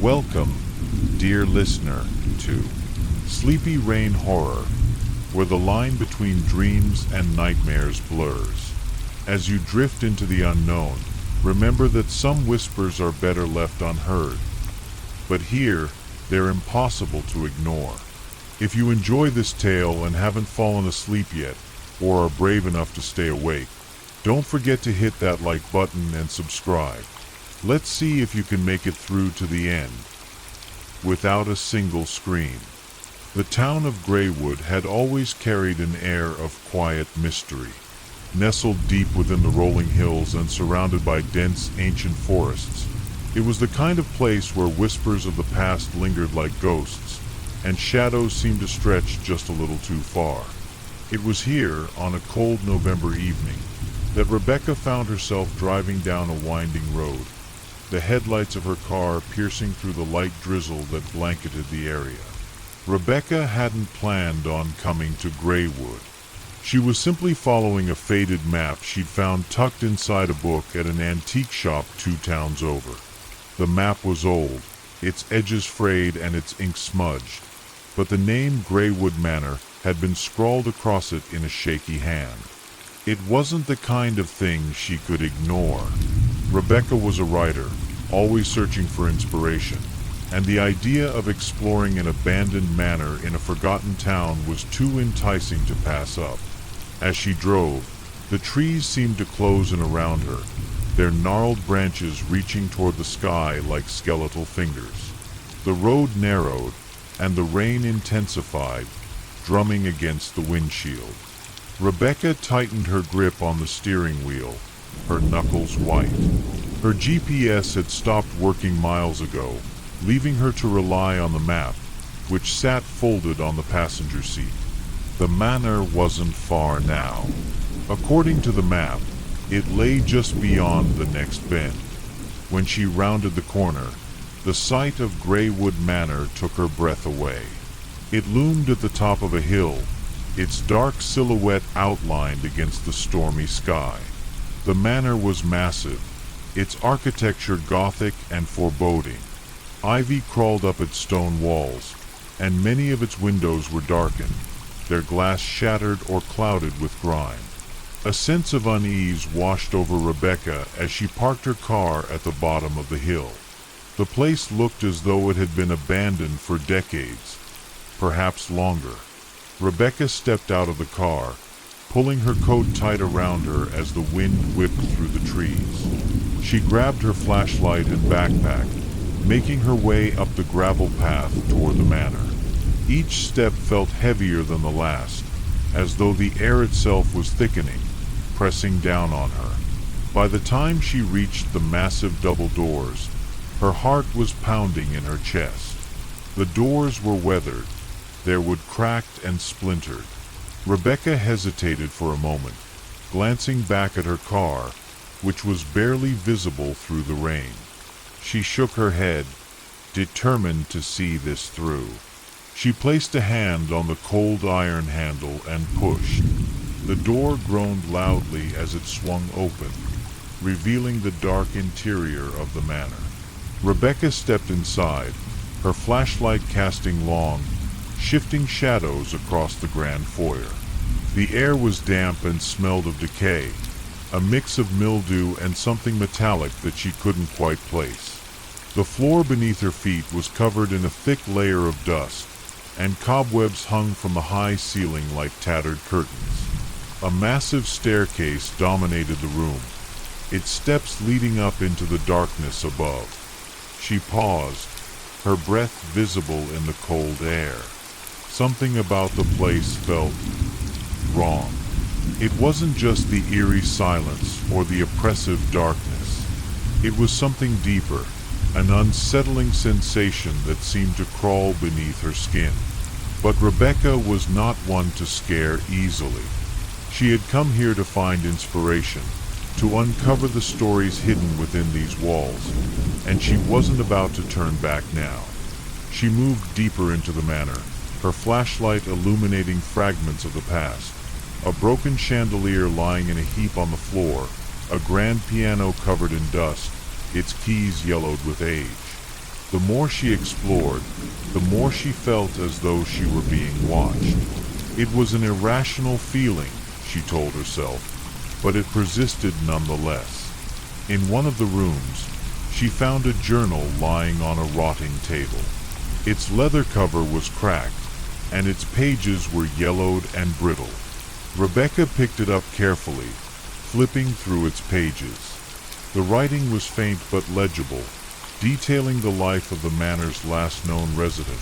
Welcome, dear listener, to Sleepy Rain Horror, where the line between dreams and nightmares blurs. As you drift into the unknown, remember that some whispers are better left unheard. But here, they're impossible to ignore. If you enjoy this tale and haven't fallen asleep yet, or are brave enough to stay awake, don't forget to hit that like button and subscribe. Let's see if you can make it through to the end without a single scream. The town of Greywood had always carried an air of quiet mystery. Nestled deep within the rolling hills and surrounded by dense ancient forests, it was the kind of place where whispers of the past lingered like ghosts, and shadows seemed to stretch just a little too far. It was here, on a cold November evening, that Rebecca found herself driving down a winding road, the headlights of her car piercing through the light drizzle that blanketed the area. Rebecca hadn't planned on coming to Greywood. She was simply following a faded map she'd found tucked inside a book at an antique shop 2 towns over. The map was old, its edges frayed and its ink smudged, but the name Greywood Manor had been scrawled across it in a shaky hand. It wasn't the kind of thing she could ignore. Rebecca was a writer, always searching for inspiration, and the idea of exploring an abandoned manor in a forgotten town was too enticing to pass up. As she drove, the trees seemed to close in around her, their gnarled branches reaching toward the sky like skeletal fingers. The road narrowed, and the rain intensified, drumming against the windshield. Rebecca tightened her grip on the steering wheel, her knuckles white. Her GPS had stopped working miles ago, leaving her to rely on the map, which sat folded on the passenger seat. The manor wasn't far now. According to the map, it lay just beyond the next bend. When she rounded the corner, the sight of Greywood Manor took her breath away. It loomed at the top of a hill, its dark silhouette outlined against the stormy sky. The manor was massive, its architecture Gothic and foreboding. Ivy crawled up its stone walls, and many of its windows were darkened, their glass shattered or clouded with grime. A sense of unease washed over Rebecca as she parked her car at the bottom of the hill. The place looked as though it had been abandoned for decades, perhaps longer. Rebecca stepped out of the car, pulling her coat tight around her as the wind whipped through the trees. She grabbed her flashlight and backpack, making her way up the gravel path toward the manor. Each step felt heavier than the last, as though the air itself was thickening, pressing down on her. By the time she reached the massive double doors, her heart was pounding in her chest. The doors were weathered, their wood cracked and splintered. Rebecca hesitated for a moment, glancing back at her car, which was barely visible through the rain. She shook her head, determined to see this through. She placed a hand on the cold iron handle and pushed. The door groaned loudly as it swung open, revealing the dark interior of the manor. Rebecca stepped inside, her flashlight casting long, shifting shadows across the grand foyer. The air was damp and smelled of decay, a mix of mildew and something metallic that she couldn't quite place. The floor beneath her feet was covered in a thick layer of dust, and cobwebs hung from the high ceiling like tattered curtains. A massive staircase dominated the room, its steps leading up into the darkness above. She paused, her breath visible in the cold air. Something about the place felt wrong. It wasn't just the eerie silence or the oppressive darkness. It was something deeper, an unsettling sensation that seemed to crawl beneath her skin. But Rebecca was not one to scare easily. She had come here to find inspiration, to uncover the stories hidden within these walls, and she wasn't about to turn back now. She moved deeper into the manor, her flashlight illuminating fragments of the past. A broken chandelier lying in a heap on the floor, a grand piano covered in dust, its keys yellowed with age. The more she explored, the more she felt as though she were being watched. It was an irrational feeling, she told herself, but it persisted nonetheless. In one of the rooms, she found a journal lying on a rotting table. Its leather cover was cracked, and its pages were yellowed and brittle. Rebecca picked it up carefully, flipping through its pages. The writing was faint but legible, detailing the life of the manor's last known resident,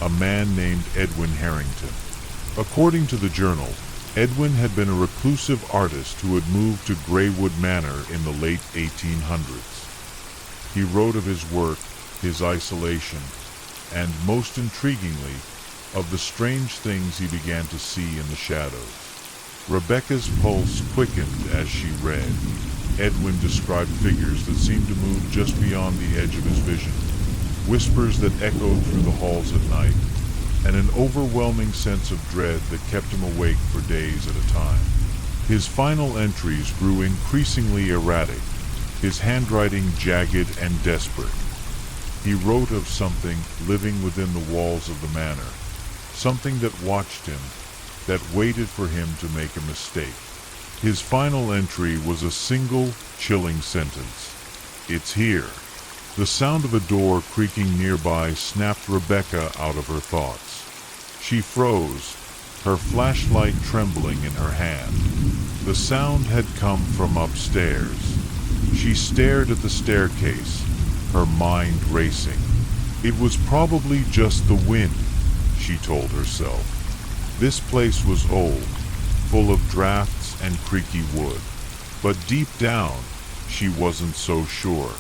a man named Edwin Harrington. According to the journal, Edwin had been a reclusive artist who had moved to Greywood Manor in the late 1800s. He wrote of his work, his isolation, and, most intriguingly, of the strange things he began to see in the shadows. Rebecca's pulse quickened as she read. Edwin described figures that seemed to move just beyond the edge of his vision, whispers that echoed through the halls at night, and an overwhelming sense of dread that kept him awake for days at a time. His final entries grew increasingly erratic, his handwriting jagged and desperate. He wrote of something living within the walls of the manor, something that watched him, that waited for him to make a mistake. His final entry was a single, chilling sentence. "It's here." The sound of a door creaking nearby snapped Rebecca out of her thoughts. She froze, her flashlight trembling in her hand. The sound had come from upstairs. She stared at the staircase, her mind racing. It was probably just the wind, she told herself. This place was old, full of drafts and creaky wood. But deep down, she wasn't so sure.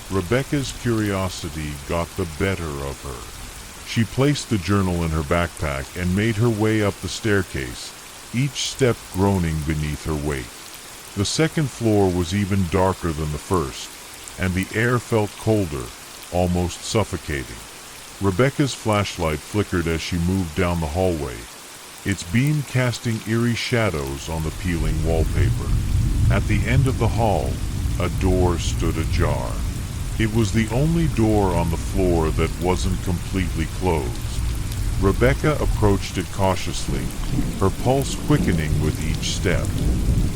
Rebecca's curiosity got the better of her. She placed the journal in her backpack and made her way up the staircase, each step groaning beneath her weight. The second floor was even darker than the first, and the air felt colder, almost suffocating. Rebecca's flashlight flickered as she moved down the hallway, its beam casting eerie shadows on the peeling wallpaper. At the end of the hall, a door stood ajar. It was the only door on the floor that wasn't completely closed. Rebecca approached it cautiously, her pulse quickening with each step.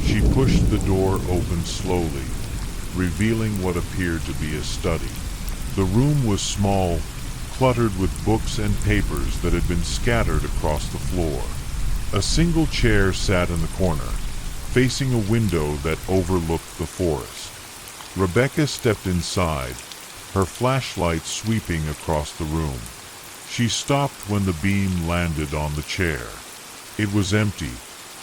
She pushed the door open slowly, revealing what appeared to be a study. The room was small, cluttered with books and papers that had been scattered across the floor. A single chair sat in the corner, facing a window that overlooked the forest. Rebecca stepped inside, her flashlight sweeping across the room. She stopped when the beam landed on the chair. It was empty,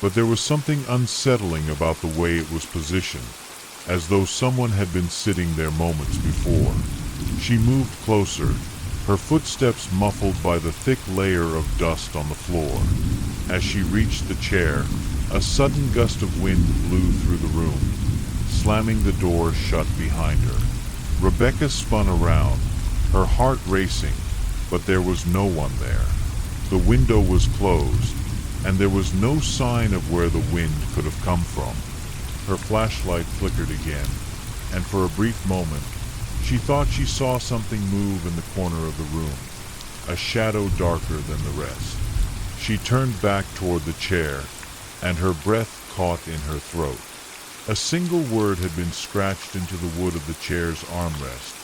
but there was something unsettling about the way it was positioned, as though someone had been sitting there moments before. She moved closer, her footsteps muffled by the thick layer of dust on the floor. As she reached the chair, a sudden gust of wind blew through the room, slamming the door shut behind her. Rebecca spun around, her heart racing, but there was no one there. The window was closed, and there was no sign of where the wind could have come from. Her flashlight flickered again, and for a brief moment, she thought she saw something move in the corner of the room, a shadow darker than the rest. She turned back toward the chair, and her breath caught in her throat. A single word had been scratched into the wood of the chair's armrest,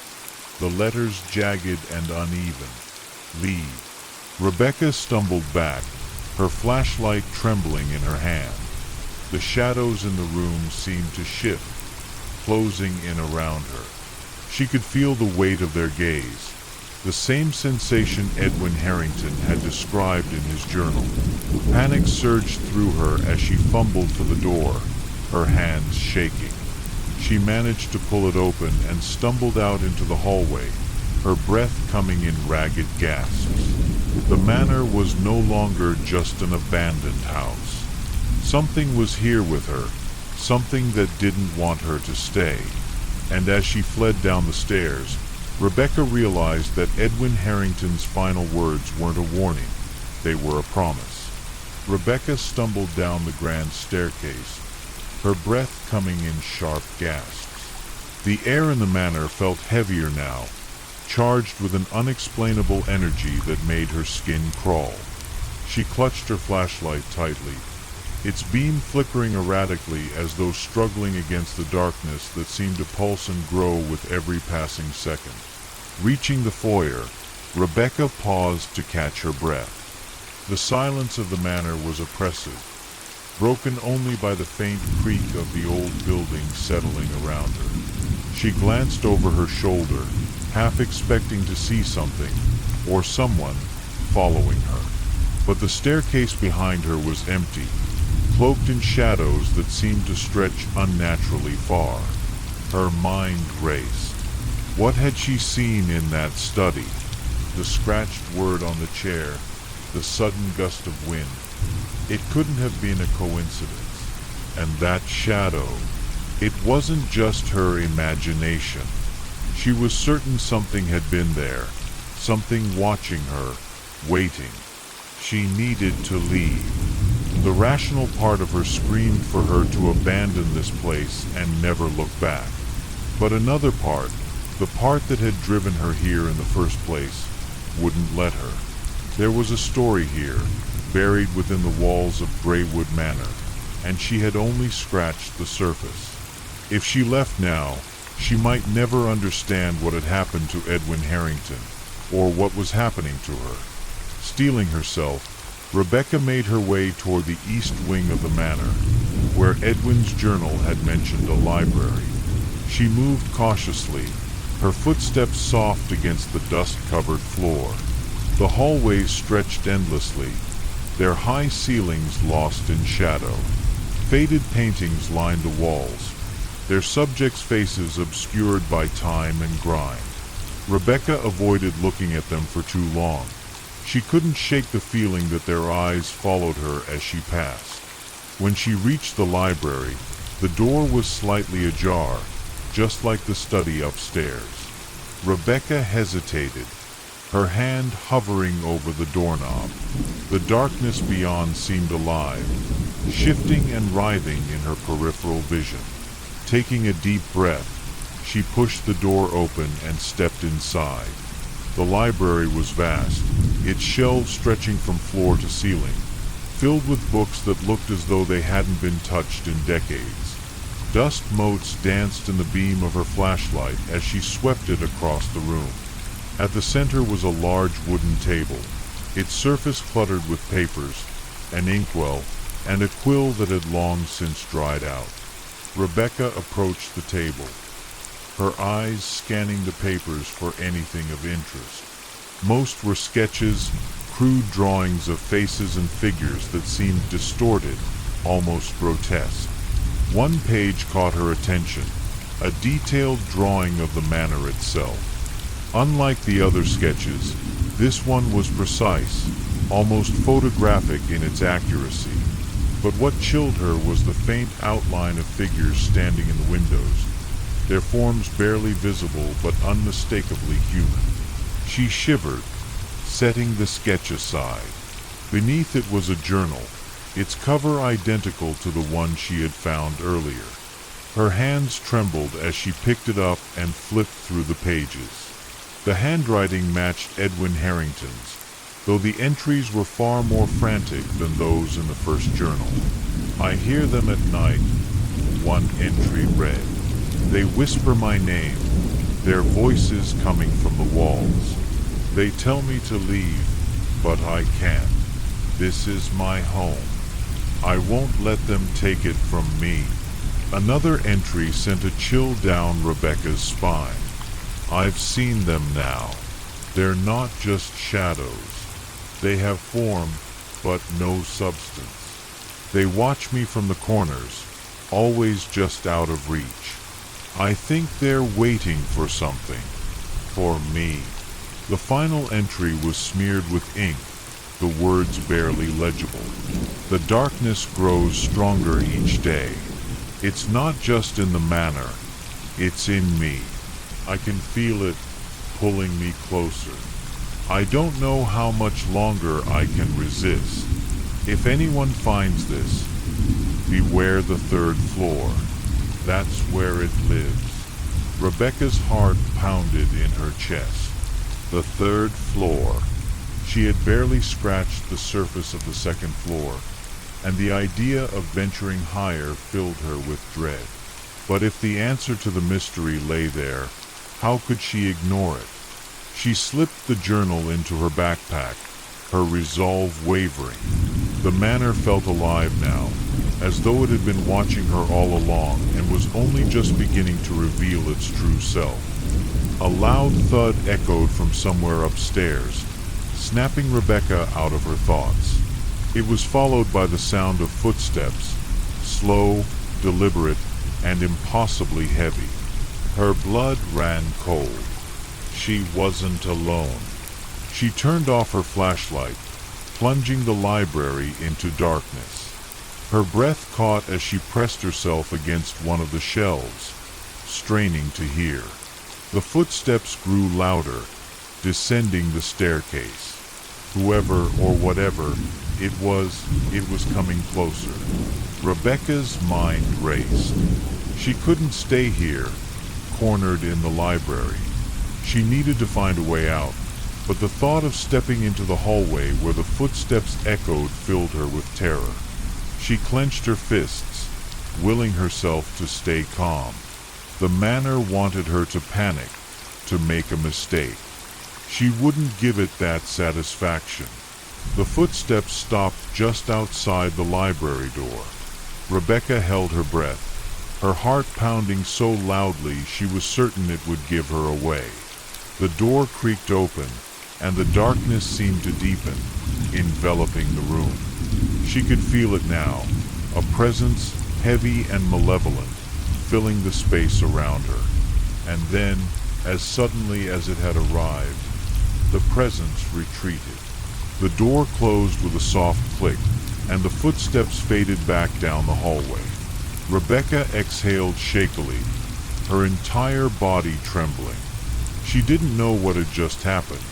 the letters jagged and uneven. Leave. Rebecca stumbled back, her flashlight trembling in her hand. The shadows in the room seemed to shift, closing in around her. She could feel the weight of their gaze, the same sensation Edwin Harrington had described in his journal. Panic surged through her as she fumbled for the door, her hands shaking. She managed to pull it open and stumbled out into the hallway, her breath coming in ragged gasps. The manor was no longer just an abandoned house. Something was here with her, something that didn't want her to stay. And as she fled down the stairs, Rebecca realized that Edwin Harrington's final words weren't a warning, they were a promise. Rebecca stumbled down the grand staircase, her breath coming in sharp gasps. The air in the manor felt heavier now, charged with an unexplainable energy that made her skin crawl. She clutched her flashlight tightly, its beam flickering erratically as though struggling against the darkness that seemed to pulse and grow with every passing second. Reaching the foyer, Rebecca paused to catch her breath. The silence of the manor was oppressive, broken only by the faint creak of the old building settling around her. She glanced over her shoulder, half expecting to see something, or someone, following her. But the staircase behind her was empty, cloaked in shadows that seemed to stretch unnaturally far. Her mind raced. What had she seen in that study? The scratched word on the chair, the sudden gust of wind. It couldn't have been a coincidence. And that shadow, it wasn't just her imagination. She was certain something had been there, something watching her, waiting. She needed to leave. The rational part of her screamed for her to abandon this place and never look back. But another part, the part that had driven her here in the first place, wouldn't let her. There was a story here, buried within the walls of Greywood Manor, and she had only scratched the surface. If she left now, she might never understand what had happened to Edwin Harrington, or what was happening to her. Steeling herself, Rebecca made her way toward the east wing of the manor, where Edwin's journal had mentioned a library. She moved cautiously, her footsteps soft against the dust-covered floor. The hallways stretched endlessly, their high ceilings lost in shadow. Faded paintings lined the walls, their subjects' faces obscured by time and grime. Rebecca avoided looking at them for too long. She couldn't shake the feeling that their eyes followed her as she passed. When she reached the library, the door was slightly ajar, just like the study upstairs. Rebecca hesitated, her hand hovering over the doorknob. The darkness beyond seemed alive, shifting and writhing in her peripheral vision. Taking a deep breath, she pushed the door open and stepped inside. The library was vast, its shelves stretching from floor to ceiling, filled with books that looked as though they hadn't been touched in decades. Dust motes danced in the beam of her flashlight as she swept it across the room. At the center was a large wooden table, its surface cluttered with papers, an inkwell, and a quill that had long since dried out. Rebecca approached the table, her eyes scanning the papers for anything of interest. Most were sketches, crude drawings of faces and figures that seemed distorted, almost grotesque. One page caught her attention, a detailed drawing of the manor itself. Unlike the other sketches, this one was precise, almost photographic in its accuracy. But what chilled her was the faint outline of figures standing in the windows, their forms barely visible but unmistakably human. She shivered, setting the sketch aside. Beneath it was a journal, its cover identical to the one she had found earlier. Her hands trembled as she picked it up and flipped through the pages. The handwriting matched Edwin Harrington's, though the entries were far more frantic than those in the first journal. "I hear them at night," one entry read. "They whisper my name, their voices coming from the walls. They tell me to leave, but I can't. This is my home. I won't let them take it from me." Another entry sent a chill down Rebecca's spine. "I've seen them now. They're not just shadows. They have form, but no substance. They watch me from the corners, always just out of reach. I think they're waiting for something. For me." The final entry was smeared with ink, the words barely legible. "The darkness grows stronger each day. It's not just in the manor, it's in me. I can feel it pulling me closer. I don't know how much longer I can resist. If anyone finds this, beware the third floor. That's where it lives." Rebecca's heart pounded in her chest. The third floor. She had barely scratched the surface of the second floor, and the idea of venturing higher filled her with dread. But if the answer to the mystery lay there, how could she ignore it? She slipped the journal into her backpack, her resolve wavering. The manor felt alive now, as though it had been watching her all along and was only just beginning to reveal its true self. A loud thud echoed from somewhere upstairs, snapping Rebecca out of her thoughts. It was followed by the sound of footsteps, slow, deliberate, and impossibly heavy. Her blood ran cold. She wasn't alone. She turned off her flashlight, plunging the library into darkness. Her breath caught as she pressed herself against one of the shelves, straining to hear. The footsteps grew louder, descending the staircase. Whoever or whatever it was coming closer. Rebecca's mind raced. She couldn't stay here, cornered in the library. She needed to find a way out, but the thought of stepping into the hallway where the footsteps echoed filled her with terror. She clenched her fists, willing herself to stay calm. The manor wanted her to panic, to make a mistake. She wouldn't give it that satisfaction. The footsteps stopped just outside the library door. Rebecca held her breath, her heart pounding so loudly she was certain it would give her away. The door creaked open, and the darkness seemed to deepen, enveloping the room. She could feel it now, a presence heavy and malevolent, filling the space around her. And then, as suddenly as it had arrived, the presence retreated. The door closed with a soft click, and the footsteps faded back down the hallway. Rebecca exhaled shakily, her entire body trembling. She didn't know what had just happened,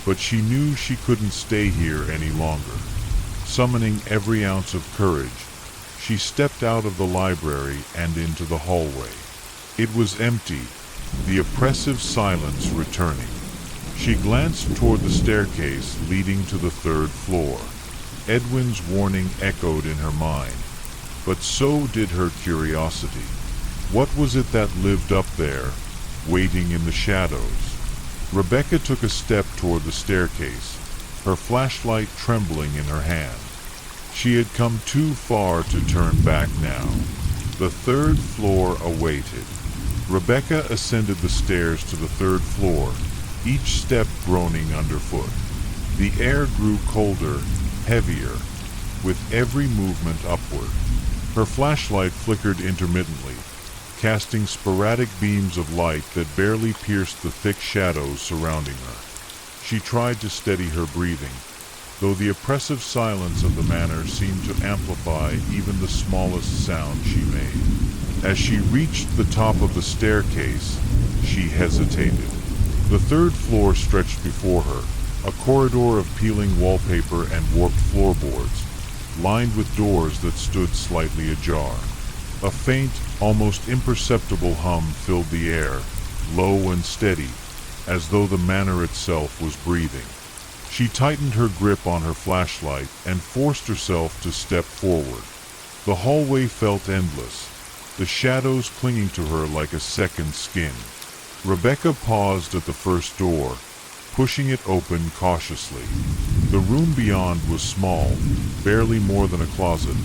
but she knew she couldn't stay here any longer. Summoning every ounce of courage, she stepped out of the library and into the hallway. It was empty, the oppressive silence returning. She glanced toward the staircase leading to the third floor. Edwin's warning echoed in her mind, but so did her curiosity. What was it that lived up there, waiting in the shadows? Rebecca took a step toward the staircase, her flashlight trembling in her hand. She had come too far to turn back now. The third floor awaited. Rebecca ascended the stairs to the third floor, each step groaning underfoot. The air grew colder, heavier, with every movement upward. Her flashlight flickered intermittently, casting sporadic beams of light that barely pierced the thick shadows surrounding her. She tried to steady her breathing, though the oppressive silence of the manor seemed to amplify even the smallest sound she made. As she reached the top of the staircase, she hesitated. The third floor stretched before her, a corridor of peeling wallpaper and warped floorboards, lined with doors that stood slightly ajar. A faint, almost imperceptible hum filled the air, low and steady, as though the manor itself was breathing. She tightened her grip on her flashlight and forced herself to step forward. The hallway felt endless, the shadows clinging to her like a second skin. Rebecca paused at the first door, pushing it open cautiously. The room beyond was small, barely more than a closet,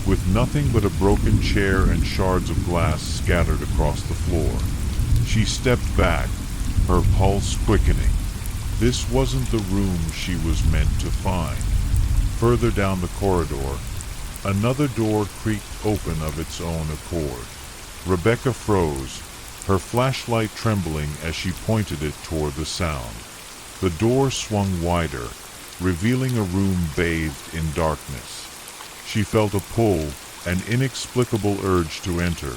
with nothing but a broken chair and shards of glass scattered across the floor. She stepped back, her pulse quickening. This wasn't the room she was meant to find. Further down the corridor, another door creaked open of its own accord. Rebecca froze, her flashlight trembling as she pointed it toward the sound. The door swung wider, revealing a room bathed in darkness. She felt a pull, an inexplicable urge to enter,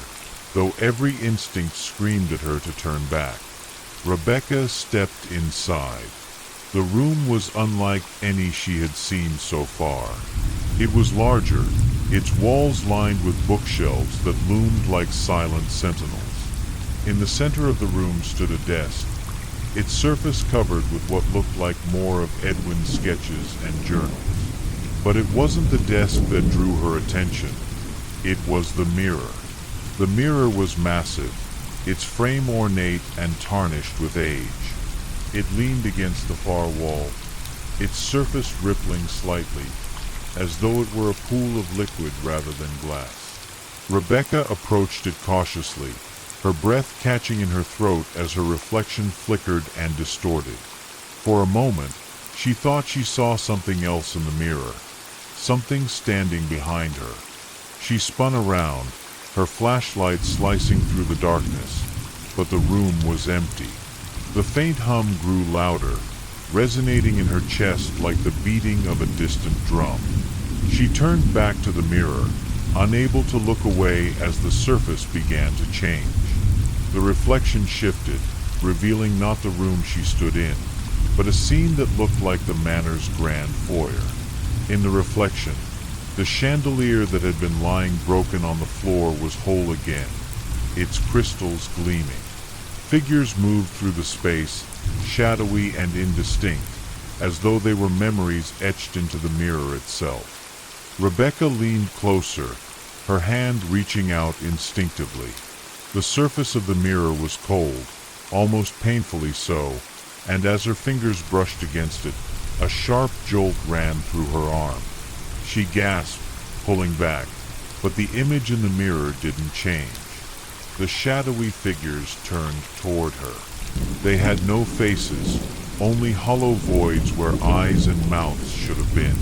though every instinct screamed at her to turn back. Rebecca stepped inside. The room was unlike any she had seen so far. It was larger, its walls lined with bookshelves that loomed like silent sentinels. In the center of the room stood a desk, its surface covered with what looked like more of Edwin's sketches and journals. But it wasn't the desk that drew her attention. It was the mirror. The mirror was massive, its frame ornate and tarnished with age. It leaned against the far wall, its surface rippling slightly, as though it were a pool of liquid rather than glass. Rebecca approached it cautiously, her breath catching in her throat as her reflection flickered and distorted. For a moment, she thought she saw something else in the mirror, something standing behind her. She spun around, her flashlight slicing through the darkness, but the room was empty. The faint hum grew louder, resonating in her chest like the beating of a distant drum. She turned back to the mirror, unable to look away as the surface began to change. The reflection shifted, revealing not the room she stood in, but a scene that looked like the manor's grand foyer. In the reflection, the chandelier that had been lying broken on the floor was whole again, its crystals gleaming. Figures moved through the space, shadowy and indistinct, as though they were memories etched into the mirror itself. Rebecca leaned closer, her hand reaching out instinctively. The surface of the mirror was cold, almost painfully so, and as her fingers brushed against it, a sharp jolt ran through her arm. She gasped, pulling back, but the image in the mirror didn't change. The shadowy figures turned toward her. They had no faces, only hollow voids where eyes and mouths should have been.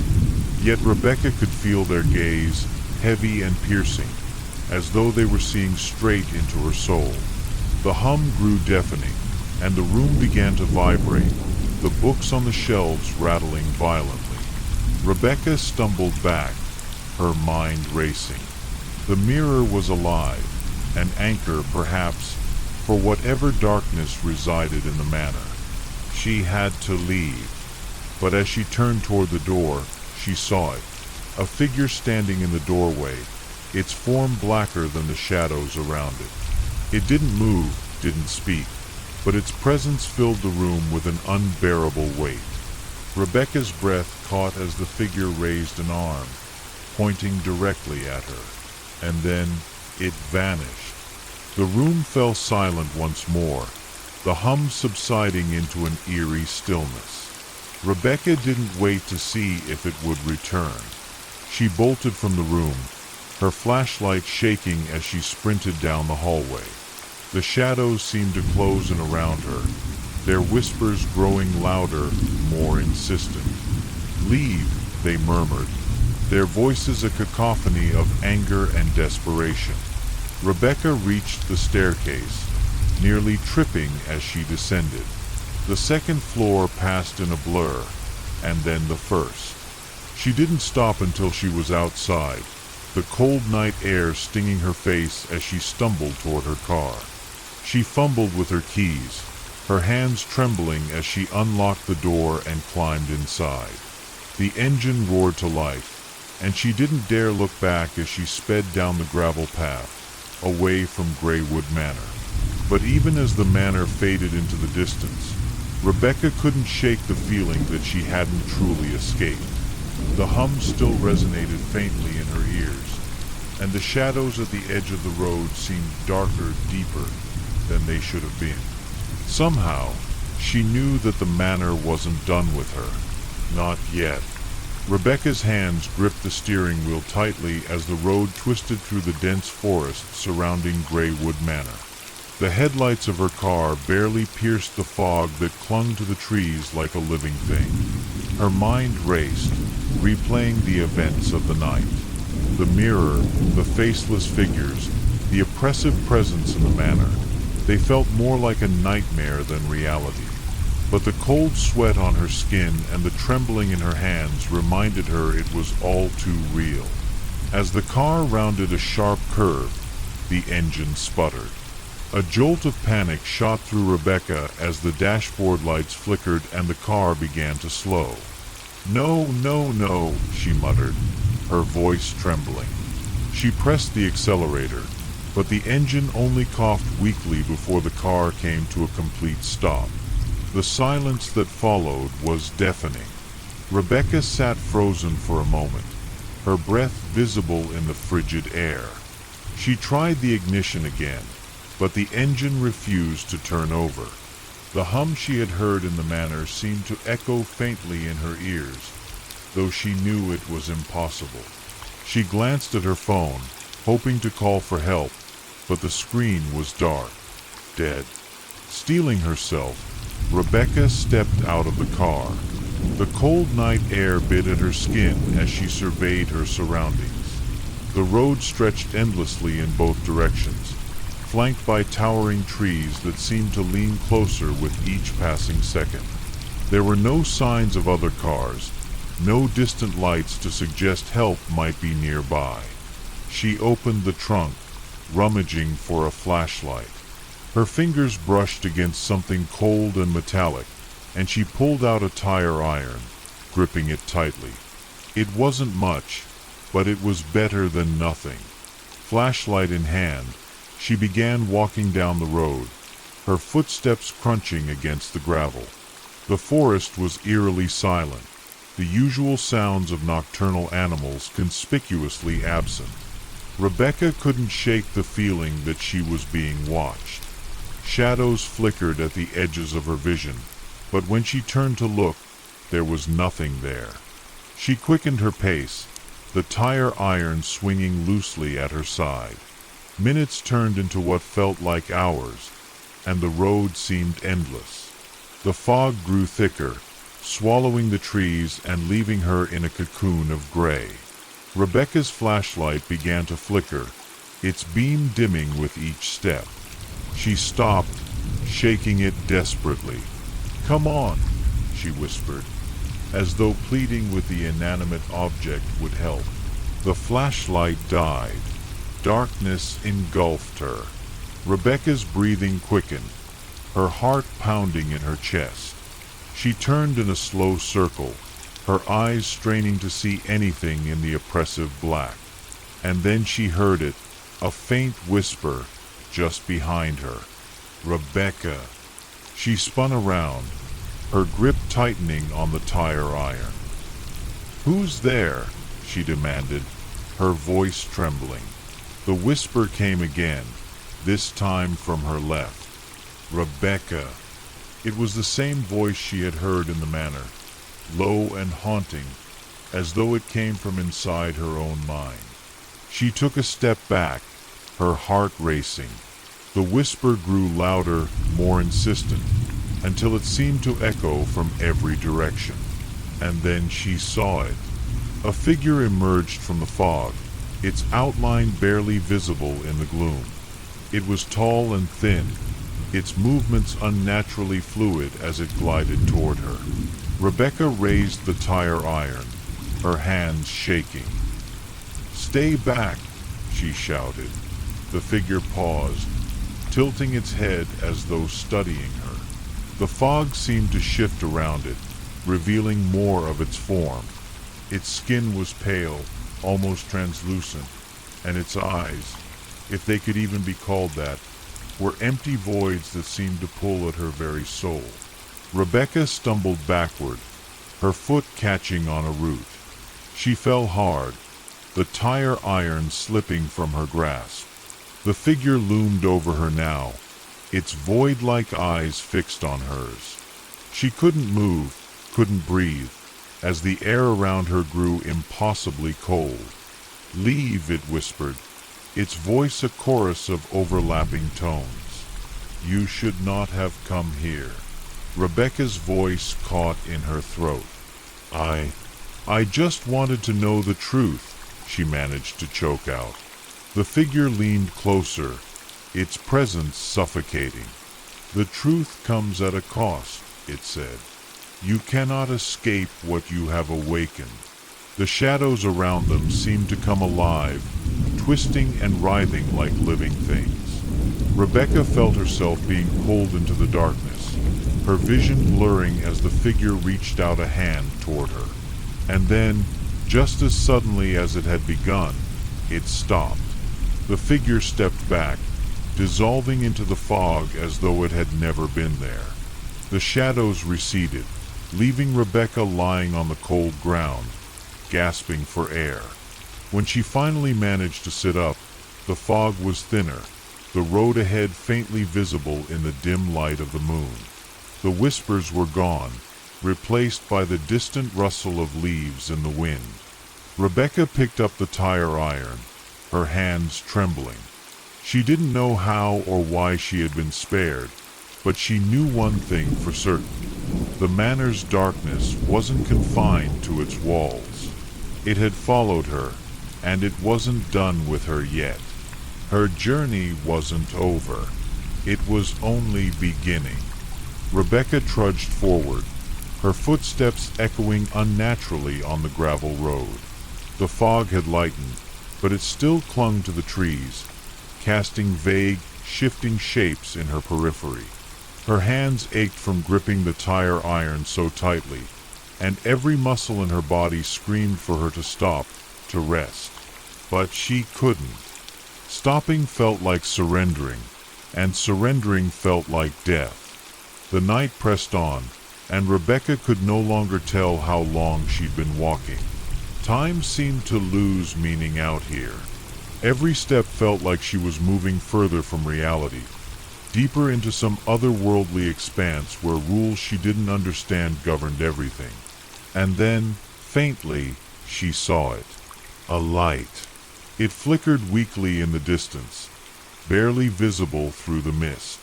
Yet Rebecca could feel their gaze, heavy and piercing, as though they were seeing straight into her soul. The hum grew deafening, and the room began to vibrate, the books on the shelves rattling violently. Rebecca stumbled back, her mind racing. The mirror was alive, an anchor, perhaps, for whatever darkness resided in the manor. She had to leave, but as she turned toward the door, she saw it, a figure standing in the doorway, its form blacker than the shadows around it. It didn't move, didn't speak, but its presence filled the room with an unbearable weight. Rebecca's breath caught as the figure raised an arm, pointing directly at her, and then it vanished. The room fell silent once more, the hum subsiding into an eerie stillness. Rebecca didn't wait to see if it would return. She bolted from the room, her flashlight shaking as she sprinted down the hallway. The shadows seemed to close in around her, their whispers growing louder, more insistent. "Leave," they murmured, their voices a cacophony of anger and desperation. Rebecca reached the staircase, nearly tripping as she descended. The second floor passed in a blur, and then the first. She didn't stop until she was outside, the cold night air stinging her face as she stumbled toward her car. She fumbled with her keys, her hands trembling as she unlocked the door and climbed inside. The engine roared to life, and she didn't dare look back as she sped down the gravel path, away from Greywood Manor. But even as the manor faded into the distance, Rebecca couldn't shake the feeling that she hadn't truly escaped. The hum still resonated faintly in her ears, and the shadows at the edge of the road seemed darker, deeper than they should have been. Somehow, she knew that the manor wasn't done with her. Not yet. Rebecca's hands gripped the steering wheel tightly as the road twisted through the dense forest surrounding Greywood Manor. The headlights of her car barely pierced the fog that clung to the trees like a living thing. Her mind raced, replaying the events of the night. The mirror, the faceless figures, the oppressive presence in the manor. They felt more like a nightmare than reality. But the cold sweat on her skin and the trembling in her hands reminded her it was all too real. As the car rounded a sharp curve, the engine sputtered. A jolt of panic shot through Rebecca as the dashboard lights flickered and the car began to slow. "No, no, no," she muttered, her voice trembling. She pressed the accelerator, but the engine only coughed weakly before the car came to a complete stop. The silence that followed was deafening. Rebecca sat frozen for a moment, her breath visible in the frigid air. She tried the ignition again, but the engine refused to turn over. The hum she had heard in the manor seemed to echo faintly in her ears, though she knew it was impossible. She glanced at her phone, hoping to call for help, but the screen was dark, dead. Steeling herself, Rebecca stepped out of the car. The cold night air bit at her skin as she surveyed her surroundings. The road stretched endlessly in both directions, flanked by towering trees that seemed to lean closer with each passing second. There were no signs of other cars, no distant lights to suggest help might be nearby. She opened the trunk, rummaging for a flashlight. Her fingers brushed against something cold and metallic, and she pulled out a tire iron, gripping it tightly. It wasn't much, but it was better than nothing. Flashlight in hand, she began walking down the road, her footsteps crunching against the gravel. The forest was eerily silent, the usual sounds of nocturnal animals conspicuously absent. Rebecca couldn't shake the feeling that she was being watched. Shadows flickered at the edges of her vision, but when she turned to look, there was nothing there. She quickened her pace, the tire iron swinging loosely at her side. Minutes turned into what felt like hours, and the road seemed endless. The fog grew thicker, swallowing the trees and leaving her in a cocoon of gray. Rebecca's flashlight began to flicker, its beam dimming with each step. She stopped, shaking it desperately. "Come on," she whispered, as though pleading with the inanimate object would help. The flashlight died. Darkness engulfed her. Rebecca's breathing quickened, her heart pounding in her chest. She turned in a slow circle, her eyes straining to see anything in the oppressive black. And then she heard it, a faint whisper, just behind her. "Rebecca." She spun around, her grip tightening on the tire iron. "Who's there?" she demanded, her voice trembling. The whisper came again, this time from her left. "Rebecca." It was the same voice she had heard in the manor, low and haunting, as though it came from inside her own mind. She took a step back, her heart racing. The whisper grew louder, more insistent, until it seemed to echo from every direction. And then she saw it. A figure emerged from the fog, its outline barely visible in the gloom. It was tall and thin, its movements unnaturally fluid as it glided toward her. Rebecca raised the tire iron, her hands shaking. "Stay back," she shouted. The figure paused, tilting its head as though studying her. The fog seemed to shift around it, revealing more of its form. Its skin was pale, almost translucent, and its eyes, if they could even be called that, were empty voids that seemed to pull at her very soul. Rebecca stumbled backward, her foot catching on a root. She fell hard, the tire iron slipping from her grasp. The figure loomed over her now, its void-like eyes fixed on hers. She couldn't move, couldn't breathe, as the air around her grew impossibly cold. "Leave," it whispered, its voice a chorus of overlapping tones. "You should not have come here." Rebecca's voice caught in her throat. I just wanted to know the truth," she managed to choke out. The figure leaned closer, its presence suffocating. "The truth comes at a cost," it said. "You cannot escape what you have awakened." The shadows around them seemed to come alive, twisting and writhing like living things. Rebecca felt herself being pulled into the darkness, her vision blurring as the figure reached out a hand toward her. And then, just as suddenly as it had begun, it stopped. The figure stepped back, dissolving into the fog as though it had never been there. The shadows receded, leaving Rebecca lying on the cold ground, gasping for air. When she finally managed to sit up, the fog was thinner, the road ahead faintly visible in the dim light of the moon. The whispers were gone, replaced by the distant rustle of leaves in the wind. Rebecca picked up the tire iron, her hands trembling. She didn't know how or why she had been spared, but she knew one thing for certain. The manor's darkness wasn't confined to its walls. It had followed her, and it wasn't done with her yet. Her journey wasn't over. It was only beginning. Rebecca trudged forward, her footsteps echoing unnaturally on the gravel road. The fog had lightened, but it still clung to the trees, casting vague, shifting shapes in her periphery. Her hands ached from gripping the tire iron so tightly, and every muscle in her body screamed for her to stop, to rest. But she couldn't. Stopping felt like surrendering, and surrendering felt like death. The night pressed on, and Rebecca could no longer tell how long she'd been walking. Time seemed to lose meaning out here. Every step felt like she was moving further from reality, deeper into some otherworldly expanse where rules she didn't understand governed everything. And then, faintly, she saw it. A light. It flickered weakly in the distance, barely visible through the mist.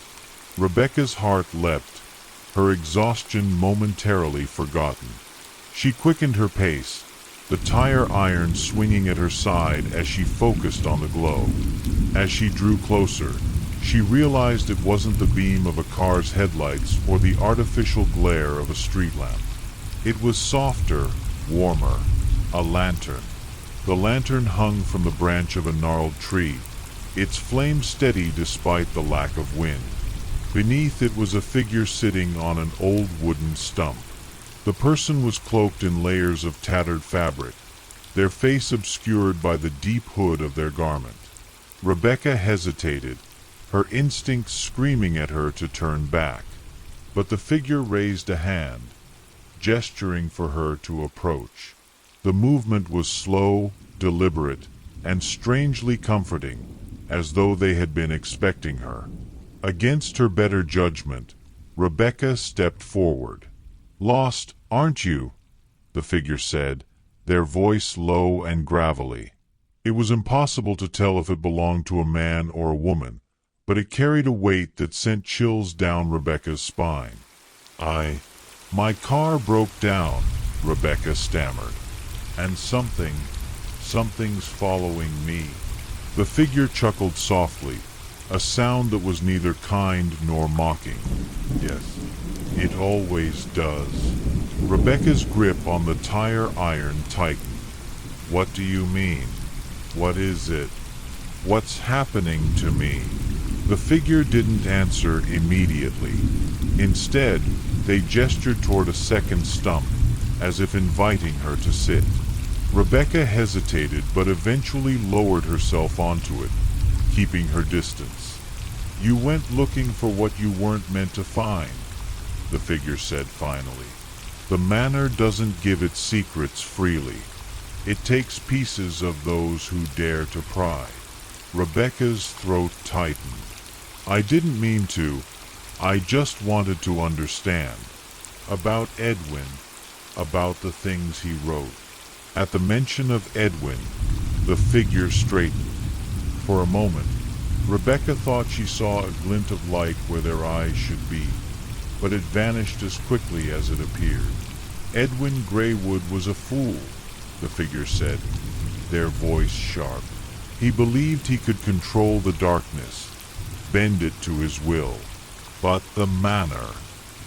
Rebecca's heart leapt, her exhaustion momentarily forgotten. She quickened her pace, the tire iron swinging at her side as she focused on the glow. As she drew closer, she realized it wasn't the beam of a car's headlights or the artificial glare of a street lamp. It was softer, warmer, a lantern. The lantern hung from the branch of a gnarled tree, its flame steady despite the lack of wind. Beneath it was a figure sitting on an old wooden stump. The person was cloaked in layers of tattered fabric, their face obscured by the deep hood of their garment. Rebecca hesitated, her instincts screaming at her to turn back. But the figure raised a hand, gesturing for her to approach. The movement was slow, deliberate, and strangely comforting, as though they had been expecting her. Against her better judgment, Rebecca stepped forward. "Lost, aren't you?" the figure said, their voice low and gravelly. It was impossible to tell if it belonged to a man or a woman, but it carried a weight that sent chills down Rebecca's spine. My car broke down," Rebecca stammered. "And something's following me." The figure chuckled softly, a sound that was neither kind nor mocking. "Yes, it always does." Rebecca's grip on the tire iron tightened. "What do you mean? What is it? What's happening to me?" The figure didn't answer immediately. Instead, they gestured toward a second stump, as if inviting her to sit. Rebecca hesitated but eventually lowered herself onto it, keeping her distance. "You went looking for what you weren't meant to find," the figure said finally. "The manor doesn't give its secrets freely. It takes pieces of those who dare to pry." Rebecca's throat tightened. "I didn't mean to. I just wanted to understand. About Edwin, about the things he wrote." At the mention of Edwin, the figure straightened. For a moment, Rebecca thought she saw a glint of light where their eyes should be, but it vanished as quickly as it appeared. "Edwin Greywood was a fool," the figure said, their voice sharp. "He believed he could control the darkness, bend it to his will. But the manor,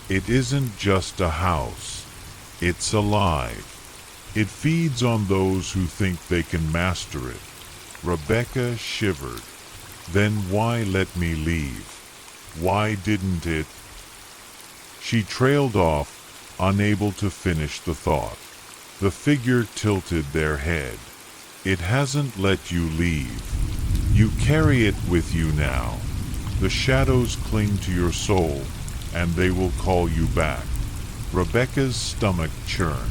it isn't just a house. It's alive. It feeds on those who think they can master it." Rebecca shivered. "Then why let me leave? Why didn't it?" She trailed off, unable to finish the thought. The figure tilted their head. "It hasn't let you leave. You carry it with you now. The shadows cling to your soul, and they will call you back. Rebecca's stomach churned.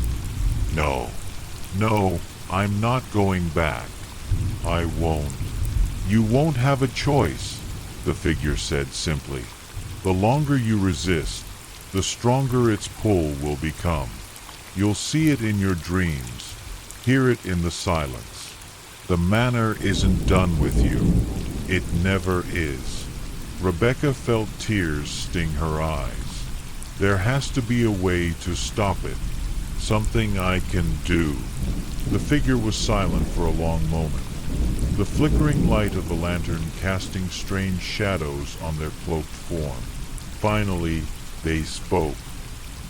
No, no, I'm not going back. I won't. You won't have a choice, the figure said simply. The longer you resist, the stronger its pull will become. You'll see it in your dreams, hear it in the silence. The manor isn't done with you. It never is. Rebecca felt tears sting her eyes. There has to be a way to stop it. Something I can do. The figure was silent for a long moment, the flickering light of the lantern casting strange shadows on their cloaked form. Finally, they spoke.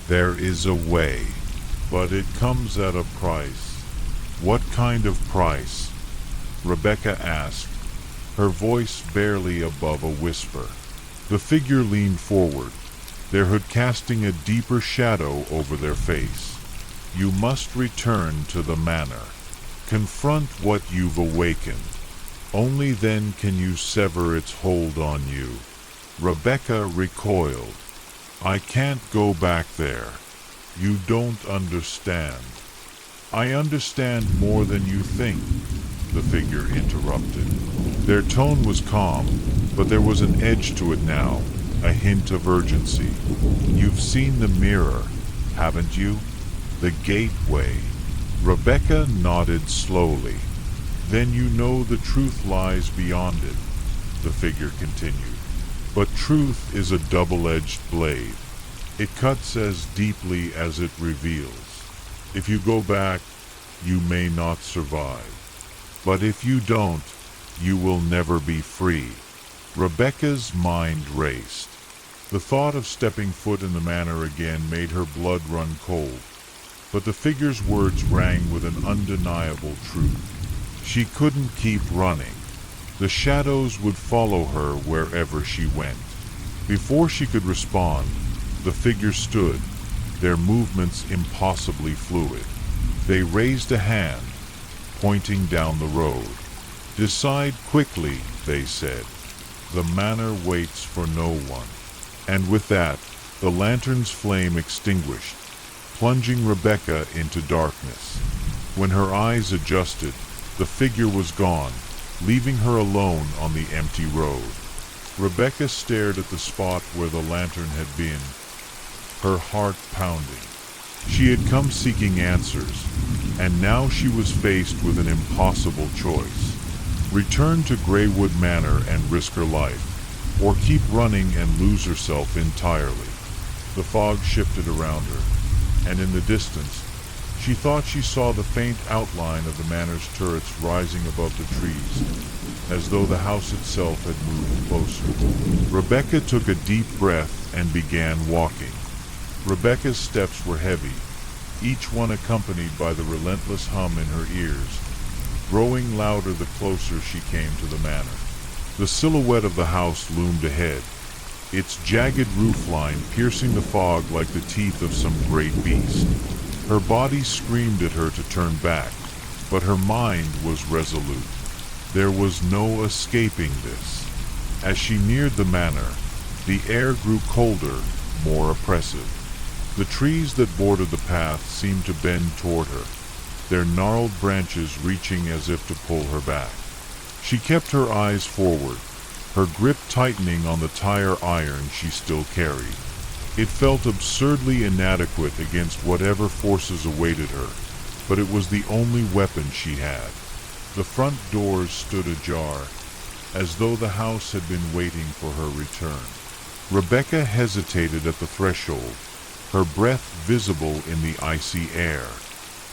There is a way, but it comes at a price. What kind of price? Rebecca asked, her voice barely above a whisper. The figure leaned forward, their hood casting a deeper shadow over their face. You must return to the manor. Confront what you've awakened. Only then can you sever its hold on you. Rebecca recoiled. I can't go back there. You don't understand. I understand more than you think, the figure interrupted. Their tone was calm, but there was an edge to it now, a hint of urgency. You've seen the mirror, haven't you? The gateway. Rebecca nodded slowly. Then you know the truth lies beyond it, the figure continued. But truth is a double-edged blade. It cuts as deeply as it reveals. If you go back, you may not survive. But if you don't, you will never be free. Rebecca's mind raced. The thought of stepping foot in the manor again made her blood run cold. But the figure's words rang with an undeniable truth. She couldn't keep running. The shadows would follow her wherever she went. Before she could respond, the figure stood, their movements impossibly fluid. They raised a hand, pointing down the road. Decide quickly, they said. The manor waits for no one. And with that, the lantern's flame extinguished, plunging Rebecca into darkness. When her eyes adjusted, the figure was gone, leaving her alone on the empty road. Rebecca stared at the spot where the lantern had been, her heart pounding. She had come seeking answers, and now she was faced with an impossible choice. Return to Greywood Manor and risk her life, or keep running and lose herself entirely. The fog shifted around her, and in the distance, she thought she saw the faint outline of the manor's turrets rising above the trees, as though the house itself had moved closer. Rebecca took a deep breath and began walking. Rebecca's steps were heavy, each one accompanied by the relentless hum in her ears, growing louder the closer she came to the manor. The silhouette of the house loomed ahead, its jagged roofline piercing the fog like the teeth of some great beast. Her body screamed at her to turn back, but her mind was resolute. There was no escaping this. As she neared the manor, the air grew colder, more oppressive. The trees that bordered the path seemed to bend toward her, their gnarled branches reaching as if to pull her back. She kept her eyes forward, her grip tightening on the tire iron she still carried. It felt absurdly inadequate against whatever forces awaited her, but it was the only weapon she had. The front doors stood ajar, as though the house had been waiting for her return. Rebecca hesitated at the threshold, her breath visible in the icy air.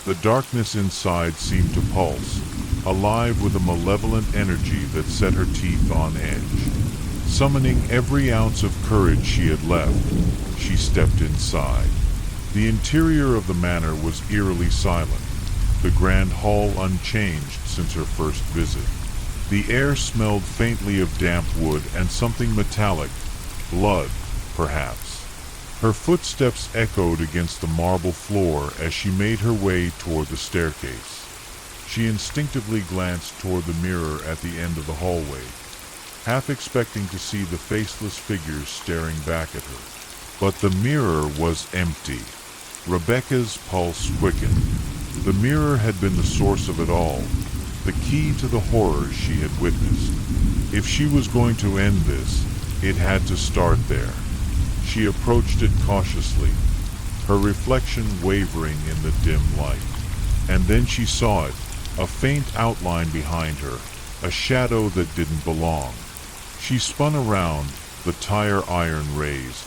The darkness inside seemed to pulse, alive with a malevolent energy that set her teeth on edge. Summoning every ounce of courage she had left, she stepped inside. The interior of the manor was eerily silent, the grand hall unchanged since her first visit. The air smelled faintly of damp wood and something metallic, blood, perhaps. Her footsteps echoed against the marble floor as she made her way toward the staircase. She instinctively glanced toward the mirror at the end of the hallway, half expecting to see the faceless figures staring back at her. But the mirror was empty. Rebecca's pulse quickened. The mirror had been the source of it all, the key to the horrors she had witnessed. If she was going to end this, it had to start there. She approached it cautiously, her reflection wavering in the dim light. And then she saw it, a faint outline behind her, a shadow that didn't belong. She spun around, the tire iron raised,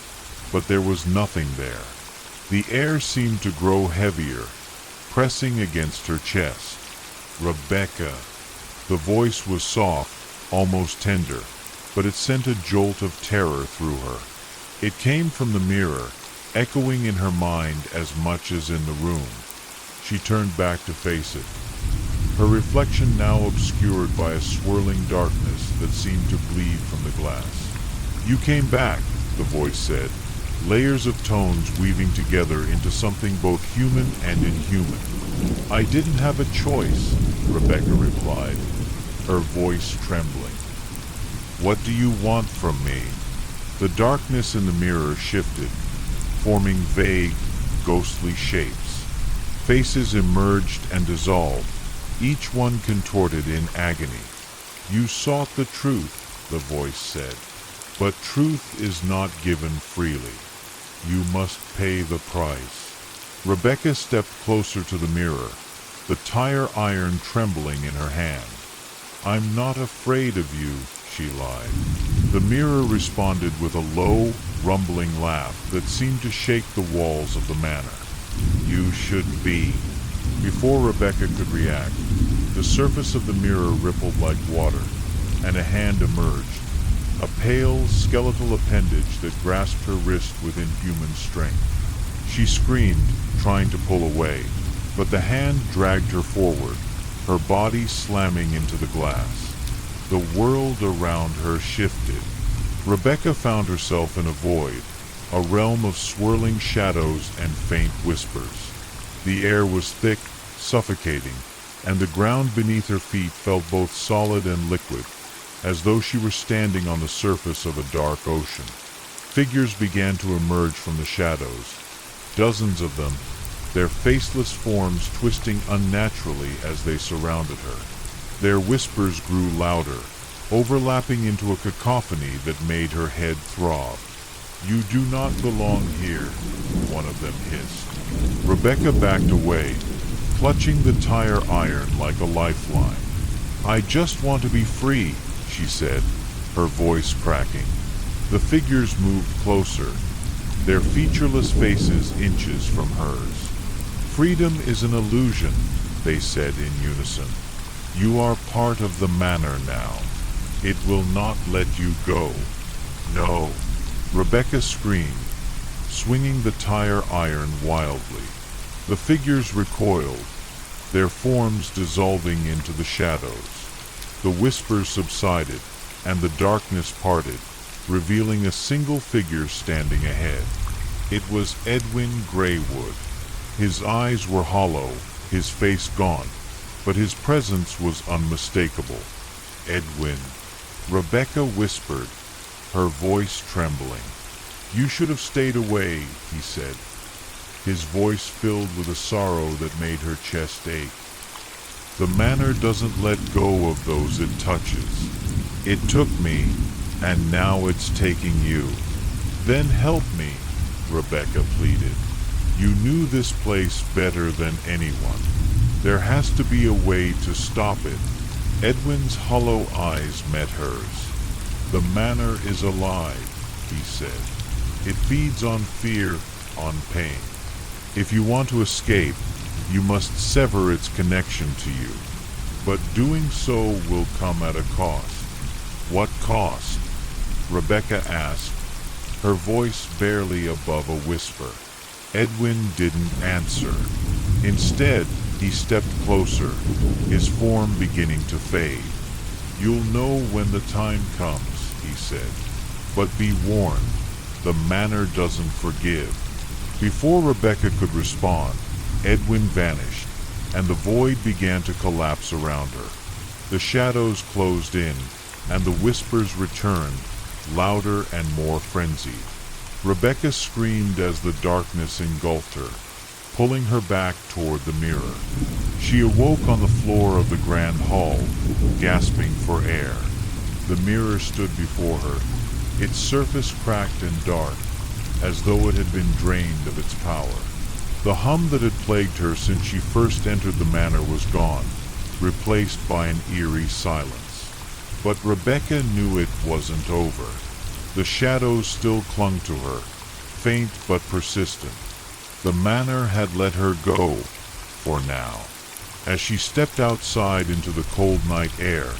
but there was nothing there. The air seemed to grow heavier, pressing against her chest. Rebecca. The voice was soft, almost tender, but it sent a jolt of terror through her. It came from the mirror, echoing in her mind as much as in the room. She turned back to face it, her reflection now obscured by a swirling darkness that seemed to bleed from the glass. "You came back," the voice said, layers of tones weaving together into something both human and inhuman. "I didn't have a choice," Rebecca replied, her voice trembling. "What do you want from me?" The darkness in the mirror shifted, forming vague, ghostly shapes. Faces emerged and dissolved, each one contorted in agony. "You sought the truth," the voice said, "but truth is not given freely. You must pay the price." Rebecca stepped closer to the mirror, the tire iron trembling in her hand. "I'm not afraid of you," she lied. The mirror responded with a low, rumbling laugh that seemed to shake the walls of the manor. "You should be." Before Rebecca could react, the surface of the mirror rippled like water, and a hand emerged, a pale, skeletal appendage that grasped her wrist with inhuman strength. She screamed, trying to pull away, but the hand dragged her forward, her body slamming into the glass. The world around her shifted. Rebecca found herself in a void, a realm of swirling shadows and faint whispers. The air was thick, suffocating, and the ground beneath her feet felt both solid and liquid, as though she were standing on the surface of a dark ocean. Figures began to emerge from the shadows, dozens of them, their faceless forms twisting unnaturally as they surrounded her. Their whispers grew louder, overlapping into a cacophony that made her head throb. "You do not belong here," one of them hissed. Rebecca backed away, clutching the tire iron like a lifeline. "I just want to be free," she said, her voice cracking. The figures moved closer, their featureless faces inches from hers. "Freedom is an illusion," they said in unison. "You are part of the manor now. It will not let you go." "No," Rebecca screamed, swinging the tire iron wildly. The figures recoiled, their forms dissolving into the shadows. The whispers subsided, and the darkness parted, revealing a single figure standing ahead. It was Edwin Greywood. His eyes were hollow, his face gaunt, but his presence was unmistakable. "Edwin," Rebecca whispered, her voice trembling. "You should have stayed away," he said, his voice filled with a sorrow that made her chest ache. "The manor doesn't let go of those it touches. It took me, and now it's taking you." "Then help me," Rebecca pleaded. "You knew this place better than anyone. There has to be a way to stop it." Edwin's hollow eyes met hers. "The manor is alive," he said. "It feeds on fear, on pain. If you want to escape, you must sever its connection to you. But doing so will come at a cost." "What cost?" Rebecca asked, her voice barely above a whisper. Edwin didn't answer. Instead, he stepped closer, his form beginning to fade. "You'll know when the time comes," he said. "But be warned, the manor doesn't forgive." Before Rebecca could respond, Edwin vanished, and the void began to collapse around her. The shadows closed in, and the whispers returned, louder and more frenzied. Rebecca screamed as the darkness engulfed her, pulling her back toward the mirror. She awoke on the floor of the grand hall, gasping for air. The mirror stood before her, its surface cracked and dark, as though it had been drained of its power. The hum that had plagued her since she first entered the manor was gone, replaced by an eerie silence. But Rebecca knew it wasn't over. The shadows still clung to her, faint but persistent. The manor had let her go, for now. As she stepped outside into the cold night air,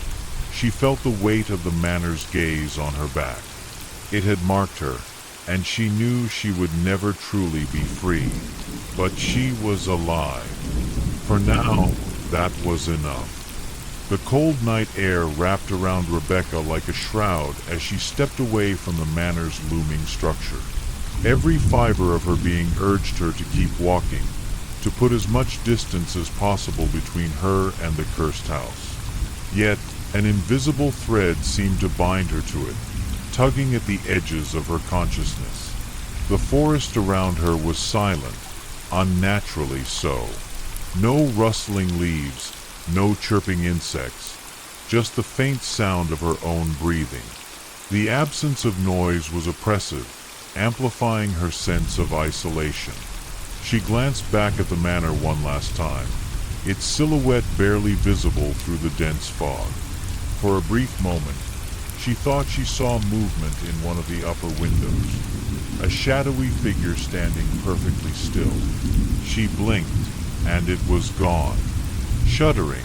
she felt the weight of the manor's gaze on her back. It had marked her, and she knew she would never truly be free. But she was alive. For now, that was enough. The cold night air wrapped around Rebecca like a shroud as she stepped away from the manor's looming structure. Every fiber of her being urged her to keep walking, to put as much distance as possible between her and the cursed house. Yet, an invisible thread seemed to bind her to it, tugging at the edges of her consciousness. The forest around her was silent, unnaturally so. No rustling leaves, no chirping insects, just the faint sound of her own breathing. The absence of noise was oppressive, amplifying her sense of isolation. She glanced back at the manor one last time, its silhouette barely visible through the dense fog. For a brief moment, she thought she saw movement in one of the upper windows, a shadowy figure standing perfectly still. She blinked, and it was gone. Shuddering,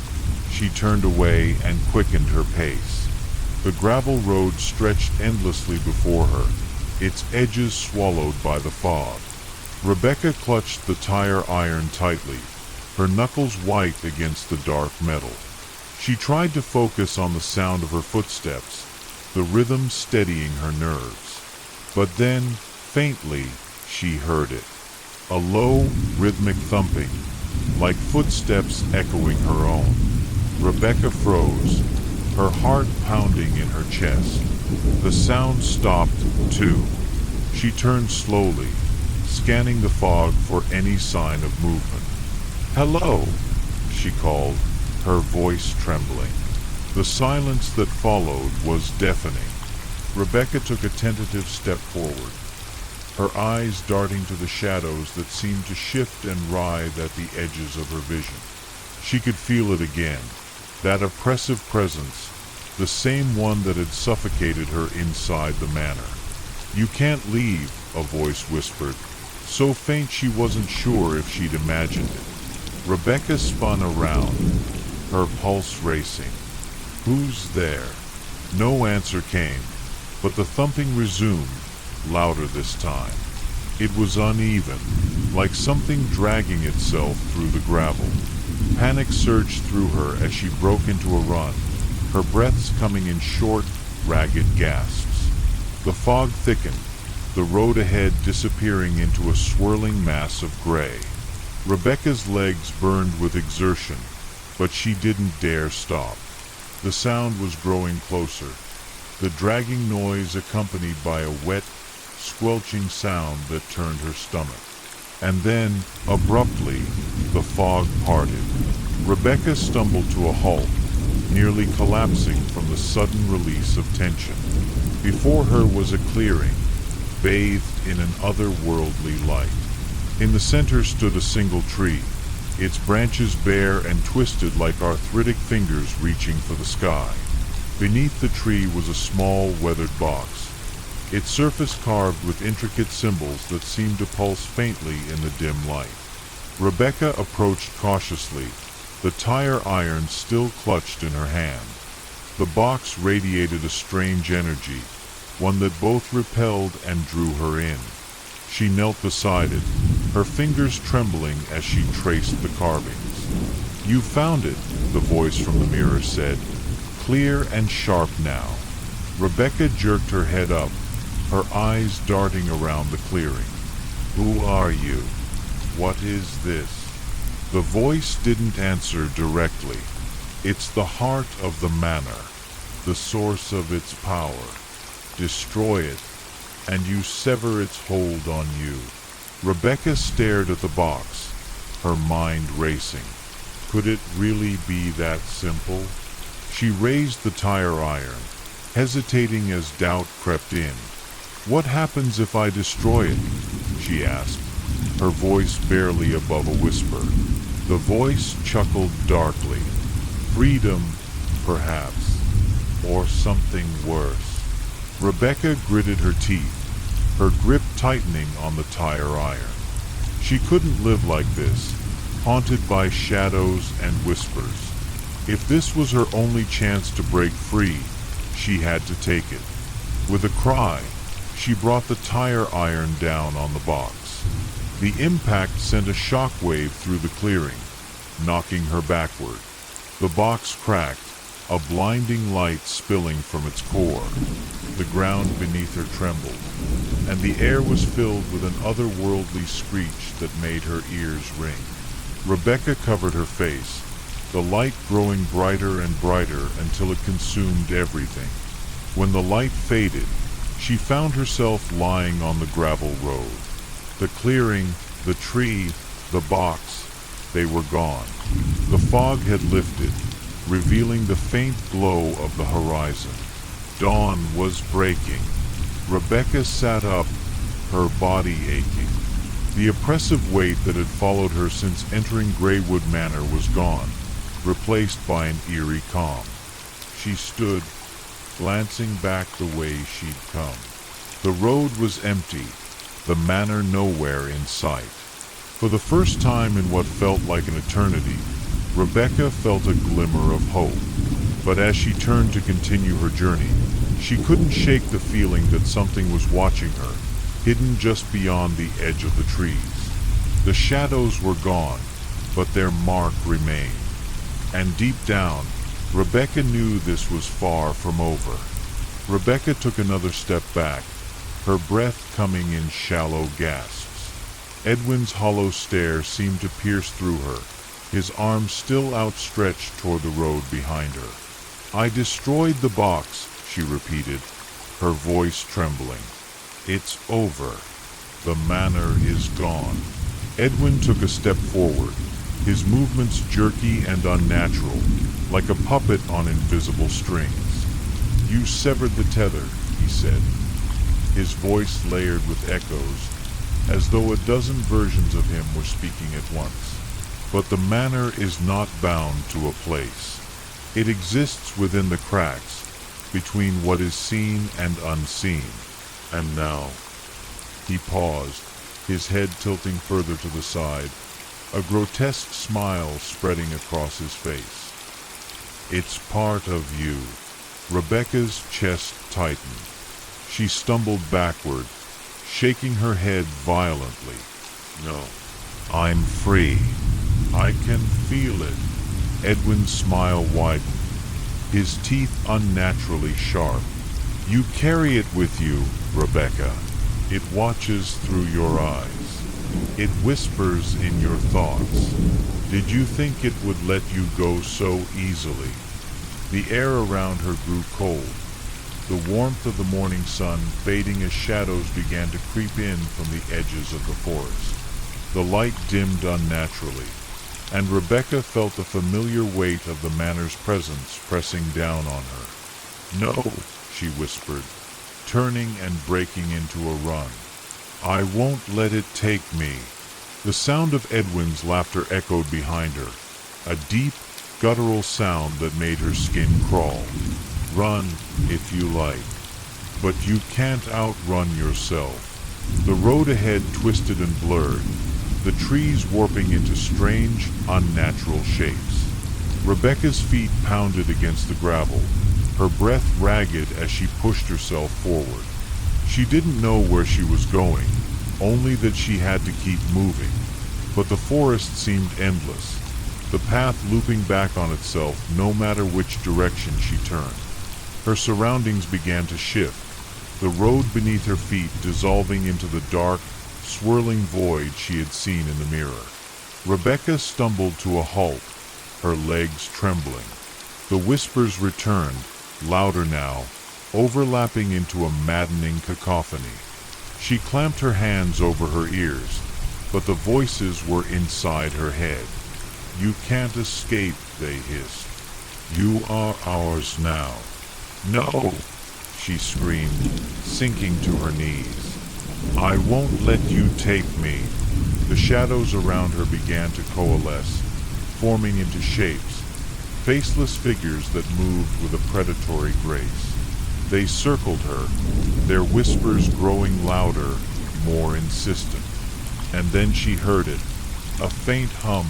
she turned away and quickened her pace. The gravel road stretched endlessly before her, its edges swallowed by the fog. Rebecca clutched the tire iron tightly, her knuckles white against the dark metal. She tried to focus on the sound of her footsteps, the rhythm steadying her nerves. But then, faintly, she heard it. A low, rhythmic thumping, like footsteps echoing her own. Rebecca froze, her heart pounding in her chest. The sound stopped, too. She turned slowly, scanning the fog for any sign of movement. "Hello," she called, her voice trembling. The silence that followed was deafening. Rebecca took a tentative step forward, her eyes darting to the shadows that seemed to shift and writhe at the edges of her vision. She could feel it again, that oppressive presence, the same one that had suffocated her inside the manor. "You can't leave," a voice whispered, so faint she wasn't sure if she'd imagined it. Rebecca spun around, her pulse racing. "Who's there?" No answer came, but the thumping resumed, louder this time. It was uneven, like something dragging itself through the gravel. Panic surged through her as she broke into a run, her breaths coming in short, ragged gasps. The fog thickened, the road ahead disappearing into a swirling mass of gray. Rebecca's legs burned with exertion, but she didn't dare stop. The sound was growing closer, the dragging noise accompanied by a wet, squelching sound that turned her stomach. And then, abruptly, the fog parted. Rebecca stumbled to a halt, nearly collapsing from the sudden release of tension. Before her was a clearing, bathed in an otherworldly light. In the center stood a single tree, its branches bare and twisted like arthritic fingers reaching for the sky. Beneath the tree was a small, weathered box, its surface carved with intricate symbols that seemed to pulse faintly in the dim light. Rebecca approached cautiously, the tire iron still clutched in her hand. The box radiated a strange energy, one that both repelled and drew her in. She knelt beside it, her fingers trembling as she traced the carvings. "You found it," the voice from the mirror said, clear and sharp now. Rebecca jerked her head up, her eyes darting around the clearing. "Who are you? What is this?" The voice didn't answer directly. "It's the heart of the manor, the source of its power. Destroy it, and you sever its hold on you. Rebecca stared at the box, her mind racing. Could it really be that simple? She raised the tire iron, hesitating as doubt crept in. "What happens if I destroy it?" she asked, her voice barely above a whisper. The voice chuckled darkly. "Freedom, perhaps, or something worse." Rebecca gritted her teeth, her grip tightening on the tire iron. She couldn't live like this, haunted by shadows and whispers. If this was her only chance to break free, she had to take it. With a cry, she brought the tire iron down on the box. The impact sent a shockwave through the clearing, knocking her backward. The box cracked, a blinding light spilling from its core. The ground beneath her trembled, and the air was filled with an otherworldly screech that made her ears ring. Rebecca covered her face, the light growing brighter and brighter until it consumed everything. When the light faded, she found herself lying on the gravel road. The clearing, the tree, the box, they were gone. The fog had lifted, revealing the faint glow of the horizon. Dawn was breaking. Rebecca sat up, her body aching. The oppressive weight that had followed her since entering Greywood Manor was gone, replaced by an eerie calm. She stood, glancing back the way she'd come. The road was empty, the manor nowhere in sight. For the first time in what felt like an eternity, Rebecca felt a glimmer of hope. But as she turned to continue her journey, she couldn't shake the feeling that something was watching her, hidden just beyond the edge of the trees. The shadows were gone, but their mark remained. And deep down, Rebecca knew this was far from over. Rebecca took another step back, her breath coming in shallow gasps. Edwin's hollow stare seemed to pierce through her, his arms still outstretched toward the road behind her. "I destroyed the box," she repeated, her voice trembling. "It's over. The manor is gone." Edwin took a step forward, his movements jerky and unnatural, like a puppet on invisible strings. "You severed the tether," he said, his voice layered with echoes, as though a dozen versions of him were speaking at once. "But the manor is not bound to a place. It exists within the cracks, between what is seen and unseen. And now..." He paused, his head tilting further to the side, a grotesque smile spreading across his face. "It's part of you." Rebecca's chest tightened. She stumbled backward, shaking her head violently. "No, I'm free. I can feel it." Edwin's smile widened, his teeth unnaturally sharp. "You carry it with you, Rebecca. It watches through your eyes. It whispers in your thoughts. Did you think it would let you go so easily?" The air around her grew cold, the warmth of the morning sun fading as shadows began to creep in from the edges of the forest. The light dimmed unnaturally, and Rebecca felt the familiar weight of the manor's presence pressing down on her. "No," she whispered, turning and breaking into a run. "I won't let it take me." The sound of Edwin's laughter echoed behind her, a deep, guttural sound that made her skin crawl. "Run, if you like, but you can't outrun yourself." The road ahead twisted and blurred, the trees warping into strange, unnatural shapes. Rebecca's feet pounded against the gravel, her breath ragged as she pushed herself forward. She didn't know where she was going, only that she had to keep moving. But the forest seemed endless, the path looping back on itself no matter which direction she turned. Her surroundings began to shift, the road beneath her feet dissolving into the dark, swirling void she had seen in the mirror. Rebecca stumbled to a halt, her legs trembling. The whispers returned, louder now, overlapping into a maddening cacophony. She clamped her hands over her ears, but the voices were inside her head. "You can't escape," they hissed. "You are ours now." "No!" she screamed, sinking to her knees. "I won't let you take me." The shadows around her began to coalesce, forming into shapes, faceless figures that moved with a predatory grace. They circled her, their whispers growing louder, more insistent. And then she heard it, a faint hum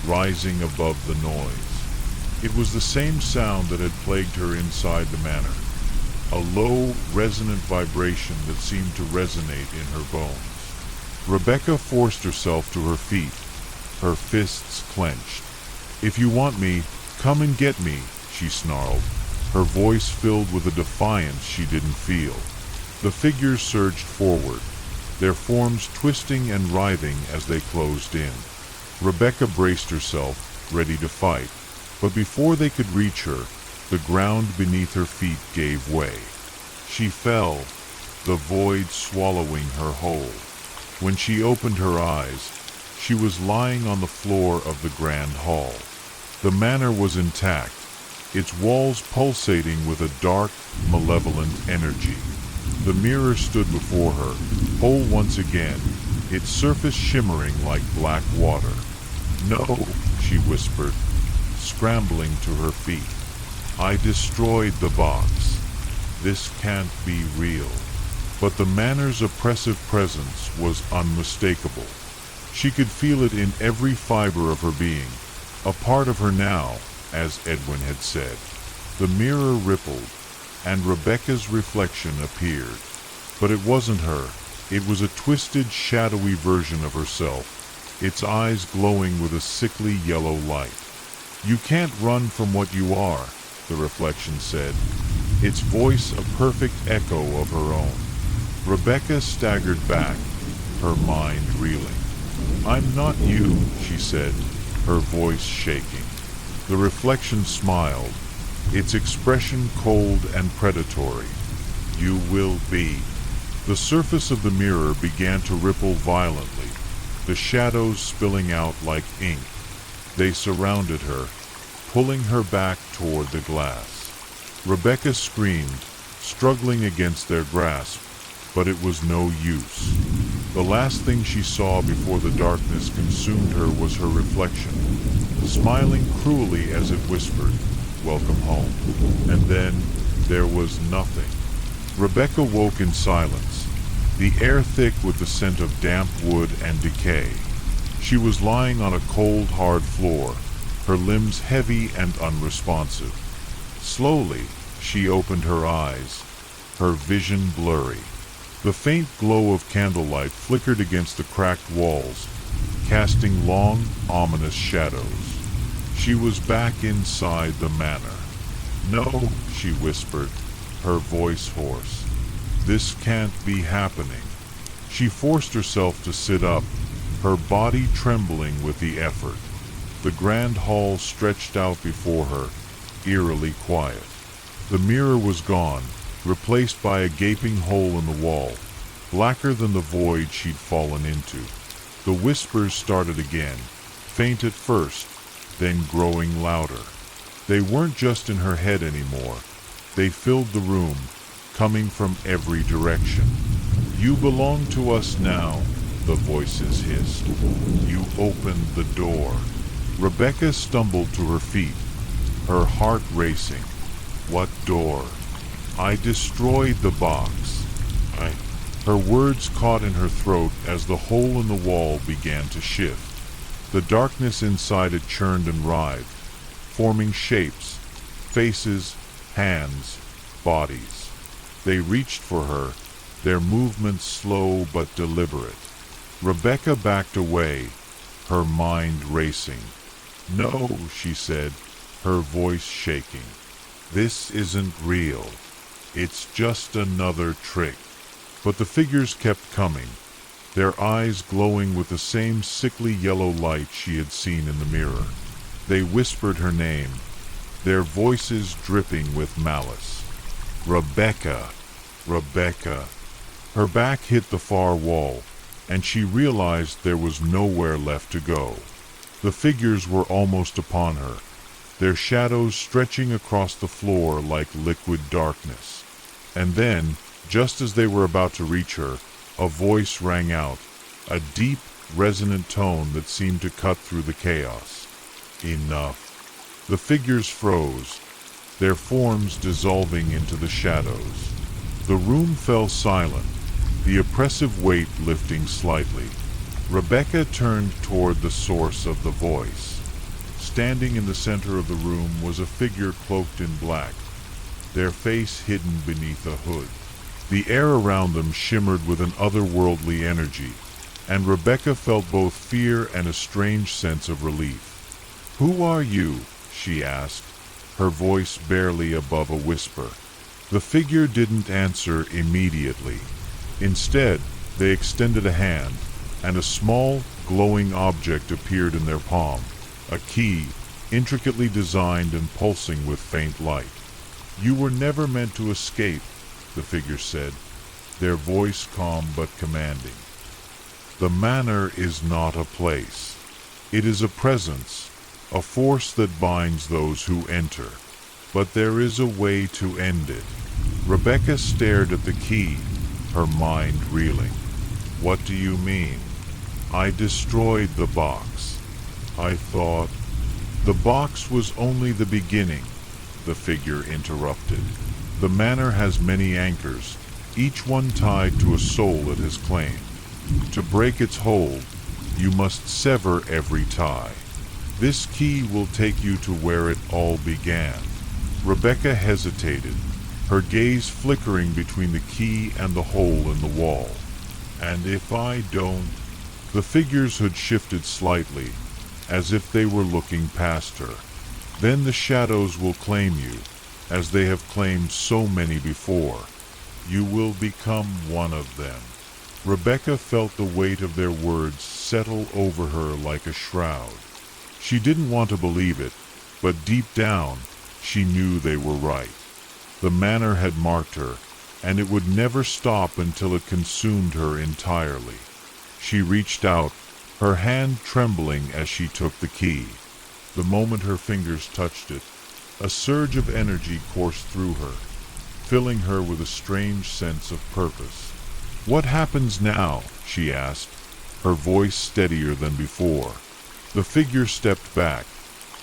rising above the noise. It was the same sound that had plagued her inside the manor, a low, resonant vibration that seemed to resonate in her bones. Rebecca forced herself to her feet, her fists clenched. "If you want me, come and get me," she snarled, her voice filled with a defiance she didn't feel. The figures surged forward, their forms twisting and writhing as they closed in. Rebecca braced herself, ready to fight, but before they could reach her, the ground beneath her feet gave way. She fell, the void swallowing her whole. When she opened her eyes, she was lying on the floor of the grand hall. The manor was intact, its walls pulsating with a dark, malevolent energy. The mirror stood before her, whole once again, its surface shimmering like black water. "No," she whispered, scrambling to her feet. "I destroyed the box. This can't be real." But the manor's oppressive presence was unmistakable. She could feel it in every fiber of her being, a part of her now, as Edwin had said. The mirror rippled, and Rebecca's reflection appeared. But it wasn't her. It was a twisted, shadowy version of herself, its eyes glowing with a sickly yellow light. "You can't run from what you are," the reflection said, its voice a perfect echo of her own. Rebecca staggered back, her mind reeling. "I'm not you," she said, her voice shaking. The reflection smiled, its expression cold and predatory. "You will be." The surface of the mirror began to ripple violently, the shadows spilling out like ink. They surrounded her, pulling her back toward the glass. Rebecca screamed, struggling against their grasp, but it was no use. The last thing she saw before the darkness consumed her was her reflection, smiling cruelly as it whispered, "Welcome home." And then there was nothing. Rebecca woke in silence, the air thick with the scent of damp wood and decay. She was lying on a cold, hard floor, her limbs heavy and unresponsive. Slowly, she opened her eyes, her vision blurry. The faint glow of candlelight flickered against the cracked walls, casting long, ominous shadows. She was back inside the manor. "No," she whispered, her voice hoarse. "This can't be happening." She forced herself to sit up, her body trembling with the effort. The grand hall stretched out before her, eerily quiet. The mirror was gone, replaced by a gaping hole in the wall, blacker than the void she'd fallen into. The whispers started again, faint at first, then growing louder. They weren't just in her head anymore. They filled the room, coming from every direction. "You belong to us now," the voices hissed. "You opened the door." Rebecca stumbled to her feet, her heart racing. "What door?" "I destroyed the box." Her words caught in her throat as the hole in the wall began to shift. The darkness inside it churned and writhed, forming shapes, faces, hands, bodies. They reached for her, their movements slow but deliberate. Rebecca backed away, her mind racing. "No," she said, her voice shaking. "This isn't real. It's just another trick." But the figures kept coming, their eyes glowing with the same sickly yellow light she had seen in the mirror. They whispered her name, their voices dripping with malice. "Rebecca! Rebecca!" Her back hit the far wall, and she realized there was nowhere left to go. The figures were almost upon her, their shadows stretching across the floor like liquid darkness. And then, just as they were about to reach her, a voice rang out, a deep, resonant tone that seemed to cut through the chaos. Enough. The figures froze, their forms dissolving into the shadows. The room fell silent, the oppressive weight lifting slightly. Rebecca turned toward the source of the voice. Standing in the center of the room was a figure cloaked in black, their face hidden beneath a hood. The air around them shimmered with an otherworldly energy, and Rebecca felt both fear and a strange sense of relief. "Who are you?" she asked, her voice barely above a whisper. The figure didn't answer immediately. Instead, they extended a hand, and a small, glowing object appeared in their palm, a key, intricately designed and pulsing with faint light. "You were never meant to escape," the figure said, their voice calm but commanding. "The manor is not a place. It is a presence, a force that binds those who enter. But there is a way to end it." Rebecca stared at the key, her mind reeling. "What do you mean?" "I destroyed the box. I thought—" "The box was only the beginning," the figure interrupted. "The manor has many anchors, each one tied to a soul it has claimed. To break its hold, you must sever every tie. This key will take you to where it all began." Rebecca hesitated, her gaze flickering between the key and the hole in the wall. "And if I don't—" The figures had shifted slightly, as if they were looking past her. "Then the shadows will claim you, as they have claimed so many before. You will become one of them." Rebecca felt the weight of their words settle over her like a shroud. She didn't want to believe it, but deep down, she knew they were right. The manor had marked her, and it would never stop until it consumed her entirely. She reached out, her hand trembling as she took the key. The moment her fingers touched it, a surge of energy coursed through her, filling her with a strange sense of purpose. "What happens now?" she asked, her voice steadier than before. The figure stepped back,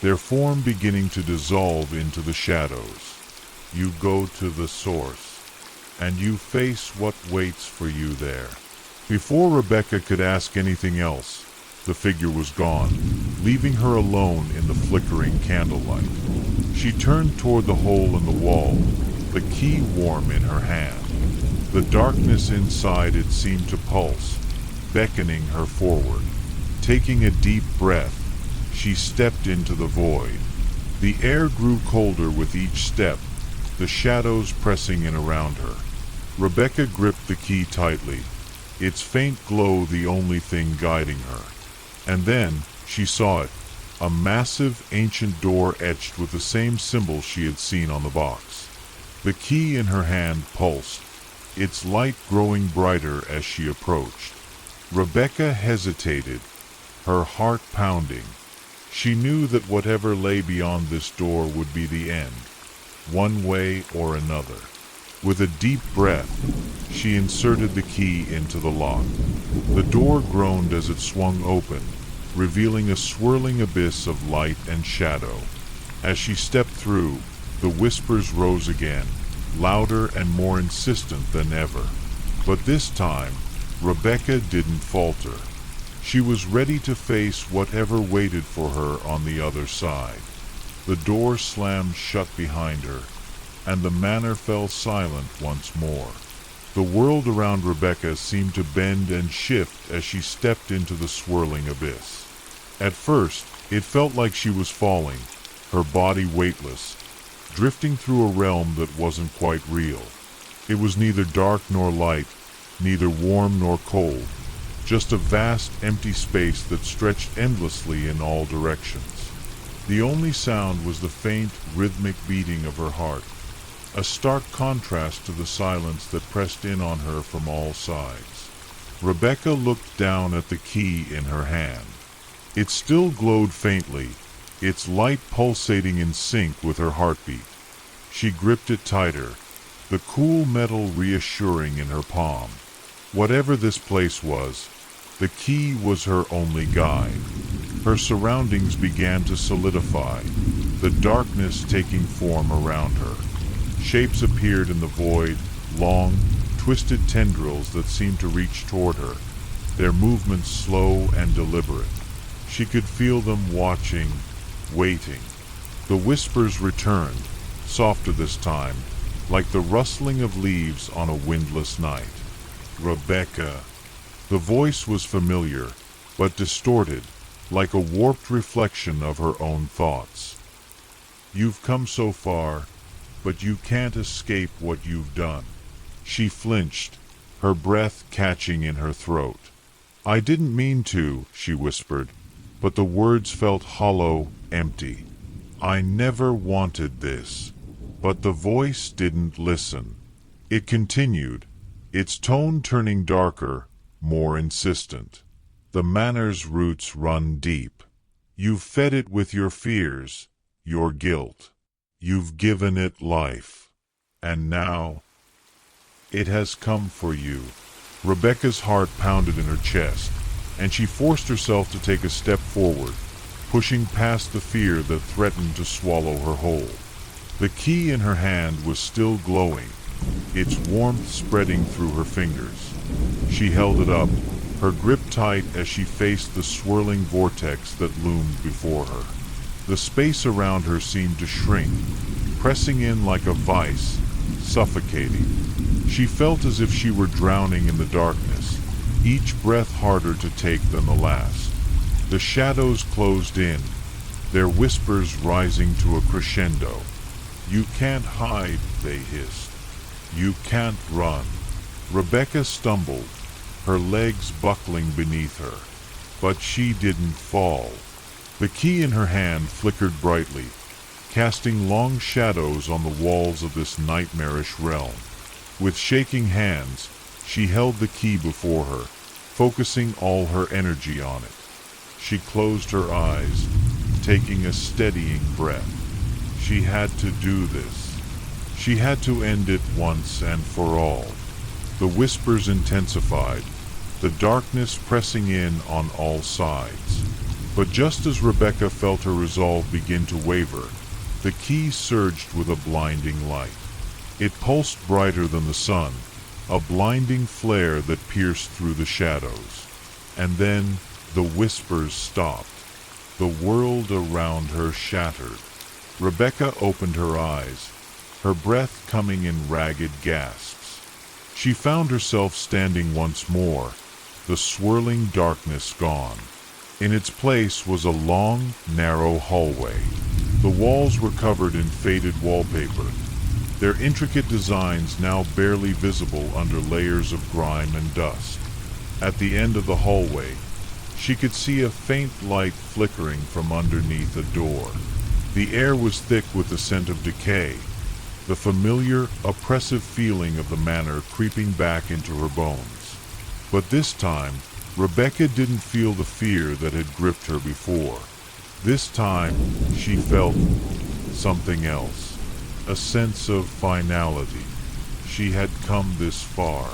their form beginning to dissolve into the shadows. "You go to the source, and you face what waits for you there." Before Rebecca could ask anything else, the figure was gone, leaving her alone in the flickering candlelight. She turned toward the hole in the wall, the key warm in her hand. The darkness inside it seemed to pulse, beckoning her forward. Taking a deep breath, she stepped into the void. The air grew colder with each step, the shadows pressing in around her. Rebecca gripped the key tightly, its faint glow the only thing guiding her. And then she saw it, a massive, ancient door etched with the same symbol she had seen on the box. The key in her hand pulsed, its light growing brighter as she approached. Rebecca hesitated, her heart pounding. She knew that whatever lay beyond this door would be the end, one way or another. With a deep breath, she inserted the key into the lock. The door groaned as it swung open, revealing a swirling abyss of light and shadow. As she stepped through, the whispers rose again, louder and more insistent than ever. But this time, Rebecca didn't falter. She was ready to face whatever waited for her on the other side. The door slammed shut behind her, and the manor fell silent once more. The world around Rebecca seemed to bend and shift as she stepped into the swirling abyss. At first, it felt like she was falling, her body weightless, drifting through a realm that wasn't quite real. It was neither dark nor light, neither warm nor cold, just a vast, empty space that stretched endlessly in all directions. The only sound was the faint, rhythmic beating of her heart, a stark contrast to the silence that pressed in on her from all sides. Rebecca looked down at the key in her hand. It still glowed faintly, its light pulsating in sync with her heartbeat. She gripped it tighter, the cool metal reassuring in her palm. Whatever this place was, the key was her only guide. Her surroundings began to solidify, the darkness taking form around her. Shapes appeared in the void, long, twisted tendrils that seemed to reach toward her, their movements slow and deliberate. She could feel them watching, waiting. The whispers returned, softer this time, like the rustling of leaves on a windless night. Rebecca. The voice was familiar, but distorted, like a warped reflection of her own thoughts. You've come so far, but you can't escape what you've done. She flinched, her breath catching in her throat. I didn't mean to, she whispered, but the words felt hollow, empty. I never wanted this. But the voice didn't listen. It continued, its tone turning darker, more insistent. The manor's roots run deep. You've fed it with your fears, your guilt. You've given it life. And now, it has come for you. Rebecca's heart pounded in her chest, and she forced herself to take a step forward, pushing past the fear that threatened to swallow her whole. The key in her hand was still glowing, its warmth spreading through her fingers. She held it up, her grip tight as she faced the swirling vortex that loomed before her. The space around her seemed to shrink, pressing in like a vice, suffocating. She felt as if she were drowning in the darkness, each breath harder to take than the last. The shadows closed in, their whispers rising to a crescendo. You can't hide, they hissed. You can't run. Rebecca stumbled, her legs buckling beneath her. But she didn't fall. The key in her hand flickered brightly, casting long shadows on the walls of this nightmarish realm. With shaking hands, she held the key before her, focusing all her energy on it. She closed her eyes, taking a steadying breath. She had to do this. She had to end it once and for all. The whispers intensified, the darkness pressing in on all sides. But just as Rebecca felt her resolve begin to waver, the key surged with a blinding light. It pulsed brighter than the sun, a blinding flare that pierced through the shadows. And then the whispers stopped. The world around her shattered. Rebecca opened her eyes, her breath coming in ragged gasps. She found herself standing once more, the swirling darkness gone. In its place was a long, narrow hallway. The walls were covered in faded wallpaper, their intricate designs now barely visible under layers of grime and dust. At the end of the hallway, she could see a faint light flickering from underneath a door. The air was thick with the scent of decay, the familiar, oppressive feeling of the manor creeping back into her bones. But this time, Rebecca didn't feel the fear that had gripped her before. This time, she felt something else, a sense of finality. She had come this far.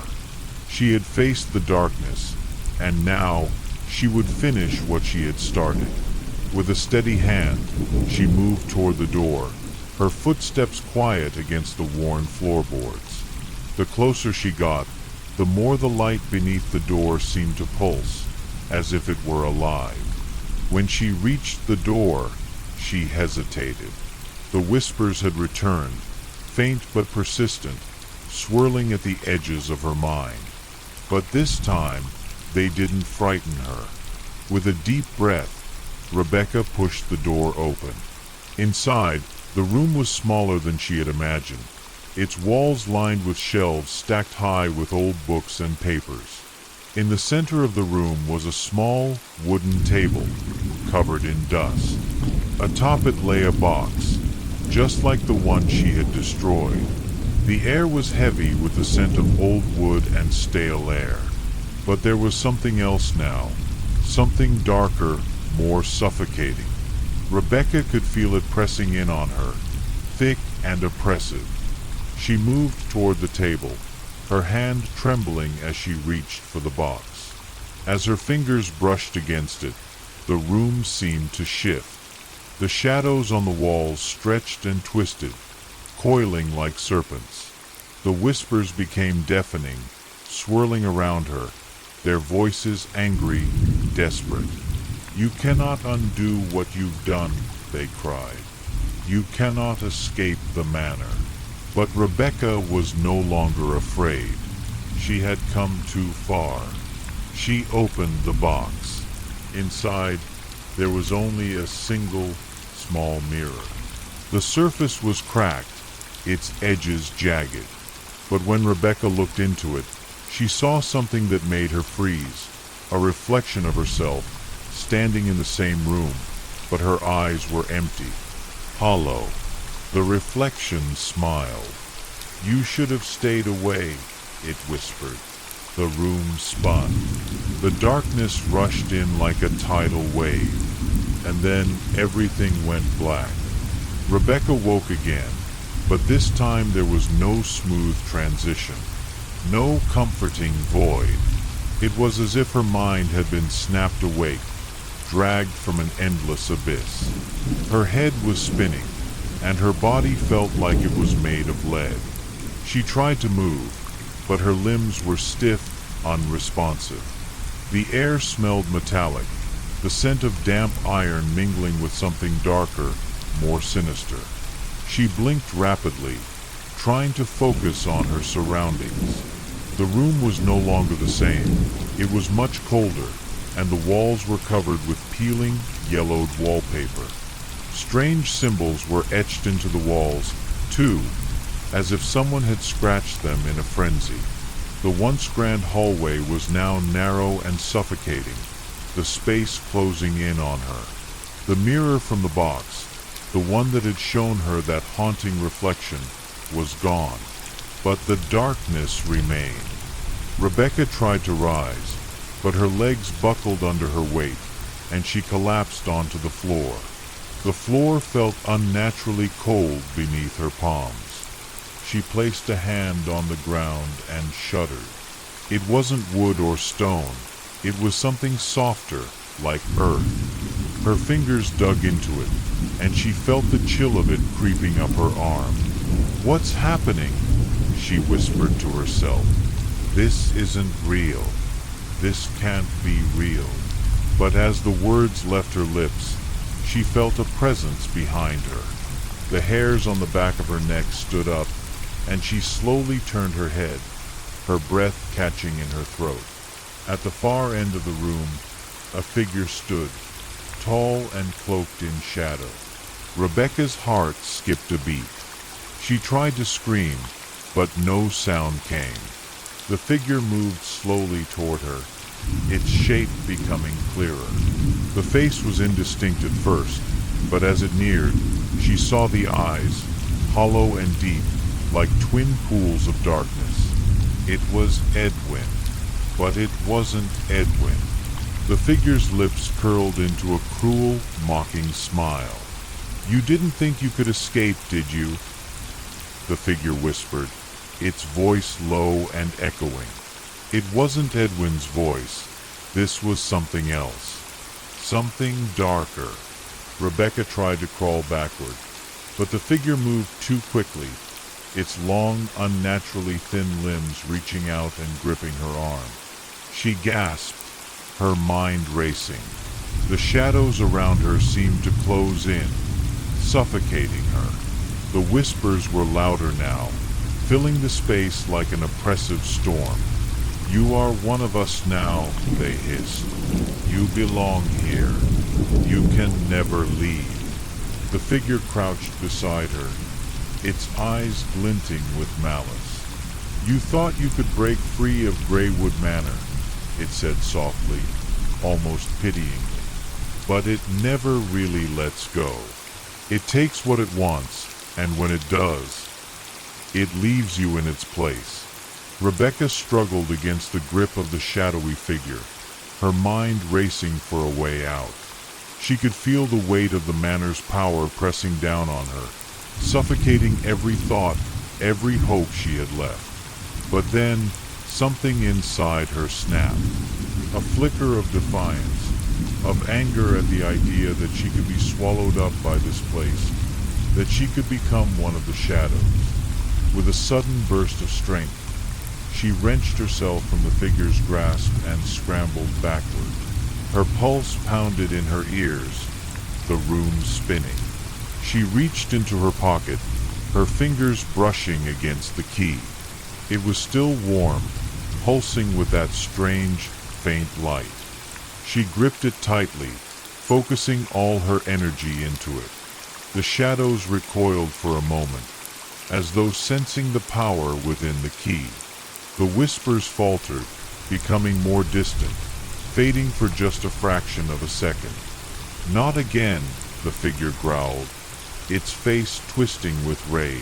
She had faced the darkness, and now she would finish what she had started. With a steady hand, she moved toward the door, her footsteps quiet against the worn floorboards. The closer she got, the more the light beneath the door seemed to pulse, as if it were alive. When she reached the door, she hesitated. The whispers had returned, faint but persistent, swirling at the edges of her mind. But this time, they didn't frighten her. With a deep breath, Rebecca pushed the door open. Inside, the room was smaller than she had imagined, its walls lined with shelves stacked high with old books and papers. In the center of the room was a small, wooden table, covered in dust. Atop it lay a box, just like the one she had destroyed. The air was heavy with the scent of old wood and stale air. But there was something else now, something darker, more suffocating. Rebecca could feel it pressing in on her, thick and oppressive. She moved toward the table, her hand trembling as she reached for the box. As her fingers brushed against it, the room seemed to shift. The shadows on the walls stretched and twisted, coiling like serpents. The whispers became deafening, swirling around her, their voices angry, desperate. "You cannot undo what you've done," they cried. "You cannot escape the manor." But Rebecca was no longer afraid. She had come too far. She opened the box. Inside, there was only a single small mirror. The surface was cracked, its edges jagged. But when Rebecca looked into it, she saw something that made her freeze, a reflection of herself, standing in the same room, but her eyes were empty, hollow. The reflection smiled. "You should have stayed away," it whispered. The room spun. The darkness rushed in like a tidal wave, and then everything went black. Rebecca woke again, but this time there was no smooth transition, no comforting void. It was as if her mind had been snapped awake, dragged from an endless abyss. Her head was spinning, and her body felt like it was made of lead. She tried to move, but her limbs were stiff, unresponsive. The air smelled metallic, the scent of damp iron mingling with something darker, more sinister. She blinked rapidly, trying to focus on her surroundings. The room was no longer the same. It was much colder, and the walls were covered with peeling, yellowed wallpaper. Strange symbols were etched into the walls, too, as if someone had scratched them in a frenzy. The once grand hallway was now narrow and suffocating, the space closing in on her. The mirror from the box, the one that had shown her that haunting reflection, was gone, but the darkness remained. Rebecca tried to rise, but her legs buckled under her weight, and she collapsed onto the floor. The floor felt unnaturally cold beneath her palms. She placed a hand on the ground and shuddered. It wasn't wood or stone. It was something softer, like earth. Her fingers dug into it, and she felt the chill of it creeping up her arm. "What's happening?" she whispered to herself. "This isn't real. This can't be real." But as the words left her lips, she felt a presence behind her. The hairs on the back of her neck stood up, and she slowly turned her head, her breath catching in her throat. At the far end of the room, a figure stood, tall and cloaked in shadow. Rebecca's heart skipped a beat. She tried to scream, but no sound came. The figure moved slowly toward her, its shape becoming clearer. The face was indistinct at first, but as it neared, she saw the eyes, hollow and deep, like twin pools of darkness. It was Edwin, but it wasn't Edwin. The figure's lips curled into a cruel, mocking smile. "You didn't think you could escape, did you?" the figure whispered, its voice low and echoing. It wasn't Edwin's voice. This was something else. Something darker. Rebecca tried to crawl backward, but the figure moved too quickly, its long, unnaturally thin limbs reaching out and gripping her arm. She gasped, her mind racing. The shadows around her seemed to close in, suffocating her. The whispers were louder now, filling the space like an oppressive storm. "You are one of us now," they hissed. "You belong here. You can never leave." The figure crouched beside her, its eyes glinting with malice. "You thought you could break free of Greywood Manor," it said softly, almost pityingly. "But it never really lets go. It takes what it wants, and when it does, it leaves you in its place. Rebecca struggled against the grip of the shadowy figure, her mind racing for a way out. She could feel the weight of the manor's power pressing down on her, suffocating every thought, every hope she had left. But then, something inside her snapped. A flicker of defiance, of anger at the idea that she could be swallowed up by this place, that she could become one of the shadows. With a sudden burst of strength, she wrenched herself from the figure's grasp and scrambled backward. Her pulse pounded in her ears, the room spinning. She reached into her pocket, her fingers brushing against the key. It was still warm, pulsing with that strange, faint light. She gripped it tightly, focusing all her energy into it. The shadows recoiled for a moment, as though sensing the power within the key. The whispers faltered, becoming more distant, fading for just a fraction of a second. "Not again," the figure growled, its face twisting with rage.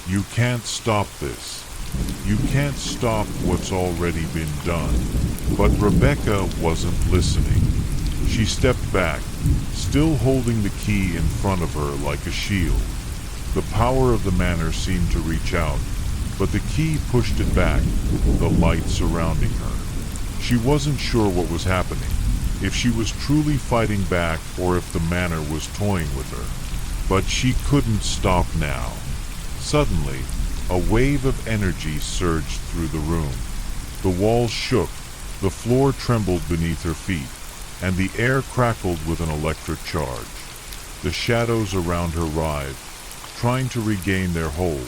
"You can't stop this. You can't stop what's already been done." But Rebecca wasn't listening. She stepped back, still holding the key in front of her like a shield. The power of the manor seemed to reach out, but the key pushed it back, the light surrounding her. She wasn't sure what was happening, if she was truly fighting back or if the manor was toying with her. But she couldn't stop now. Suddenly, a wave of energy surged through the room. The walls shook, the floor trembled beneath her feet, and the air crackled with an electric charge. The shadows around her writhed, trying to regain their hold,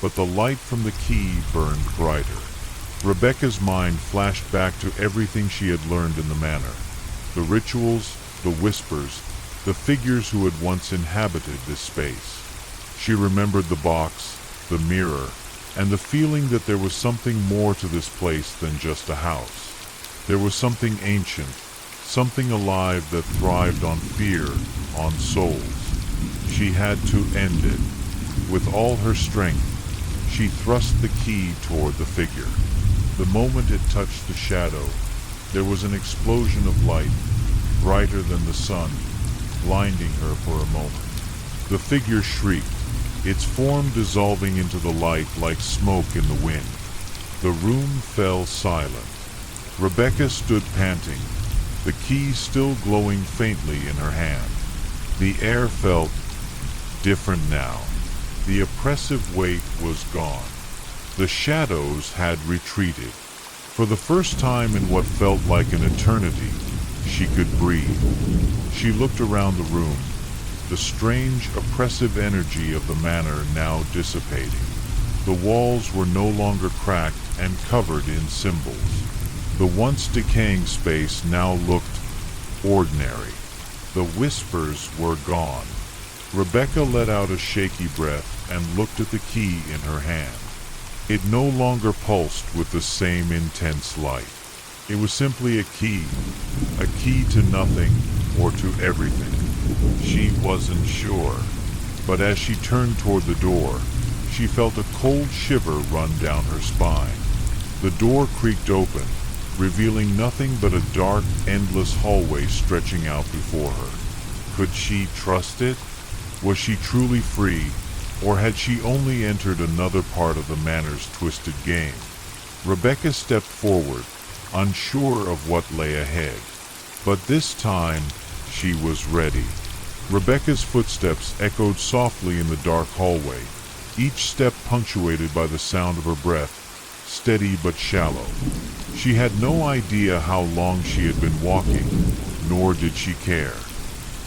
but the light from the key burned brighter. Rebecca's mind flashed back to everything she had learned in the manor. The rituals, the whispers, the figures who had once inhabited this space. She remembered the box, the mirror, and the feeling that there was something more to this place than just a house. There was something ancient, something alive that thrived on fear, on souls. She had to end it. With all her strength, she thrust the key toward the figure. The moment it touched the shadow, there was an explosion of light, brighter than the sun, blinding her for a moment. The figure shrieked, its form dissolving into the light like smoke in the wind. The room fell silent. Rebecca stood panting, the key still glowing faintly in her hand. The air felt different now. The oppressive weight was gone. The shadows had retreated. For the first time in what felt like an eternity, she could breathe. She looked around the room, the strange, oppressive energy of the manor now dissipating. The walls were no longer cracked and covered in symbols. The once decaying space now looked ordinary. The whispers were gone. Rebecca let out a shaky breath and looked at the key in her hand. It no longer pulsed with the same intense light. It was simply a key to nothing or to everything. She wasn't sure, but as she turned toward the door, she felt a cold shiver run down her spine. The door creaked open, revealing nothing but a dark, endless hallway stretching out before her. Could she trust it? Was she truly free, or had she only entered another part of the manor's twisted game? Rebecca stepped forward, unsure of what lay ahead. But this time, she was ready. Rebecca's footsteps echoed softly in the dark hallway, each step punctuated by the sound of her breath, steady but shallow. She had no idea how long she had been walking, nor did she care.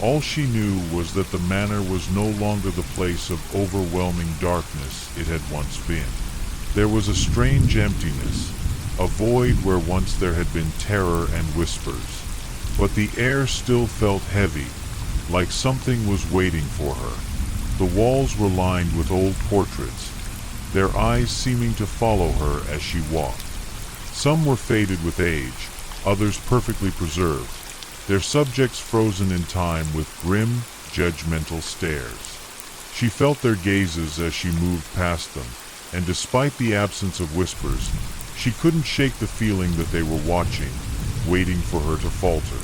All she knew was that the manor was no longer the place of overwhelming darkness it had once been. There was a strange emptiness, a void where once there had been terror and whispers. But the air still felt heavy, like something was waiting for her. The walls were lined with old portraits, their eyes seeming to follow her as she walked. Some were faded with age, others perfectly preserved, their subjects frozen in time with grim, judgmental stares. She felt their gazes as she moved past them, and despite the absence of whispers, she couldn't shake the feeling that they were watching, waiting for her to falter.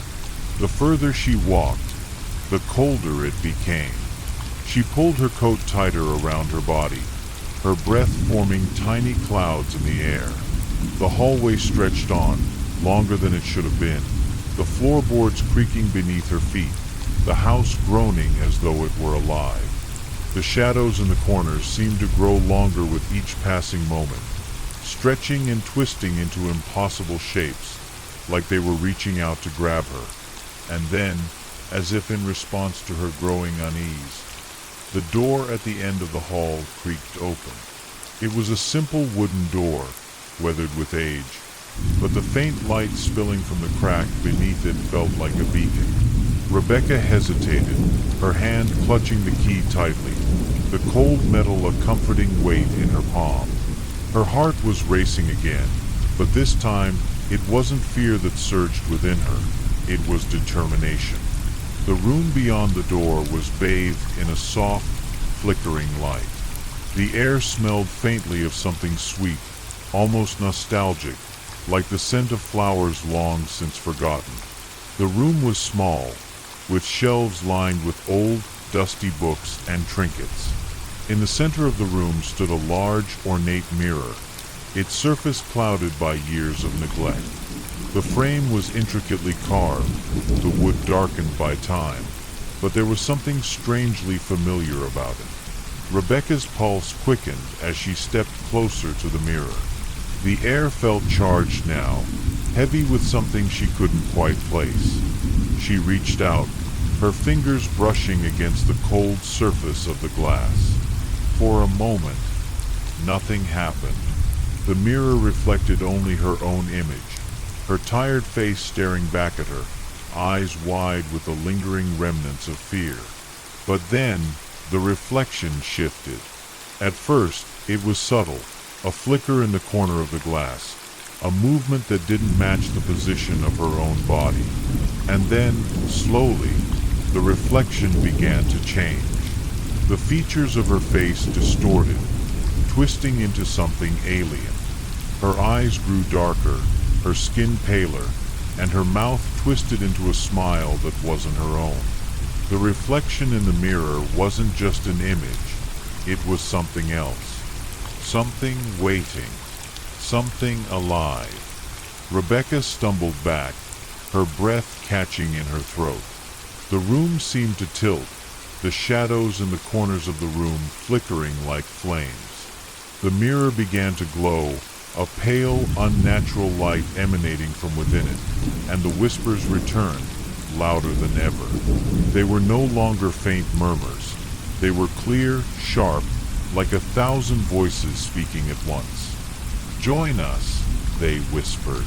The further she walked, the colder it became. She pulled her coat tighter around her body, her breath forming tiny clouds in the air. The hallway stretched on, longer than it should have been, the floorboards creaking beneath her feet, the house groaning as though it were alive. The shadows in the corners seemed to grow longer with each passing moment, stretching and twisting into impossible shapes, like they were reaching out to grab her. And then, as if in response to her growing unease, the door at the end of the hall creaked open. It was a simple wooden door, weathered with age, but the faint light spilling from the crack beneath it felt like a beacon. Rebecca hesitated, her hand clutching the key tightly, the cold metal a comforting weight in her palm. Her heart was racing again, but this time it wasn't fear that surged within her, it was determination. The room beyond the door was bathed in a soft, flickering light. The air smelled faintly of something sweet, almost nostalgic, like the scent of flowers long since forgotten. The room was small, with shelves lined with old, dusty books and trinkets. In the center of the room stood a large, ornate mirror, its surface clouded by years of neglect. The frame was intricately carved, the wood darkened by time, but there was something strangely familiar about it. Rebecca's pulse quickened as she stepped closer to the mirror. The air felt charged now, heavy with something she couldn't quite place. She reached out, her fingers brushing against the cold surface of the glass. For a moment, nothing happened. The mirror reflected only her own image, her tired face staring back at her, eyes wide with the lingering remnants of fear. But then, the reflection shifted. At first, it was subtle, a flicker in the corner of the glass, a movement that didn't match the position of her own body. And then, slowly, the reflection began to change. The features of her face distorted, twisting into something alien. Her eyes grew darker, her skin paler, and her mouth twisted into a smile that wasn't her own. The reflection in the mirror wasn't just an image, it was something else. Something waiting, something alive. Rebecca stumbled back, her breath catching in her throat. The room seemed to tilt, the shadows in the corners of the room flickering like flames. The mirror began to glow, a pale, unnatural light emanating from within it, and the whispers returned, louder than ever. They were no longer faint murmurs. They were clear, sharp, like 1,000 voices speaking at once. "Join us," they whispered.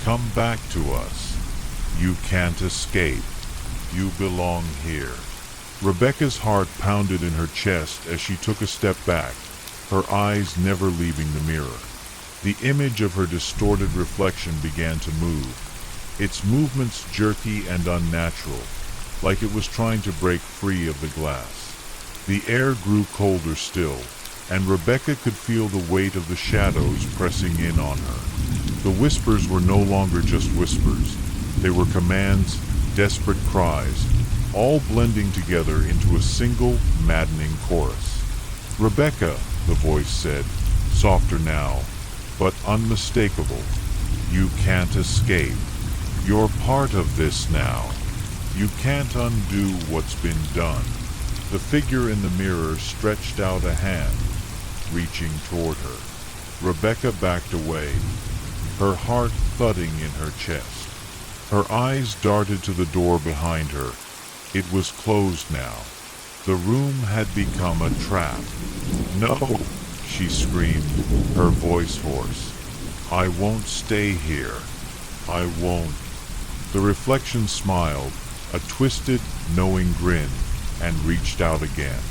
"Come back to us. You can't escape. You belong here." Rebecca's heart pounded in her chest as she took a step back, her eyes never leaving the mirror. The image of her distorted reflection began to move, its movements jerky and unnatural, like it was trying to break free of the glass. The air grew colder still, and Rebecca could feel the weight of the shadows pressing in on her. The whispers were no longer just whispers. They were commands, desperate cries, all blending together into a single, maddening chorus. "Rebecca," the voice said, softer now, but unmistakable. "You can't escape. You're part of this now. You can't undo what's been done." The figure in the mirror stretched out a hand, reaching toward her. Rebecca backed away, her heart thudding in her chest. Her eyes darted to the door behind her. It was closed now. The room had become a trap. "No!" she screamed, her voice hoarse. "I won't stay here. I won't." The reflection smiled, a twisted, knowing grin, and reached out again.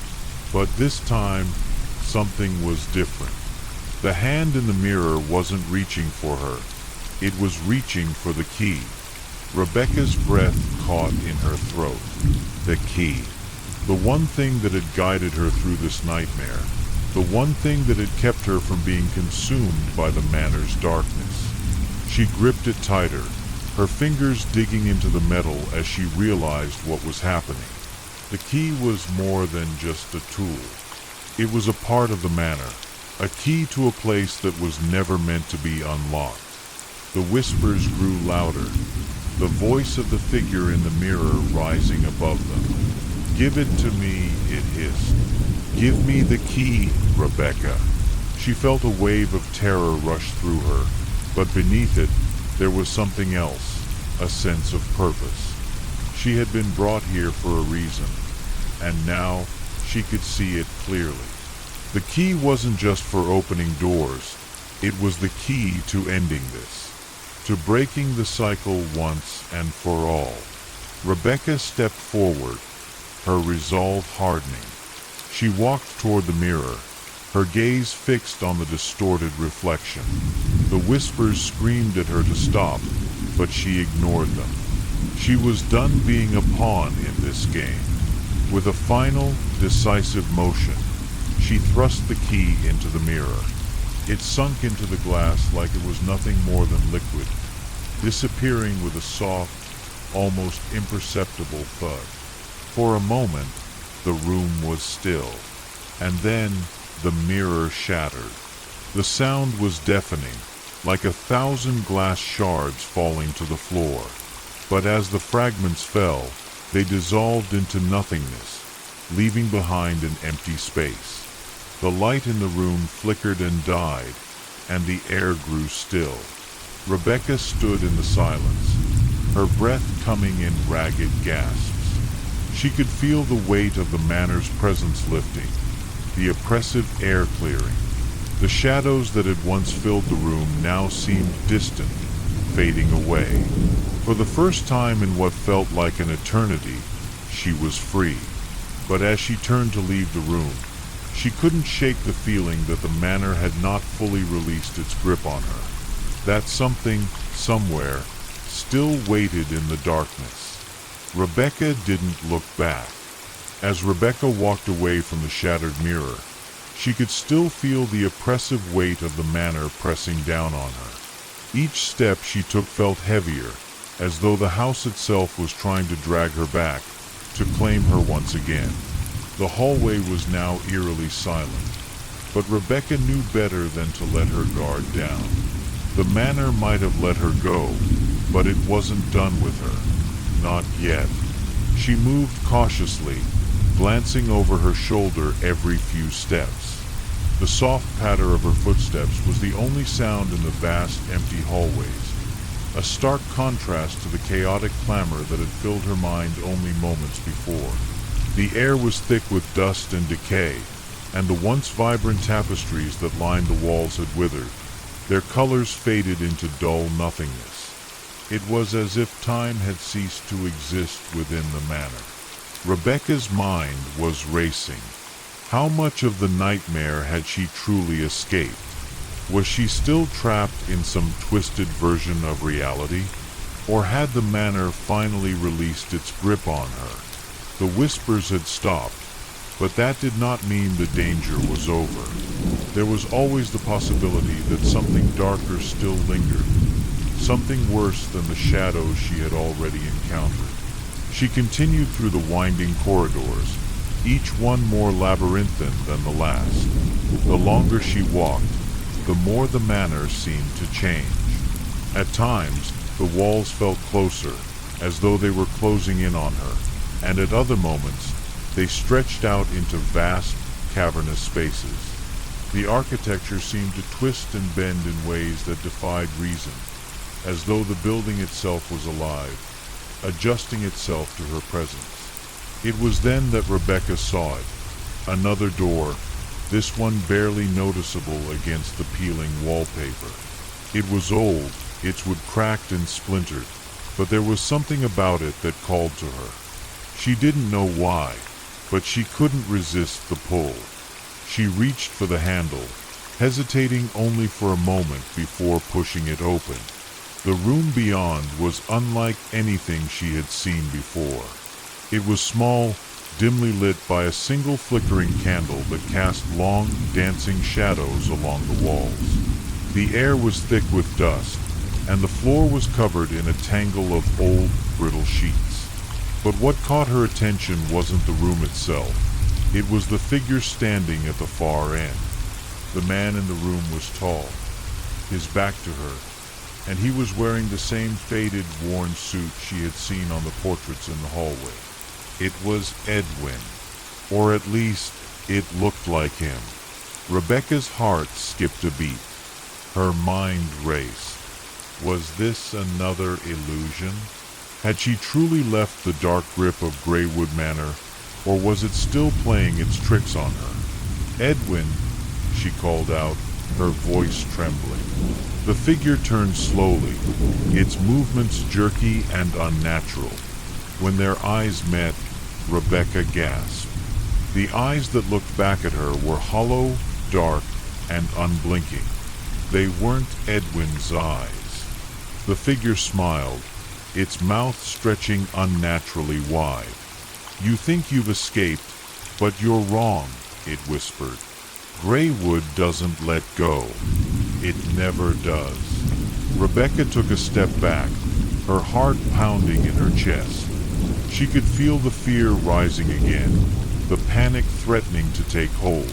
But this time, something was different. The hand in the mirror wasn't reaching for her. It was reaching for the key. Rebecca's breath caught in her throat. The key. The one thing that had guided her through this nightmare. the one thing that had kept her from being consumed by the manor's darkness. She gripped it tighter, her fingers digging into the metal as she realized what was happening. The key was more than just a tool. It was a part of the manor, a key to a place that was never meant to be unlocked. The whispers grew louder, the voice of the figure in the mirror rising above them. "Give it to me," it hissed. "Give me the key, Rebecca." She felt a wave of terror rush through her, but beneath it, there was something else, a sense of purpose. She had been brought here for a reason, and now she could see it clearly. The key wasn't just for opening doors, it was the key to ending this, to breaking the cycle once and for all. Rebecca stepped forward, her resolve hardening. She walked toward the mirror, her gaze fixed on the distorted reflection. The whispers screamed at her to stop, but she ignored them. She was done being a pawn in this game. With a final, decisive motion, she thrust the key into the mirror. It sunk into the glass like it was nothing more than liquid, disappearing with a soft, almost imperceptible thud. For a moment, the room was still, and then the mirror shattered. The sound was deafening, like 1,000 glass shards falling to the floor. But as the fragments fell, they dissolved into nothingness, leaving behind an empty space. The light in the room flickered and died, and the air grew still. Rebecca stood in the silence, her breath coming in ragged gasps. She could feel the weight of the manor's presence lifting, the oppressive air clearing. The shadows that had once filled the room now seemed distant, fading away. For the first time in what felt like an eternity, she was free. But as she turned to leave the room, she couldn't shake the feeling that the manor had not fully released its grip on her. That something, somewhere, still waited in the darkness. Rebecca didn't look back. As Rebecca walked away from the shattered mirror, she could still feel the oppressive weight of the manor pressing down on her. Each step she took felt heavier, as though the house itself was trying to drag her back, to claim her once again. The hallway was now eerily silent, but Rebecca knew better than to let her guard down. The manor might have let her go, but it wasn't done with her. Not yet. She moved cautiously, glancing over her shoulder every few steps. The soft patter of her footsteps was the only sound in the vast, empty hallways, a stark contrast to the chaotic clamor that had filled her mind only moments before. The air was thick with dust and decay, and the once vibrant tapestries that lined the walls had withered, their colors faded into dull nothingness. It was as if time had ceased to exist within the manor. Rebecca's mind was racing. How much of the nightmare had she truly escaped? Was she still trapped in some twisted version of reality? Or had the manor finally released its grip on her? The whispers had stopped, but that did not mean the danger was over. There was always the possibility that something darker still lingered, something worse than the shadows she had already encountered. She continued through the winding corridors, each one more labyrinthine than the last. The longer she walked, the more the manor seemed to change. At times, the walls felt closer, as though they were closing in on her, and at other moments, they stretched out into vast, cavernous spaces. The architecture seemed to twist and bend in ways that defied reason, as though the building itself was alive, adjusting itself to her presence. It was then that Rebecca saw it. Another door, this one barely noticeable against the peeling wallpaper. It was old, its wood cracked and splintered, but there was something about it that called to her. She didn't know why, but she couldn't resist the pull. She reached for the handle, hesitating only for a moment before pushing it open. The room beyond was unlike anything she had seen before. It was small, dimly lit by a single flickering candle that cast long, dancing shadows along the walls. The air was thick with dust, and the floor was covered in a tangle of old, brittle sheets. But what caught her attention wasn't the room itself. It was the figure standing at the far end. The man in the room was tall, his back to her, and he was wearing the same faded, worn suit she had seen on the portraits in the hallway. It was Edwin, or at least it looked like him. Rebecca's heart skipped a beat. Her mind raced. Was this another illusion? Had she truly left the dark grip of Greywood Manor, or was it still playing its tricks on her? "Edwin," she called out, her voice trembling. The figure turned slowly, its movements jerky and unnatural. When their eyes met, Rebecca gasped. The eyes that looked back at her were hollow, dark, and unblinking. They weren't Edwin's eyes. The figure smiled, its mouth stretching unnaturally wide. "You think you've escaped, but you're wrong," it whispered. "Greywood doesn't let go. It never does." Rebecca took a step back, her heart pounding in her chest. She could feel the fear rising again, the panic threatening to take hold.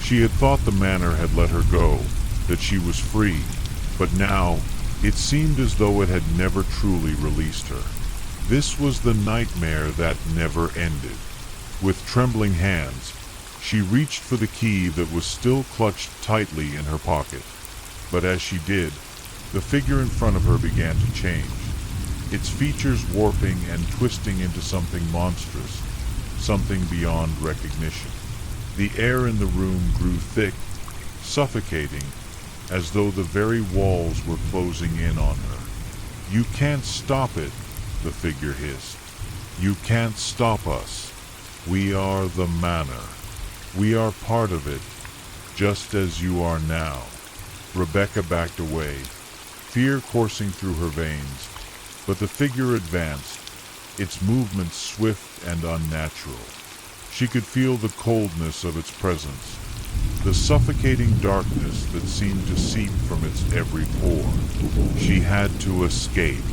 She had thought the manor had let her go, that she was free, but now it seemed as though it had never truly released her. This was the nightmare that never ended. With trembling hands, she reached for the key that was still clutched tightly in her pocket. But as she did, the figure in front of her began to change, its features warping and twisting into something monstrous, something beyond recognition. The air in the room grew thick, suffocating, as though the very walls were closing in on her. "You can't stop it," the figure hissed. "You can't stop us. We are the manor. We are part of it, just as you are now." Rebecca backed away, fear coursing through her veins, but the figure advanced, its movements swift and unnatural. She could feel the coldness of its presence, the suffocating darkness that seemed to seep from its every pore. She had to escape.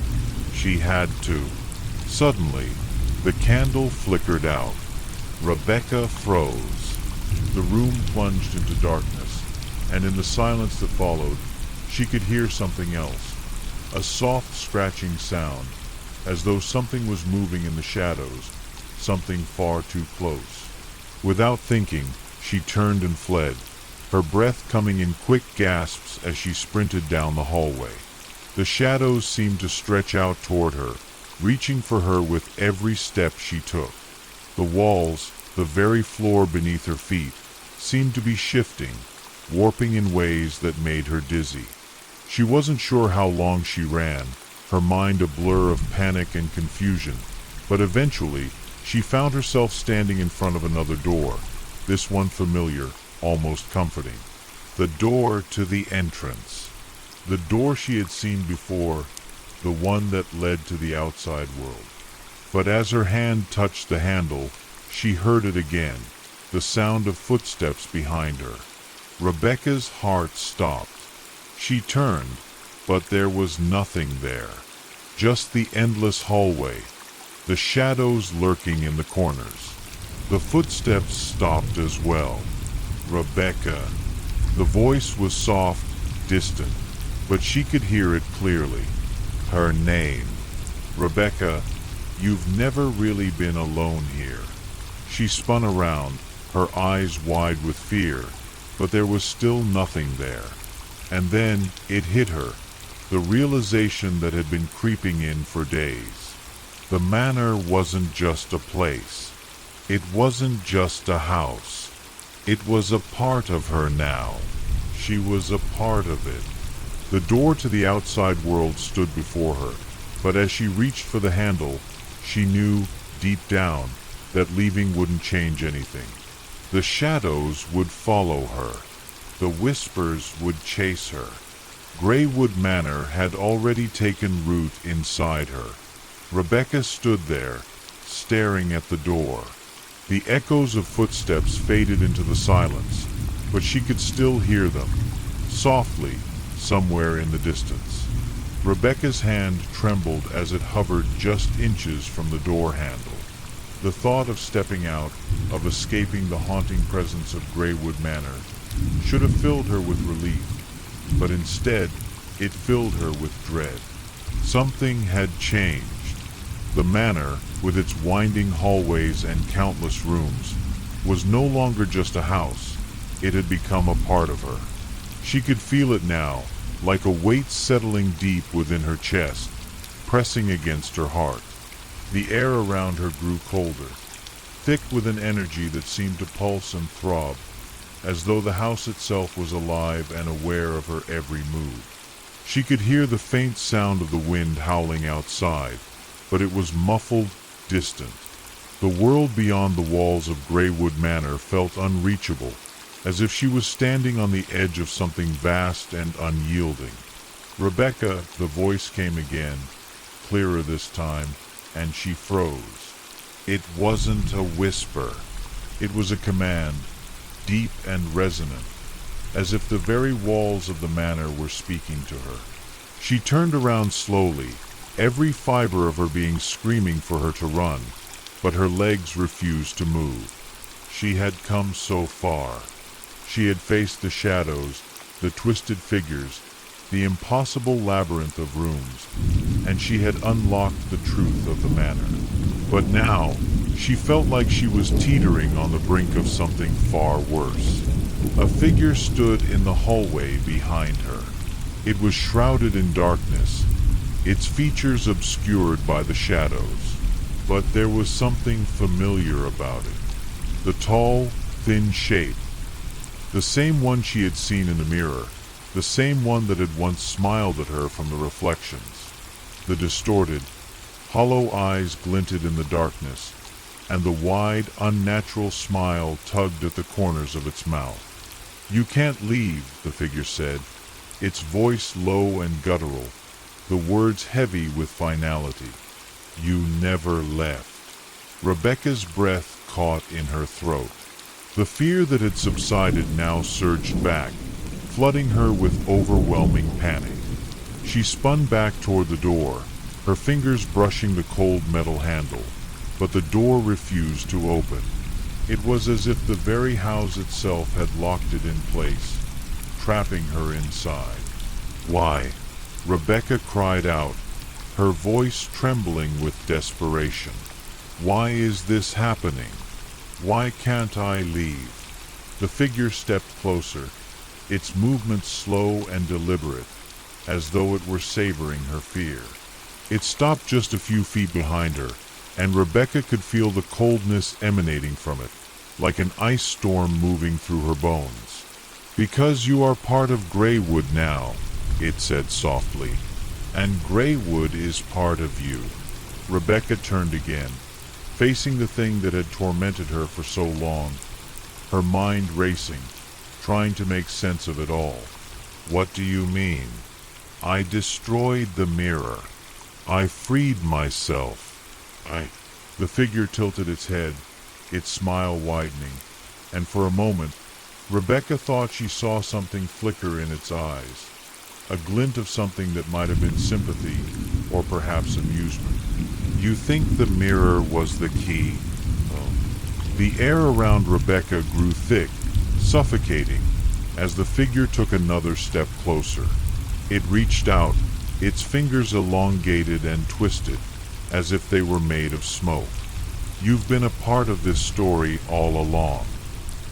She had to. Suddenly, the candle flickered out. Rebecca froze. The room plunged into darkness, and in the silence that followed, she could hear something else, a soft scratching sound, as though something was moving in the shadows, something far too close. Without thinking, she turned and fled, her breath coming in quick gasps as she sprinted down the hallway. The shadows seemed to stretch out toward her, reaching for her with every step she took. The walls, the very floor beneath her feet, seemed to be shifting, warping in ways that made her dizzy. She wasn't sure how long she ran, her mind a blur of panic and confusion, but eventually she found herself standing in front of another door, this one familiar, almost comforting. The door to the entrance. The door she had seen before, the one that led to the outside world. But as her hand touched the handle, she heard it again, the sound of footsteps behind her. Rebecca's heart stopped. She turned, but there was nothing there. Just the endless hallway, the shadows lurking in the corners. The footsteps stopped as well. Rebecca. The voice was soft, distant, but she could hear it clearly. Her name. "Rebecca, you've never really been alone here." She spun around, her eyes wide with fear, but there was still nothing there. And then it hit her, the realization that had been creeping in for days. The manor wasn't just a place. It wasn't just a house. It was a part of her now. She was a part of it. The door to the outside world stood before her, but as she reached for the handle, she knew, deep down, that leaving wouldn't change anything. The shadows would follow her. The whispers would chase her. Greywood Manor had already taken root inside her. Rebecca stood there, staring at the door, The echoes of footsteps faded into the silence, but she could still hear them, softly, somewhere in the distance. Rebecca's hand trembled as it hovered just inches from the door handle. The thought of stepping out, of escaping the haunting presence of Greywood Manor, should have filled her with relief, but instead, it filled her with dread. Something had changed. The manor, with its winding hallways and countless rooms, was no longer just a house. It had become a part of her. She could feel it now, like a weight settling deep within her chest, pressing against her heart. The air around her grew colder, thick with an energy that seemed to pulse and throb, as though the house itself was alive and aware of her every move. She could hear the faint sound of the wind howling outside, but it was muffled, distant. The world beyond the walls of Greywood Manor felt unreachable, as if she was standing on the edge of something vast and unyielding. "Rebecca," the voice came again, clearer this time, and she froze. It wasn't a whisper. It was a command, deep and resonant, as if the very walls of the manor were speaking to her. She turned around slowly, every fiber of her being screaming for her to run, but her legs refused to move. She had come so far. She had faced the shadows, the twisted figures, the impossible labyrinth of rooms, and she had unlocked the truth of the manor. But now, she felt like she was teetering on the brink of something far worse. A figure stood in the hallway behind her. It was shrouded in darkness, its features obscured by the shadows, but there was something familiar about it. The tall, thin shape, the same one she had seen in the mirror, the same one that had once smiled at her from the reflections. The distorted, hollow eyes glinted in the darkness, and the wide, unnatural smile tugged at the corners of its mouth. "You can't leave," the figure said, its voice low and guttural, the words heavy with finality. "You never left." Rebecca's breath caught in her throat. The fear that had subsided now surged back, flooding her with overwhelming panic. She spun back toward the door, her fingers brushing the cold metal handle, but the door refused to open. It was as if the very house itself had locked it in place, trapping her inside. "Why?" Rebecca cried out, her voice trembling with desperation. "Why is this happening? Why can't I leave?" The figure stepped closer, its movements slow and deliberate, as though it were savoring her fear. It stopped just a few feet behind her, and Rebecca could feel the coldness emanating from it, like an ice storm moving through her bones. "Because you are part of Greywood now," it said softly, "and Greywood is part of you." Rebecca turned again, facing the thing that had tormented her for so long, her mind racing, trying to make sense of it all. "What do you mean?" "I destroyed the mirror. I freed myself. The figure tilted its head, its smile widening, and for a moment, Rebecca thought she saw something flicker in its eyes, a glint of something that might have been sympathy or perhaps amusement. "You think the mirror was the key?" The air around Rebecca grew thick, suffocating, as the figure took another step closer. It reached out, its fingers elongated and twisted, as if they were made of smoke. "You've been a part of this story all along.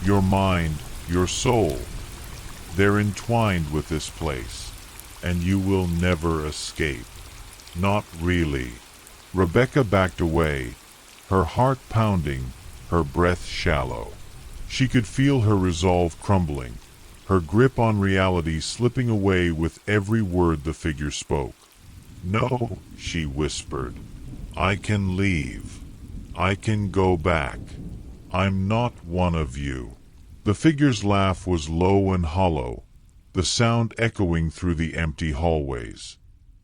Your mind, your soul, they're entwined with this place, and you will never escape." "Not really." Rebecca backed away, her heart pounding, her breath shallow. She could feel her resolve crumbling, her grip on reality slipping away with every word the figure spoke. "No," she whispered. "I can leave. I can go back. I'm not one of you." The figure's laugh was low and hollow, the sound echoing through the empty hallways.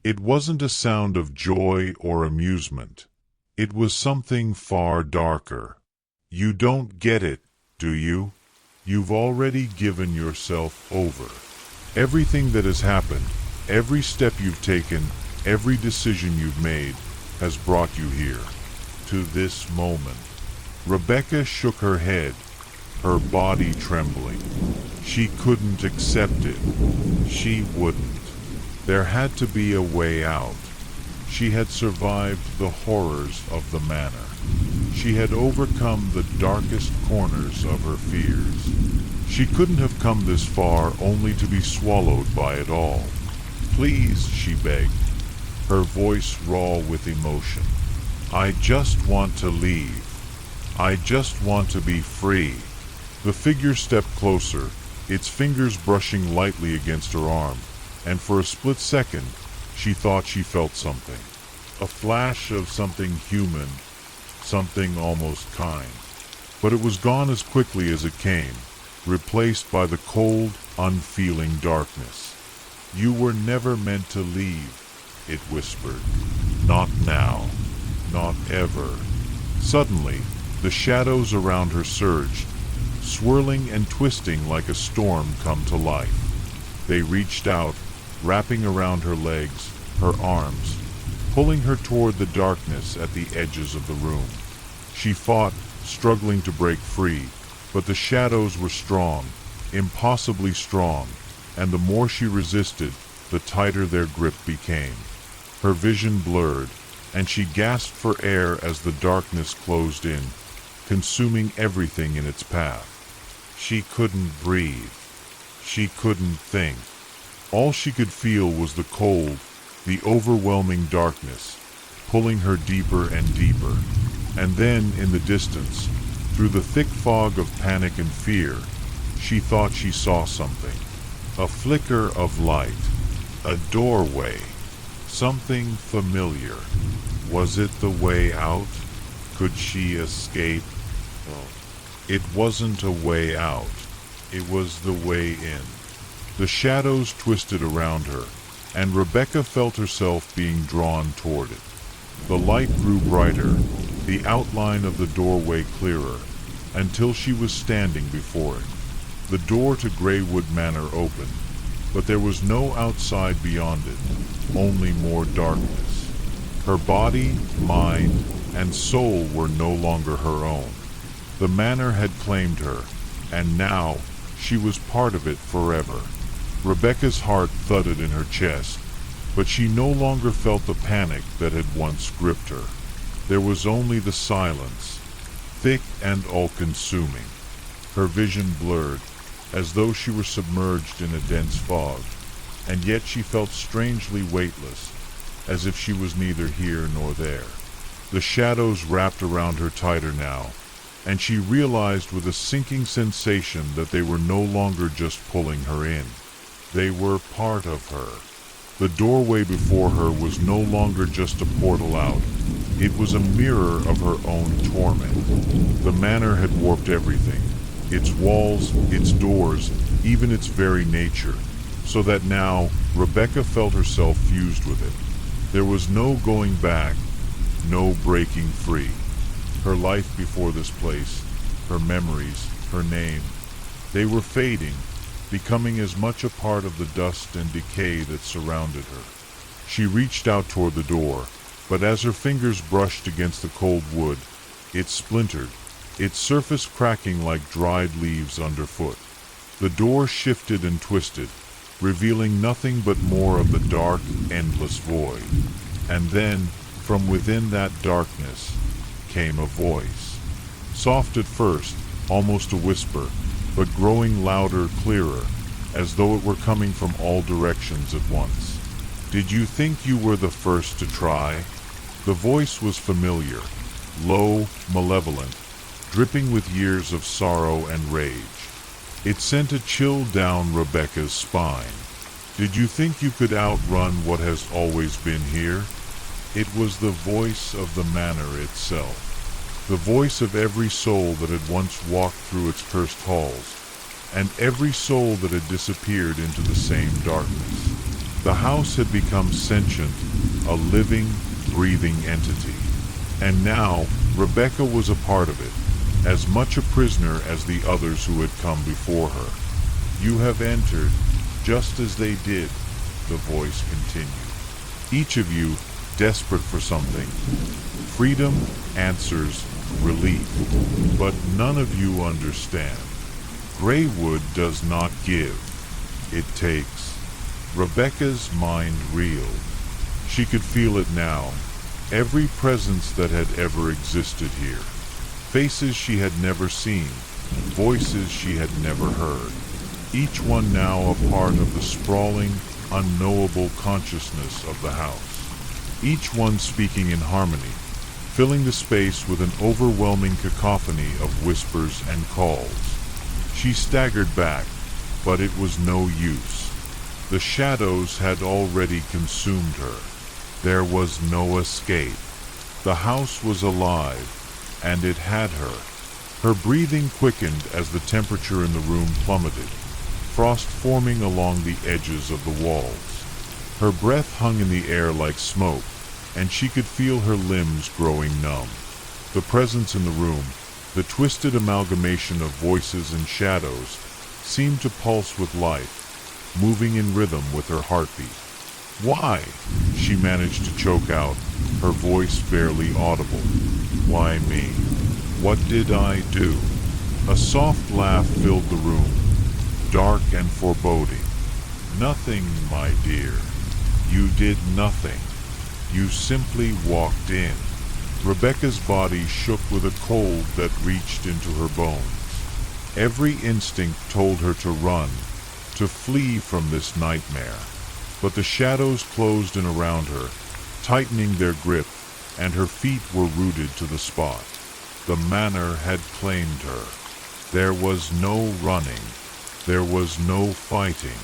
It wasn't a sound of joy or amusement. It was something far darker. You don't get it, do you? You've already given yourself over. Everything that has happened, every step you've taken, every decision you've made, has brought you here, to this moment. Rebecca shook her head, her body trembling. She couldn't accept it. She wouldn't. There had to be a way out. She had survived the horrors of the manor. She had overcome the darkest corners of her fears. She couldn't have come this far only to be swallowed by it all. Please, she begged, her voice raw with emotion. I just want to leave. I just want to be free. The figure stepped closer, its fingers brushing lightly against her arm, and for a split second, she thought she felt something. A flash of something human, something almost kind. But it was gone as quickly as it came, replaced by the cold, unfeeling darkness. You were never meant to leave, it whispered. Not now. Not ever. Suddenly, the shadows around her surged, swirling and twisting like a storm come to life. They reached out, wrapping around her legs, her arms, pulling her toward the darkness at the edges of the room. She fought, struggling to break free, but the shadows were strong, impossibly strong, and the more she resisted, the tighter their grip became. Her vision blurred, and she gasped for air as the darkness closed in, consuming everything in its path. She couldn't breathe. She couldn't think. All she could feel was the cold, the overwhelming darkness, pulling her deeper and deeper. And then, in the distance, through the thick fog of panic and fear, she thought she saw something. A flicker of light. A doorway. Something familiar. Was it the way out? Could she escape? Oh. It wasn't a way out. It was the way in. The shadows twisted around her, and Rebecca felt herself being drawn toward it. The light grew brighter, the outline of the doorway clearer, until she was standing before it. The door to Greywood Manor opened, but there was no outside beyond it, only more darkness. Her body, mind, and soul were no longer her own. The manor had claimed her, and now she was part of it forever. Rebecca's heart thudded in her chest, but she no longer felt the panic that had once gripped her. There was only the silence, thick and all-consuming. Her vision blurred, as though she were submerged in a dense fog, and yet she felt strangely weightless, as if she was neither here nor there. The shadows wrapped around her tighter now, and she realized with a sinking sensation that they were no longer just pulling her in. They were part of her. The doorway before her was no longer just a portal out. It was a mirror of her own torment. The manor had warped everything, its walls, its doors, even its very nature, so that now Rebecca felt herself fused with it. There was no going back, no breaking free. Her life before this place, her memories, her name, they were fading, becoming as much a part of the dust and decay that surrounded her. She reached out toward the door, but as her fingers brushed against the cold wood, it splintered, its surface cracking like dried leaves underfoot. The door shifted and twisted, revealing nothing but more of the dark, endless void. And then, from within that darkness, came a voice. Soft at first, almost a whisper, but growing louder, clearer, as though it were coming from all directions at once. Did you think you were the first to try? The voice was familiar, low, malevolent, dripping with years of sorrow and rage. It sent a chill down Rebecca's spine. Did you think you could outrun what has always been here? It was the voice of the manor itself, the voice of every soul that had once walked through its cursed halls, and every soul that had disappeared into the same darkness. The house had become sentient, a living, breathing entity. And now, Rebecca was a part of it, as much a prisoner as the others who had come before her. "You have entered, just as they did," the voice continued. "Each of you desperate for something. Freedom, answers, relief. But none of you understand. Greywood does not give. It takes." Rebecca's mind reeled. She could feel it now. Every presence that had ever existed here. Faces she had never seen. Voices she had never heard. Each one now a part of the sprawling, unknowable consciousness of the house. Each one speaking in harmony, filling the space with an overwhelming cacophony of whispers and calls. She staggered back, but it was no use. The shadows had already consumed her. There was no escape. The house was alive, and it had her. Her breathing quickened as the temperature in the room plummeted, frost forming along the edges of the walls. Her breath hung in the air like smoke, and she could feel her limbs growing numb. The presence in the room, the twisted amalgamation of voices and shadows, seemed to pulse with life, moving in rhythm with her heartbeat. "Why?" she managed to choke out, her voice barely audible. "Why me? What did I do?" A soft laugh filled the room, dark and foreboding. "Nothing, my dear. You did nothing. You simply walked in." Rebecca's body shook with a cold that reached into her bones. Every instinct told her to run, to flee from this nightmare. But the shadows closed in around her, tightening their grip, and her feet were rooted to the spot. The manor had claimed her. There was no running. There was no fighting.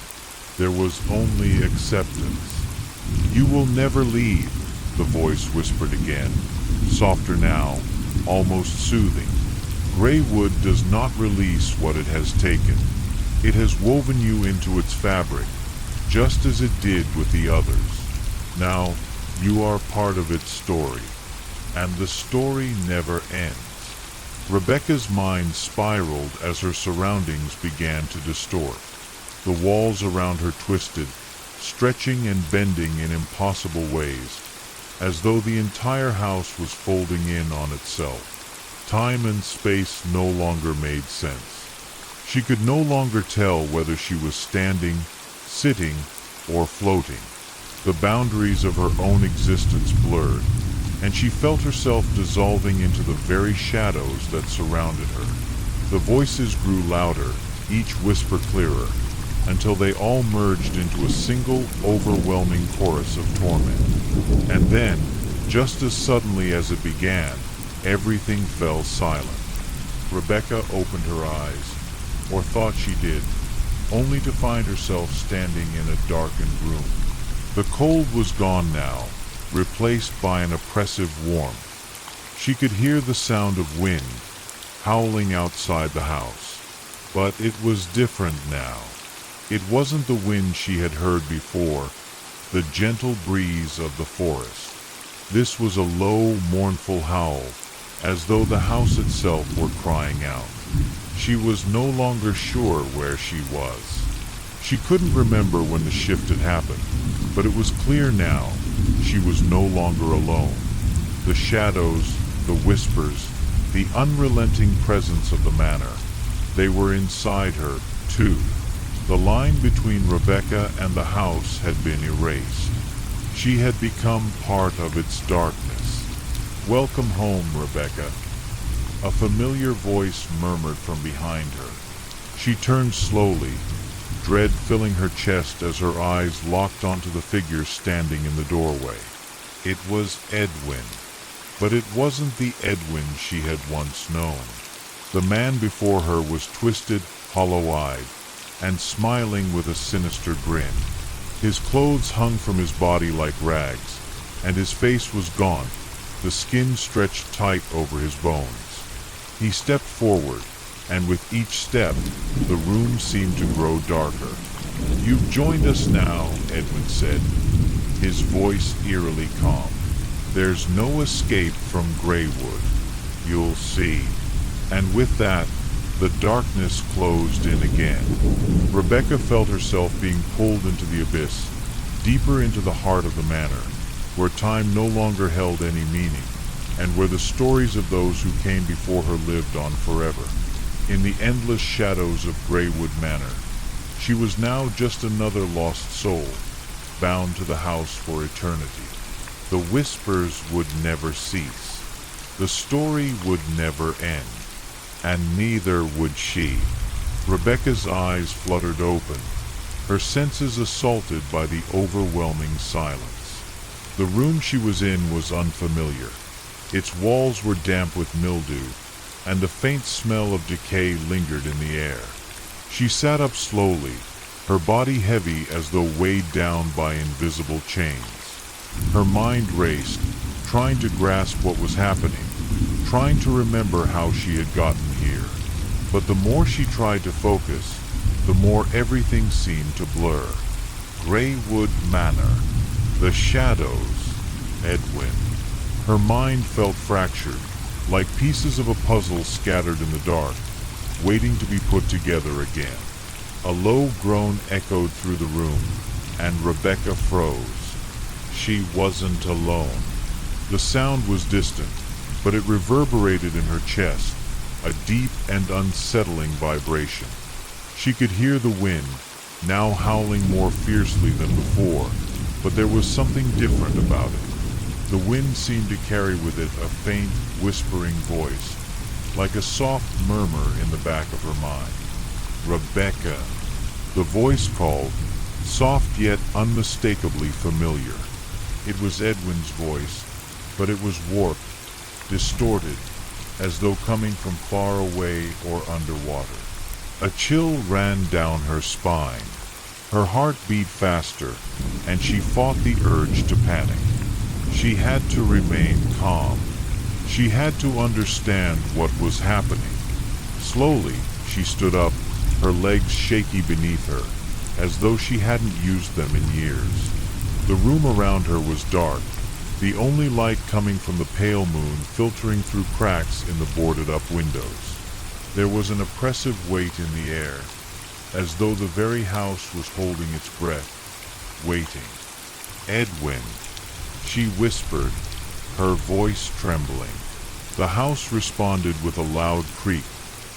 There was only acceptance. "You will never leave," the voice whispered again, softer now, almost soothing. "Greywood does not release what it has taken. It has woven you into its fabric, just as it did with the others. Now, you are part of its story, and the story never ends." Rebecca's mind spiraled as her surroundings began to distort. The walls around her twisted, stretching and bending in impossible ways, as though the entire house was folding in on itself. Time and space no longer made sense. She could no longer tell whether she was standing, sitting, or floating. The boundaries of her own existence blurred, and she felt herself dissolving into the very shadows that surrounded her. The voices grew louder, each whisper clearer, until they all merged into a single, overwhelming chorus of torment. And then, just as suddenly as it began, everything fell silent. Rebecca opened her eyes, or thought she did, only to find herself standing in a darkened room. The cold was gone now, replaced by an oppressive warmth. She could hear the sound of wind, howling outside the house. But it was different now. It wasn't the wind she had heard before, the gentle breeze of the forest. This was a low, mournful howl, as though the house itself were crying out. She was no longer sure where she was. She couldn't remember when the shift had happened, but it was clear now. She was no longer alone. The shadows, the whispers, the unrelenting presence of the manor, they were inside her, too. The line between Rebecca and the house had been erased. She had become part of its darkness. "Welcome home, Rebecca," a familiar voice murmured from behind her. She turned slowly, dread filling her chest as her eyes locked onto the figure standing in the doorway. It was Edwin, but it wasn't the Edwin she had once known. The man before her was twisted, hollow-eyed, and smiling with a sinister grin. His clothes hung from his body like rags, and his face was gaunt, the skin stretched tight over his bones. He stepped forward, and with each step, the room seemed to grow darker. "You've joined us now," Edwin said, his voice eerily calm. "There's no escape from Greywood. You'll see." And with that, the darkness closed in again. Rebecca felt herself being pulled into the abyss, deeper into the heart of the manor, where time no longer held any meaning, and where the stories of those who came before her lived on forever. In the endless shadows of Greywood Manor, she was now just another lost soul, bound to the house for eternity. The whispers would never cease. The story would never end. And neither would she. Rebecca's eyes fluttered open, her senses assaulted by the overwhelming silence. The room she was in was unfamiliar. Its walls were damp with mildew, and a faint smell of decay lingered in the air. She sat up slowly, her body heavy as though weighed down by invisible chains. Her mind raced, trying to grasp what was happening, trying to remember how she had gotten here. But the more she tried to focus, the more everything seemed to blur. Greywood Manor, the shadows, Edwin. Her mind felt fractured, like pieces of a puzzle scattered in the dark, waiting to be put together again. A low groan echoed through the room, and Rebecca froze. She wasn't alone. The sound was distant, but it reverberated in her chest, a deep and unsettling vibration. She could hear the wind, now howling more fiercely than before, but there was something different about it. The wind seemed to carry with it a faint, whispering voice, like a soft murmur in the back of her mind. Rebecca. The voice called, soft yet unmistakably familiar. It was Edwin's voice, but it was warped, distorted, as though coming from far away or underwater. A chill ran down her spine. Her heart beat faster, and she fought the urge to panic. She had to remain calm. She had to understand what was happening. Slowly, she stood up, her legs shaky beneath her, as though she hadn't used them in years. The room around her was dark, the only light coming from the pale moon filtering through cracks in the boarded-up windows. There was an oppressive weight in the air, as though the very house was holding its breath, waiting. Edwin, she whispered, her voice trembling. The house responded with a loud creak,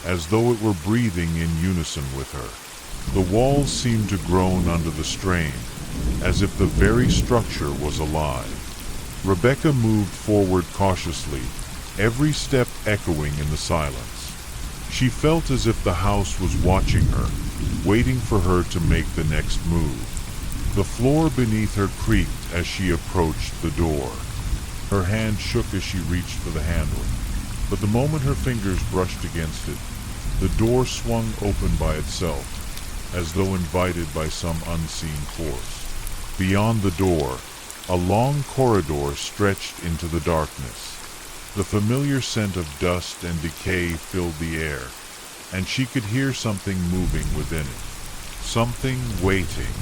as though it were breathing in unison with her. The walls seemed to groan under the strain, as if the very structure was alive. Rebecca moved forward cautiously, every step echoing in the silence. She felt as if the house was watching her, waiting for her to make the next move. The floor beneath her creaked as she approached the door. Her hand shook as she reached for the handle, but the moment her fingers brushed against it, the door swung open by itself, as though invited by some unseen force. Beyond the door, a long corridor stretched into the darkness. The familiar scent of dust and decay filled the air, and she could hear something moving within it. Something waiting.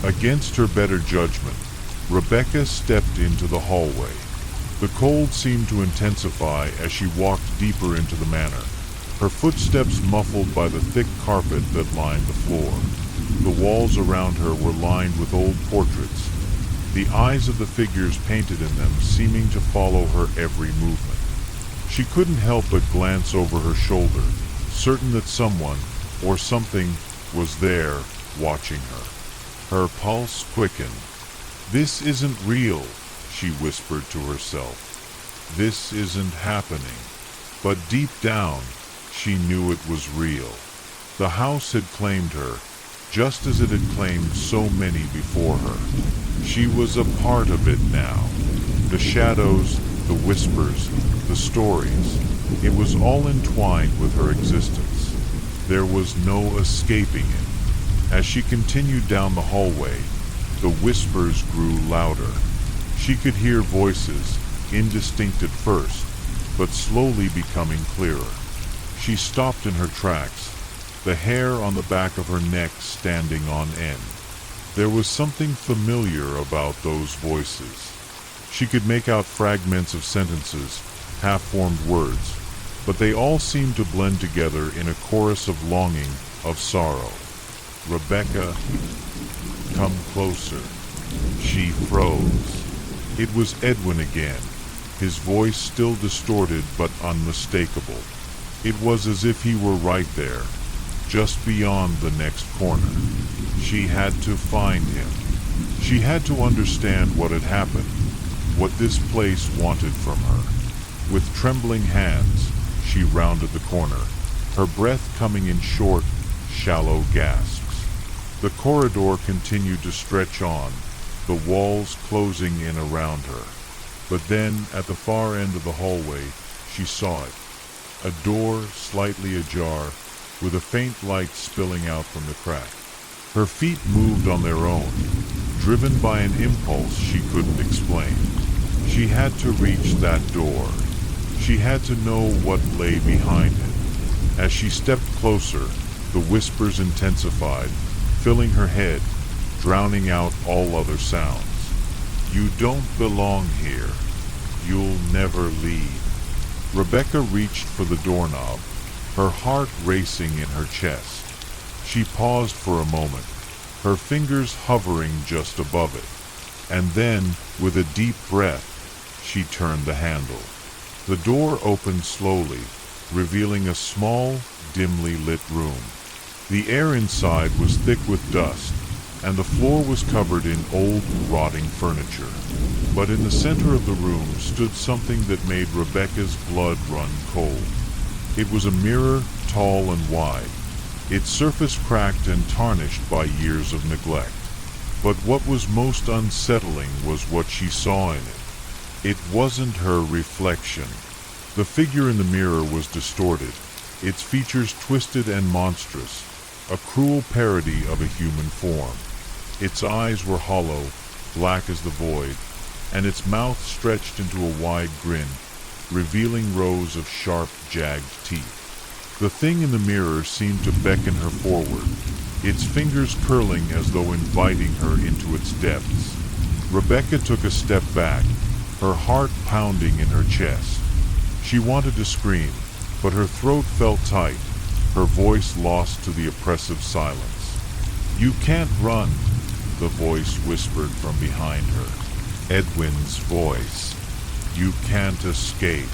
Against her better judgment, Rebecca stepped into the hallway. The cold seemed to intensify as she walked deeper into the manor, her footsteps muffled by the thick carpet that lined the floor. The walls around her were lined with old portraits, the eyes of the figures painted in them seeming to follow her every movement. She couldn't help but glance over her shoulder, certain that someone, or something, was there, watching her. Her pulse quickened. "This isn't real," she whispered to herself. "This isn't happening." But deep down, she knew it was real. The house had claimed her, just as it had claimed so many before her. She was a part of it now. The shadows, the whispers, the stories, it was all entwined with her existence. There was no escaping it. As she continued down the hallway, the whispers grew louder. She could hear voices, indistinct at first, but slowly becoming clearer. She stopped in her tracks, the hair on the back of her neck standing on end. There was something familiar about those voices. She could make out fragments of sentences, half-formed words, but they all seemed to blend together in a chorus of longing, of sorrow. "Rebecca, come closer." She froze. It was Edwin again, his voice still distorted but unmistakable. It was as if he were right there, just beyond the next corner. She had to find him. She had to understand what had happened, what this place wanted from her. With trembling hands, she rounded the corner, her breath coming in short, shallow gasps. The corridor continued to stretch on, the walls closing in around her. But then, at the far end of the hallway, she saw it. A door slightly ajar, with a faint light spilling out from the crack. Her feet moved on their own, driven by an impulse she couldn't explain. She had to reach that door. She had to know what lay behind it. As she stepped closer, the whispers intensified, filling her head, drowning out all other sounds. "You don't belong here. You'll never leave." Rebecca reached for the doorknob, her heart racing in her chest. She paused for a moment, her fingers hovering just above it, and then, with a deep breath, she turned the handle. The door opened slowly, revealing a small, dimly lit room. The air inside was thick with dust, and the floor was covered in old, rotting furniture. But in the center of the room stood something that made Rebecca's blood run cold. It was a mirror, tall and wide, its surface cracked and tarnished by years of neglect. But what was most unsettling was what she saw in it. It wasn't her reflection. The figure in the mirror was distorted, its features twisted and monstrous, a cruel parody of a human form. Its eyes were hollow, black as the void, and its mouth stretched into a wide grin, revealing rows of sharp, jagged teeth. The thing in the mirror seemed to beckon her forward, its fingers curling as though inviting her into its depths. Rebecca took a step back, her heart pounding in her chest. She wanted to scream, but her throat felt tight, her voice lost to the oppressive silence. "You can't run," the voice whispered from behind her. Edwin's voice. "You can't escape."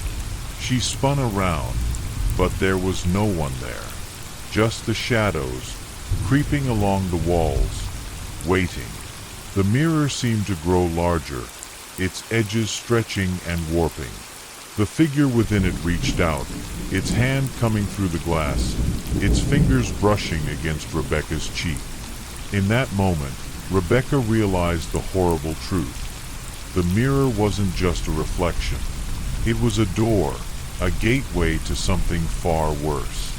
She spun around, but there was no one there. Just the shadows, creeping along the walls, waiting. The mirror seemed to grow larger, its edges stretching and warping. The figure within it reached out, its hand coming through the glass, its fingers brushing against Rebecca's cheek. In that moment, Rebecca realized the horrible truth. The mirror wasn't just a reflection. It was a door, a gateway to something far worse.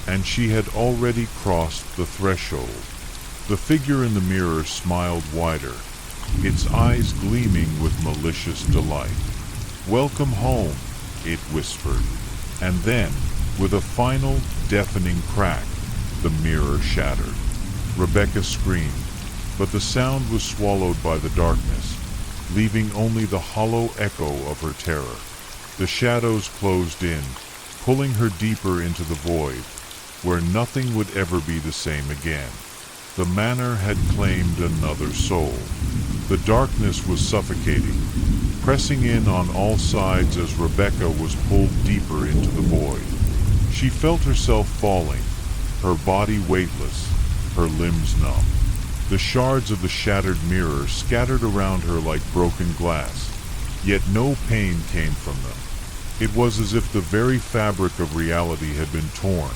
And she had already crossed the threshold. The figure in the mirror smiled wider, its eyes gleaming with malicious delight. "Welcome home," it whispered. And then, with a final, deafening crack, the mirror shattered. Rebecca screamed, but the sound was swallowed by the darkness, leaving only the hollow echo of her terror. The shadows closed in, pulling her deeper into the void, where nothing would ever be the same again. The manor had claimed another soul. The darkness was suffocating, pressing in on all sides as Rebecca was pulled deeper into the void. She felt herself falling, her body weightless, her limbs numb. The shards of the shattered mirror scattered around her like broken glass, yet no pain came from them. It was as if the very fabric of reality had been torn,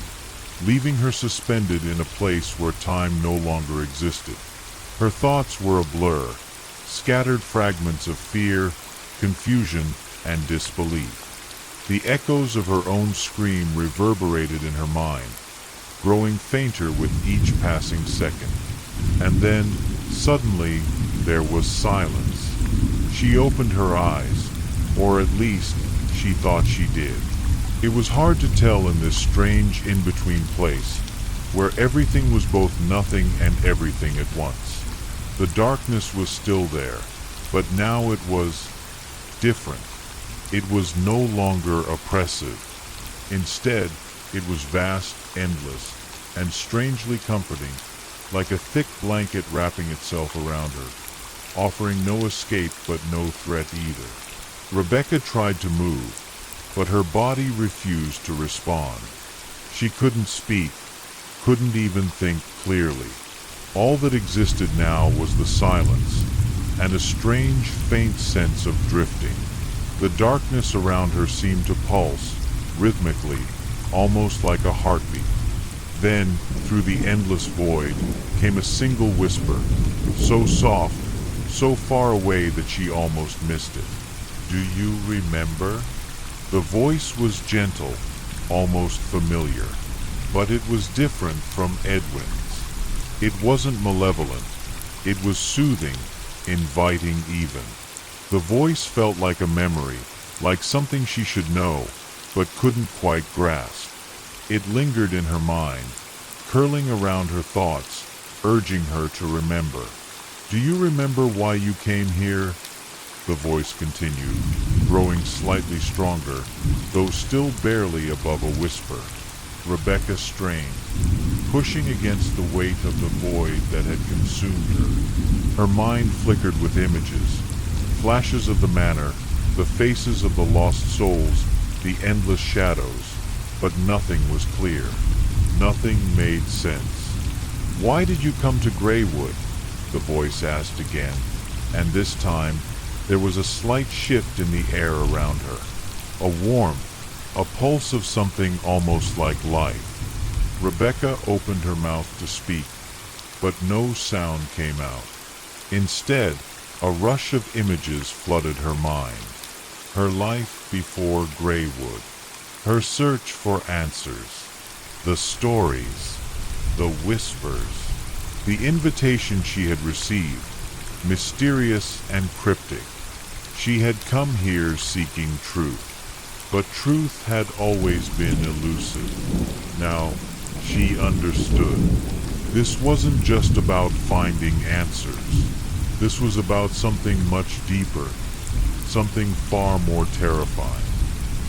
leaving her suspended in a place where time no longer existed. Her thoughts were a blur, scattered fragments of fear, confusion, and disbelief. The echoes of her own scream reverberated in her mind, growing fainter with each passing second. And then, suddenly, there was silence. She opened her eyes, or at least, she thought she did. It was hard to tell in this strange in-between place, where everything was both nothing and everything at once. The darkness was still there, but now it was different. It was no longer oppressive. Instead, it was vast, endless, and strangely comforting, like a thick blanket wrapping itself around her, offering no escape but no threat either. Rebecca tried to move, but her body refused to respond. She couldn't speak, couldn't even think clearly. All that existed now was the silence, and a strange, faint sense of drifting. The darkness around her seemed to pulse, rhythmically, almost like a heartbeat. Then, through the endless void, came a single whisper, so soft, so far away that she almost missed it. "Do you remember?" The voice was gentle, almost familiar, but it was different from Edwin's. It wasn't malevolent. It was soothing, inviting even. The voice felt like a memory, like something she should know, but couldn't quite grasp. It lingered in her mind, curling around her thoughts, urging her to remember. "Do you remember why you came here?" The voice continued, growing slightly stronger, though still barely above a whisper. Rebecca strained, pushing against the weight of the void that had consumed her. Her mind flickered with images, flashes of the manor, the faces of the lost souls, the endless shadows, but nothing was clear. Nothing made sense. "Why did you come to Greywood?" the voice asked again, and this time there was a slight shift in the air around her. A warmth, a pulse of something almost like life. Rebecca opened her mouth to speak, but no sound came out. Instead, a rush of images flooded her mind. Her life before Greywood, her search for answers, the stories, the whispers, the invitation she had received, mysterious and cryptic. She had come here seeking truth, but truth had always been elusive. Now, she understood. This wasn't just about finding answers. This was about something much deeper, something far more terrifying.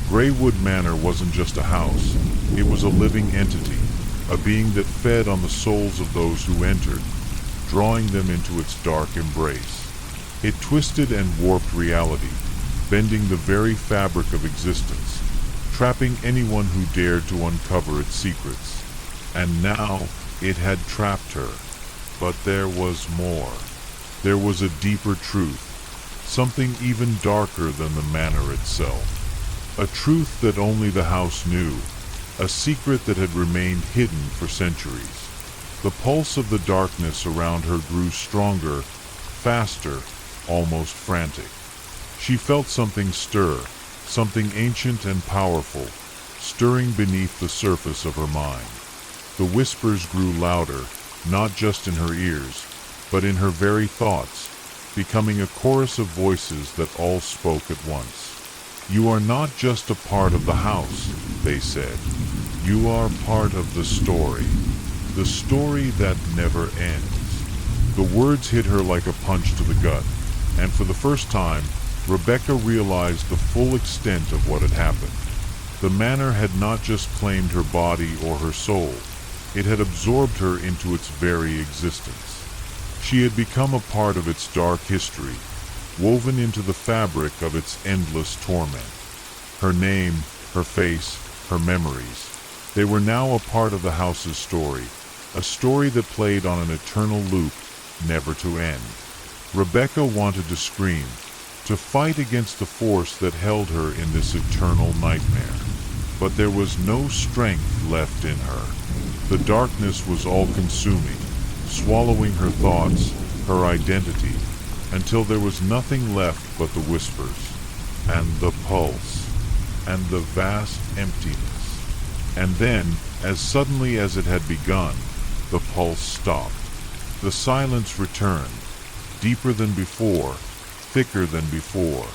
Greywood Manor wasn't just a house. It was a living entity, a being that fed on the souls of those who entered, drawing them into its dark embrace. It twisted and warped reality, bending the very fabric of existence, trapping anyone who dared to uncover its secrets. And now it had trapped her. But there was more. There was a deeper truth, something even darker than the manor itself. A truth that only the house knew, a secret that had remained hidden for centuries. The pulse of the darkness around her grew stronger, faster, almost frantic. She felt something stir, something ancient and powerful, stirring beneath the surface of her mind. The whispers grew louder, not just in her ears, but in her very thoughts, becoming a chorus of voices that all spoke at once. "You are not just a part of the house," they said. "You are part of the story that never ends." The words hit her like a punch to the gut, and for the first time, Rebecca realized the full extent of what had happened. The manor had not just claimed her body or her soul, it had absorbed her into its very existence. She had become a part of its dark history, woven into the fabric of its endless torment. Her name, her face, her memories, they were now a part of the house's story, a story that played on an eternal loop, never to end. Rebecca wanted to scream, to fight against the force that held her in this eternal nightmare. But there was no strength left in her. The darkness was all-consuming, swallowing her thoughts, her identity, until there was nothing left but the whispers, and the pulse, and the vast emptiness. And then, as suddenly as it had begun, the pulse stopped. The silence returned, deeper than before, thicker than before,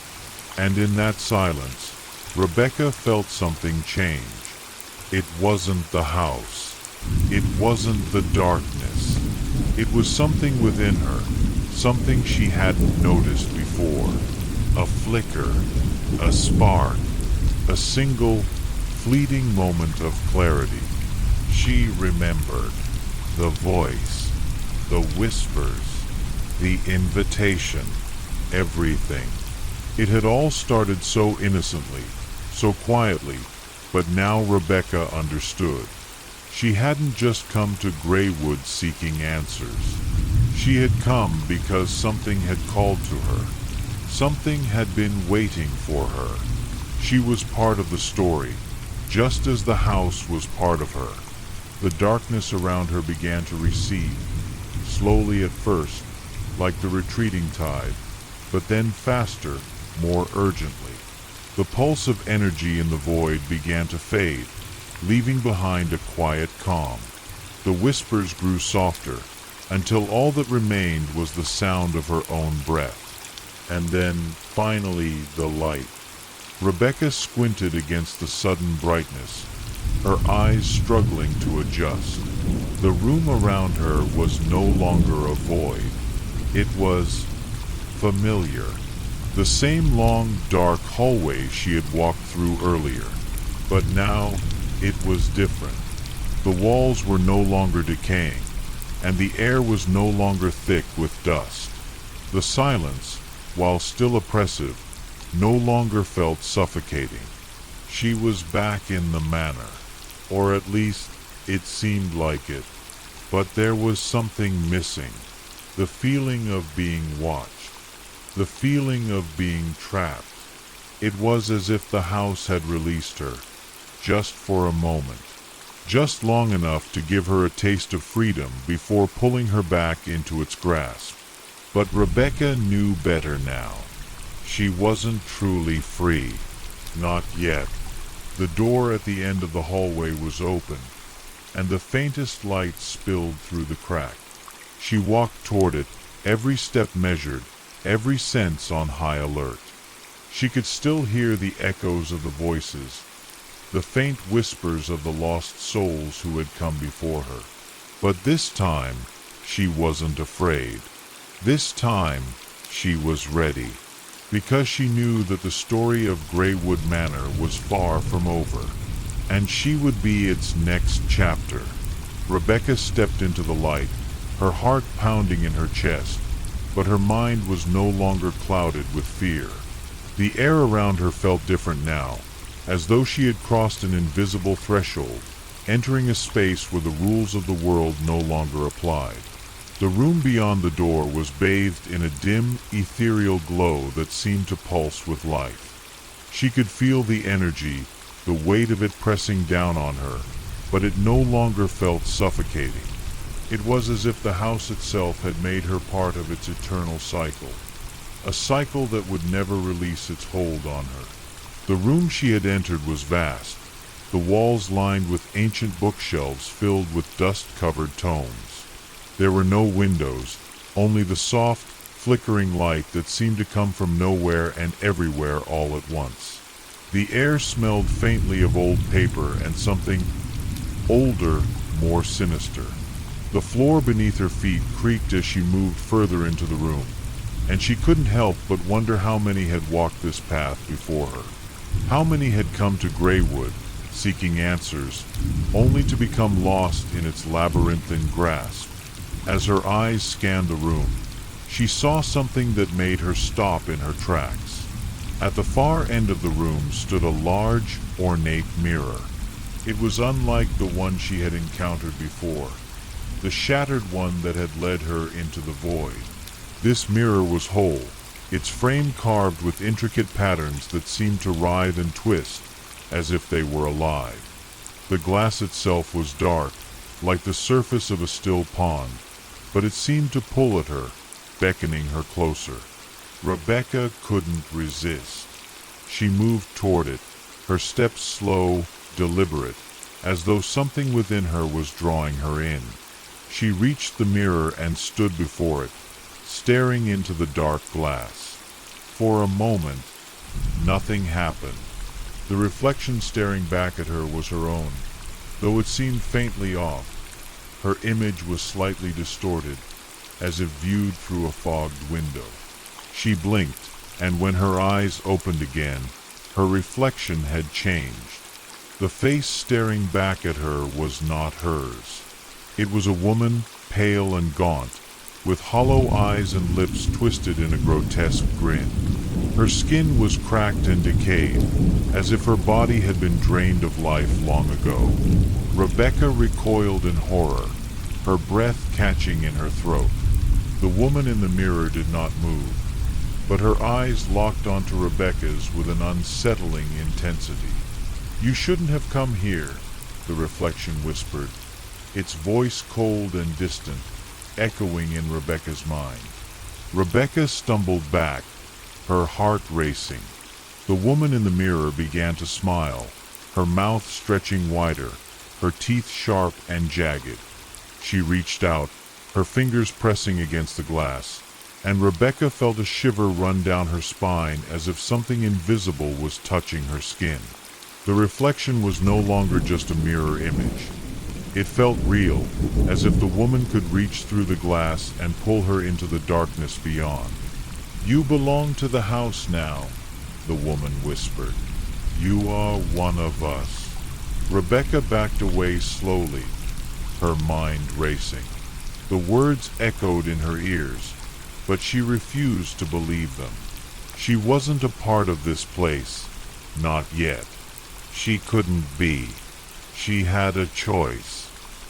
and in that silence, Rebecca felt something change. It wasn't the house. It wasn't the darkness. It was something within her, something she hadn't noticed before. A flicker, a spark, a single, fleeting moment of clarity. She remembered the voice, the whispers, the invitation, everything. It had all started so innocently, so quietly, but now Rebecca understood. She hadn't just come to Greywood seeking answers. She had come because something had called to her. Something had been waiting for her. She was part of the story, just as the house was part of her. The darkness around her began to recede, slowly at first, like the retreating tide, but then faster, more urgently. The pulse of energy in the void began to fade, leaving behind a quiet calm. The whispers grew softer, until all that remained was the sound of her own breath. And then, finally, the light. Rebecca squinted against the sudden brightness, her eyes struggling to adjust. The room around her was no longer a void. It was familiar. The same long, dark hallway she had walked through earlier. But now, it was different. The walls were no longer decaying, and the air was no longer thick with dust. The silence, while still oppressive, no longer felt suffocating. She was back in the manor, or at least it seemed like it. But there was something missing. The feeling of being watched. The feeling of being trapped. It was as if the house had released her, just for a moment. Just long enough to give her a taste of freedom before pulling her back into its grasp. But Rebecca knew better now. She wasn't truly free. Not yet. The door at the end of the hallway was open, and the faintest light spilled through the crack. She walked toward it, every step measured, every sense on high alert. She could still hear the echoes of the voices, the faint whispers of the lost souls who had come before her. But this time, she wasn't afraid. This time, she was ready, because she knew that the story of Greywood Manor was far from over, and she would be its next chapter. Rebecca stepped into the light, her heart pounding in her chest, but her mind was no longer clouded with fear. The air around her felt different now, as though she had crossed an invisible threshold, entering a space where the rules of the world no longer applied. The room beyond the door was bathed in a dim, ethereal glow that seemed to pulse with life. She could feel the energy, the weight of it pressing down on her, but it no longer felt suffocating. It was as if the house itself had made her part of its eternal cycle, a cycle that would never release its hold on her. The room she had entered was vast, the walls lined with ancient bookshelves filled with dust-covered tomes. There were no windows, only the soft, flickering light that seemed to come from nowhere and everywhere all at once. The air smelled faintly of old paper and something older, more sinister. The floor beneath her feet creaked as she moved further into the room, and she couldn't help but wonder how many had walked this path before her. How many had come to Greywood, seeking answers, only to become lost in its labyrinthine grasp. As her eyes scanned the room, she saw something that made her stop in her tracks. At the far end of the room stood a large, ornate mirror. It was unlike the one she had encountered before, the shattered one that had led her into the void. This mirror was whole, its frame carved with intricate patterns that seemed to writhe and twist, as if they were alive. The glass itself was dark, like the surface of a still pond, but it seemed to pull at her, beckoning her closer. Rebecca couldn't resist. She moved toward it, her steps slow, deliberate, as though something within her was drawing her in. She reached the mirror and stood before it, staring into the dark glass. For a moment, nothing happened. The reflection staring back at her was her own, though it seemed faintly off. Her image was slightly distorted, as if viewed through a fogged window. She blinked, and when her eyes opened again, her reflection had changed. The face staring back at her was not hers. It was a woman, pale and gaunt, with hollow eyes and lips twisted in a grotesque grin. Her skin was cracked and decayed, as if her body had been drained of life long ago. Rebecca recoiled in horror, her breath catching in her throat. The woman in the mirror did not move, but her eyes locked onto Rebecca's with an unsettling intensity. "You shouldn't have come here," the reflection whispered, its voice cold and distant, echoing in Rebecca's mind. Rebecca stumbled back, her heart racing. The woman in the mirror began to smile, her mouth stretching wider, her teeth sharp and jagged. She reached out, her fingers pressing against the glass, and Rebecca felt a shiver run down her spine as if something invisible was touching her skin. The reflection was no longer just a mirror image. It felt real, as if the woman could reach through the glass and pull her into the darkness beyond. "You belong to the house now," the woman whispered. "You are one of us." Rebecca backed away slowly, her mind racing. The words echoed in her ears, but she refused to believe them. She wasn't a part of this place, not yet. She couldn't be. She had a choice.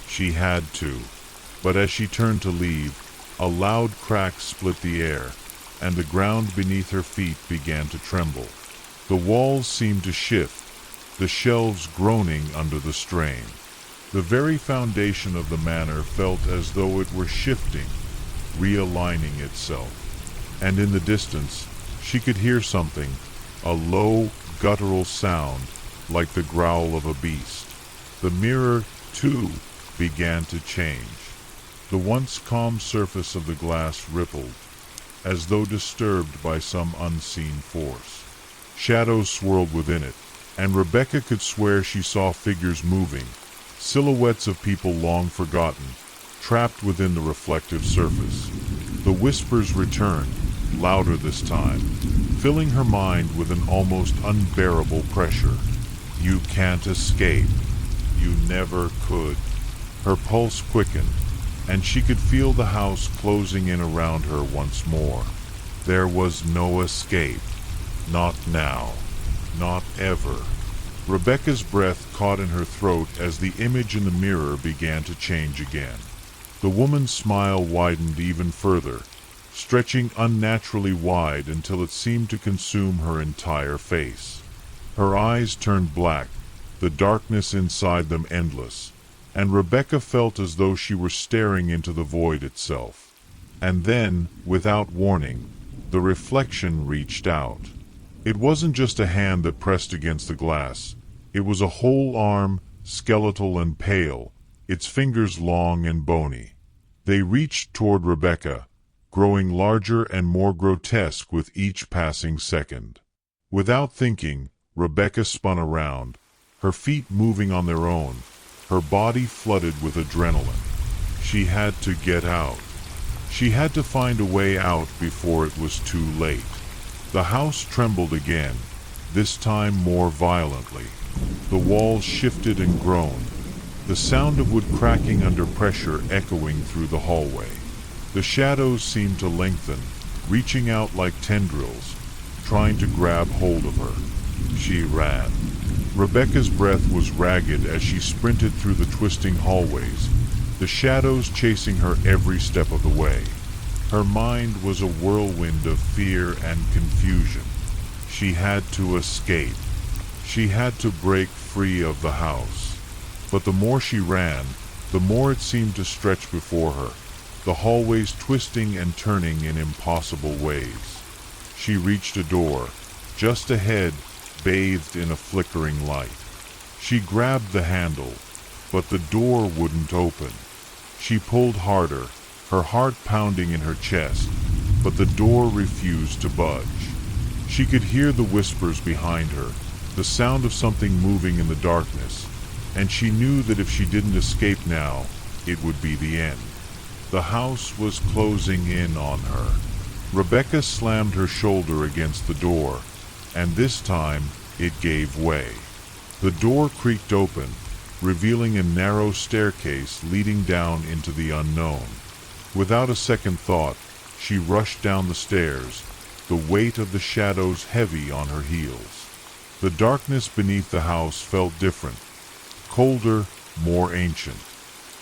She had to. But as she turned to leave, a loud crack split the air, and the ground beneath her feet began to tremble. The walls seemed to shift, the shelves groaning under the strain. The very foundation of the manor felt as though it were shifting, realigning itself. And in the distance, she could hear something, a low, guttural sound, like the growl of a beast. The mirror, too, began to change. The once calm surface of the glass rippled, as though disturbed by some unseen force. Shadows swirled within it, and Rebecca could swear she saw figures moving, silhouettes of people long forgotten, trapped within the reflective surface. The whispers returned, louder this time, filling her mind with an almost unbearable pressure. "You can't escape. You never could." Her pulse quickened, and she could feel the house closing in around her once more. There was no escape. Not now. Not ever. Rebecca's breath caught in her throat as the image in the mirror began to change again. The woman's smile widened even further, stretching unnaturally wide until it seemed to consume her entire face. Her eyes turned black, the darkness inside them endless, and Rebecca felt as though she were staring into the void itself. And then, without warning, the reflection reached out. It wasn't just a hand that pressed against the glass. It was a whole arm, skeletal and pale, its fingers long and bony. They reached toward Rebecca, growing larger and more grotesque with each passing second. Without thinking, Rebecca spun around, her feet moving on their own, her body flooded with adrenaline. She had to get out. She had to find a way out before it was too late. The house trembled again, this time more violently. The walls shifted and groaned, the sound of wood cracking under pressure echoing through the hallway. The shadows seemed to lengthen, reaching out like tendrils, trying to grab hold of her. She ran. Rebecca's breath was ragged as she sprinted through the twisting hallways, the shadows chasing her every step of the way. Her mind was a whirlwind of fear and confusion. She had to escape. She had to break free of the house. But the more she ran, the more it seemed to stretch before her, the hallways twisting and turning in impossible ways. She reached a door, just ahead, bathed in a flickering light. She grabbed the handle, but the door wouldn't open. She pulled harder, her heart pounding in her chest, but the door refused to budge. She could hear the whispers behind her, the sound of something moving in the darkness, and she knew that if she didn't escape now, it would be the end. The house was closing in on her. Rebecca slammed her shoulder against the door, and this time it gave way. The door creaked open, revealing a narrow staircase leading down into the unknown. Without a second thought, she rushed down the stairs, the weight of the shadows heavy on her heels. The darkness beneath the house felt different, colder, more ancient.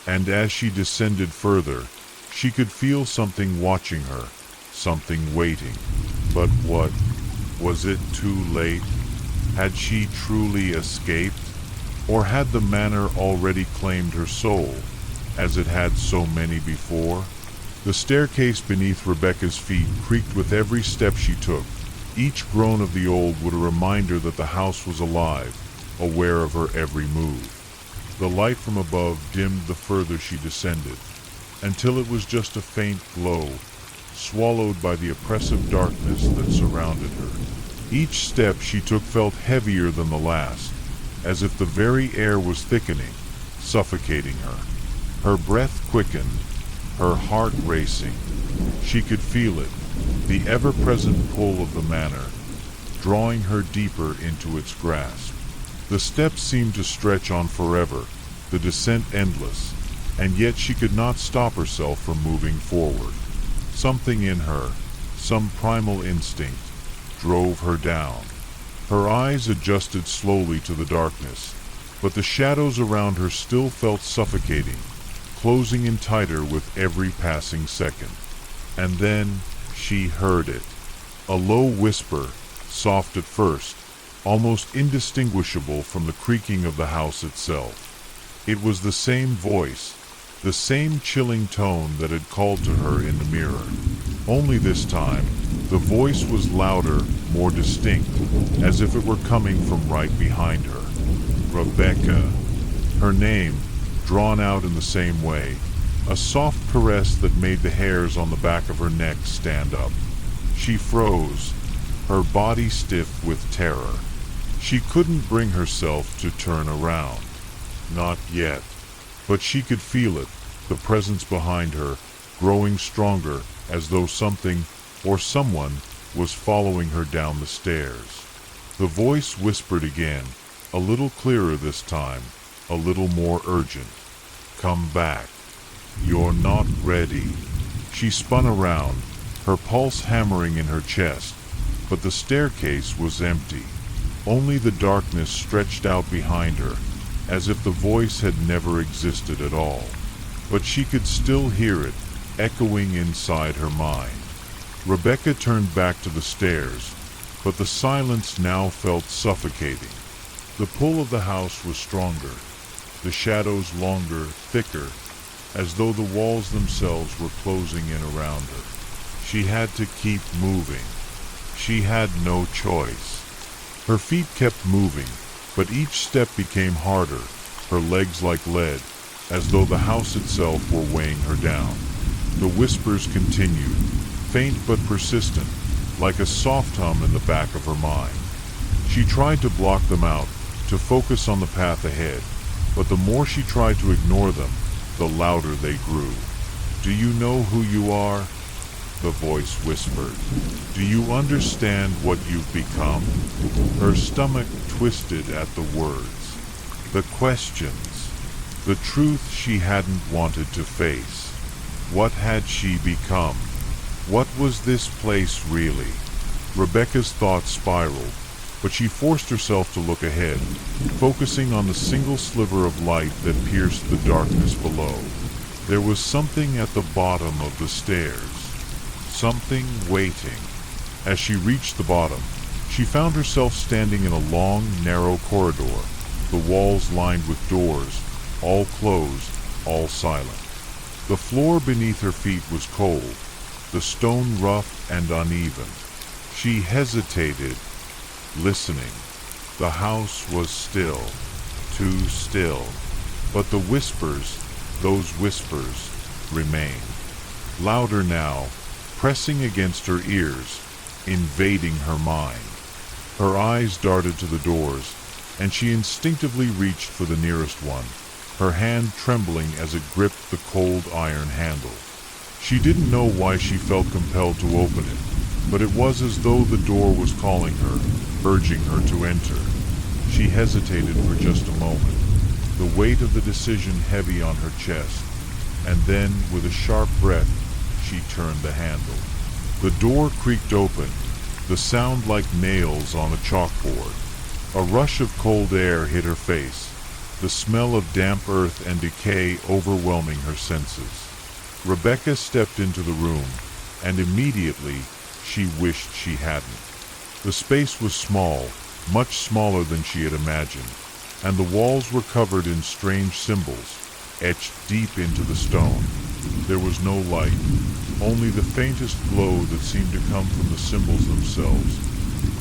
And as she descended further, she could feel something watching her, something waiting. But what? Was it too late? Had she truly escaped? Or had the manor already claimed her soul, as it had so many before? The staircase beneath Rebecca's feet creaked with every step she took. Each groan of the old was a reminder that the house was alive, aware of her every move. The light from above dimmed the further she descended, until it was just a faint glow, swallowed by the oppressive darkness that surrounded her. Each step she took felt heavier than the last, as if the very air was thickening, suffocating her. Her breath quickened, her heart racing. She could feel it, the ever-present pull of the manor, drawing her deeper into its grasp. The steps seemed to stretch on forever, the descent endless, and yet she could not stop herself from moving forward. Something in her, some primal instinct, drove her down. Her eyes adjusted slowly to the darkness, but the shadows around her still felt suffocating, closing in tighter with every passing second. And then she heard it. A low whisper, soft at first, almost indistinguishable from the creaking of the house itself. It was the same voice, the same chilling tone that had called to her in the mirror. Only this time, the voice was louder, more distinct, as if it were coming from right behind her. Rebecca. Her name, drawn out in the same way, a soft caress that made the hairs on the back of her neck stand up. She froze, her body stiff with terror. She couldn't bring herself to turn around. Not yet. But she could feel it, the presence behind her, growing stronger, as though something, or someone, was following her down the stairs. The voice whispered again, a little clearer this time, a little more urgent. Come back. You're not ready. She spun around, her pulse hammering in her chest, but the staircase was empty. Only the darkness stretched out behind her, as if the voice had never existed at all. But she could still hear it, echoing inside her mind. Rebecca turned back to the stairs, but the silence now felt suffocating. The pull of the house was stronger, the shadows longer, thicker, as though the walls themselves were closing in around her. She had to keep moving. She had no choice. Her feet kept moving, but each step became harder, her legs like lead, as though the house itself were weighing her down. The whispers continued, faint but persistent, like a soft hum in the back of her mind. She tried to block them out, to focus on the path ahead, but the more she tried to ignore them, the louder they grew. Do you know who you are? The voice whispered. Do you understand what you've become? Her stomach twisted at the words. The questions. The truth she hadn't wanted to face. What had she become? What was this place really? Rebecca's thoughts spiraled, but she forced herself to look ahead, focusing on the single sliver of light that pierced the darkness below. There was something at the bottom of the stairs. Something waiting. As she reached the bottom, she found herself standing in a long, narrow corridor, the walls lined with doors, all closed, all silent. The floor beneath her feet was cold, the stone rough and uneven. She hesitated, listening. The house was still, too still, but the whispers, those whispers, remained. Louder now, pressing against her ears, invading her mind. Her eyes darted to the doors, and she instinctively reached for the nearest one, her hand trembling as it gripped the cold iron handle. She didn't know why she felt compelled to open it, but it was as though the door was calling her, urging her to enter. She hesitated for just a moment, the weight of the decision heavy on her chest, and then, with a sharp breath, she turned the handle. The door creaked open, the sound like nails on a chalkboard. A rush of cold air hit her face, the smell of damp earth and decay overwhelming her senses. Rebecca stepped into the room, and immediately she wished she hadn't. The space was small, much smaller than she had imagined, and the walls were covered in strange symbols, etched deep into the stone. There was no light, only the faintest glow that seemed to come from the symbols themselves,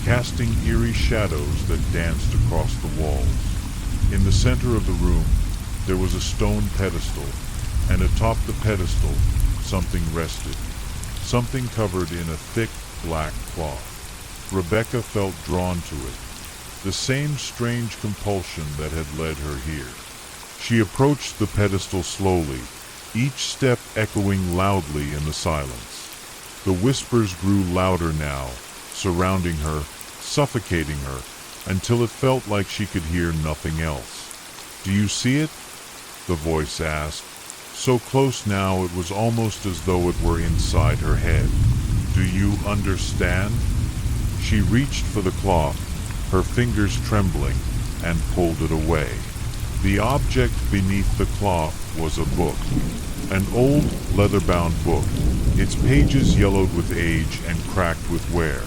casting eerie shadows that danced across the walls. In the center of the room, there was a stone pedestal, and atop the pedestal, something rested, something covered in a thick black cloth. Rebecca felt drawn to it, the same strange compulsion that had led her here. She approached the pedestal slowly, each step echoing loudly in the silence. The whispers grew louder now, surrounding her, suffocating her, until it felt like she could hear nothing else. "Do you see it?" the voice asked, so close now it was almost as though it were inside her head. "Do you understand?" She reached for the cloth, her fingers trembling, and pulled it away. The object beneath the cloth was a book, an old leather-bound book, its pages yellowed with age and cracked with wear.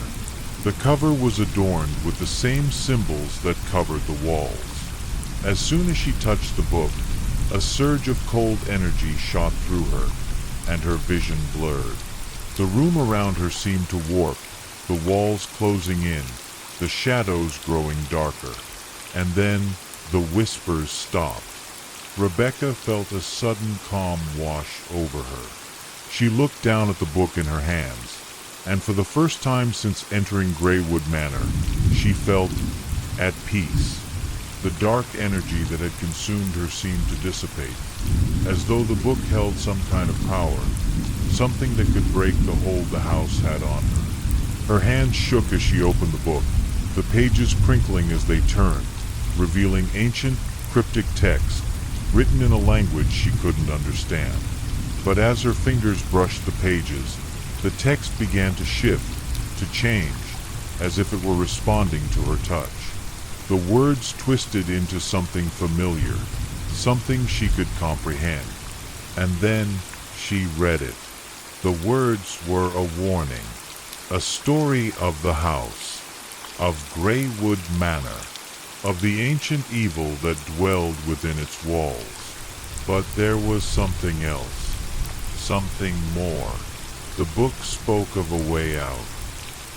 The cover was adorned with the same symbols that covered the walls. As soon as she touched the book, a surge of cold energy shot through her, and her vision blurred. The room around her seemed to warp, the walls closing in, the shadows growing darker. And then the whispers stopped. Rebecca felt a sudden calm wash over her. She looked down at the book in her hands, and for the first time since entering Greywood Manor, she felt at peace. The dark energy that had consumed her seemed to dissipate, as though the book held some kind of power, something that could break the hold the house had on her. Her hands shook as she opened the book, the pages crinkling as they turned, revealing ancient, cryptic text, written in a language she couldn't understand. But as her fingers brushed the pages, the text began to shift, to change, as if it were responding to her touch. The words twisted into something familiar, something she could comprehend. And then she read it. The words were a warning, a story of the house, of Greywood Manor, of the ancient evil that dwelled within its walls. But there was something else, something more. The book spoke of a way out,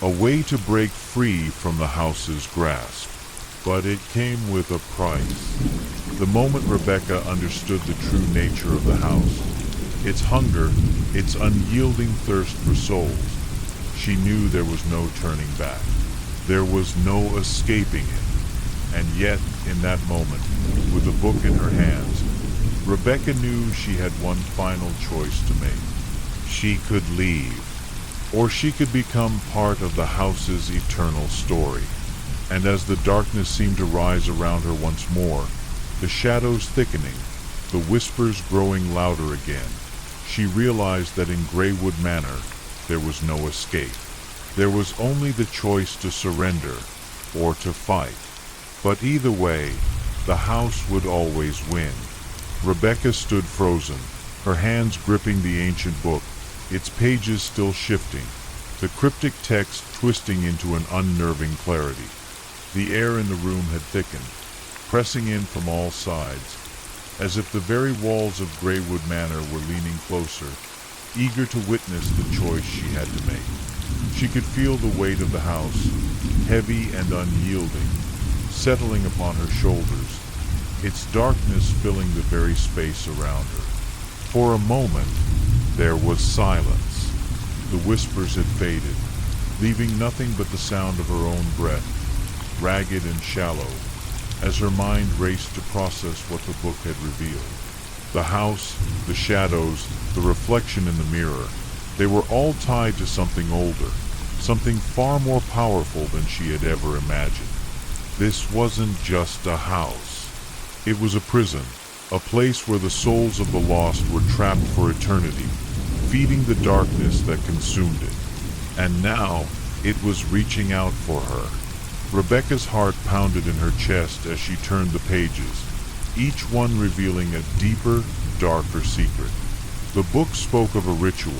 a way to break free from the house's grasp. But it came with a price. The moment Rebecca understood the true nature of the house, its hunger, its unyielding thirst for souls, she knew there was no turning back. There was no escaping it. And yet, in that moment, with the book in her hands, Rebecca knew she had one final choice to make. She could leave, or she could become part of the house's eternal story. And as the darkness seemed to rise around her once more, the shadows thickening, the whispers growing louder again, she realized that in Greywood Manor there was no escape. There was only the choice to surrender or to fight. But either way, the house would always win. Rebecca stood frozen, her hands gripping the ancient book, its pages still shifting, the cryptic text twisting into an unnerving clarity. The air in the room had thickened, pressing in from all sides, as if the very walls of Greywood Manor were leaning closer, eager to witness the choice she had to make. She could feel the weight of the house, heavy and unyielding, settling upon her shoulders, its darkness filling the very space around her. For a moment, there was silence. The whispers had faded, leaving nothing but the sound of her own breath, ragged and shallow, as her mind raced to process what the book had revealed. The house, the shadows, the reflection in the mirror, they were all tied to something older, something far more powerful than she had ever imagined. This wasn't just a house. It was a prison, a place where the souls of the lost were trapped for eternity, feeding the darkness that consumed it. And now, it was reaching out for her. Rebecca's heart pounded in her chest as she turned the pages, each one revealing a deeper, darker secret. The book spoke of a ritual,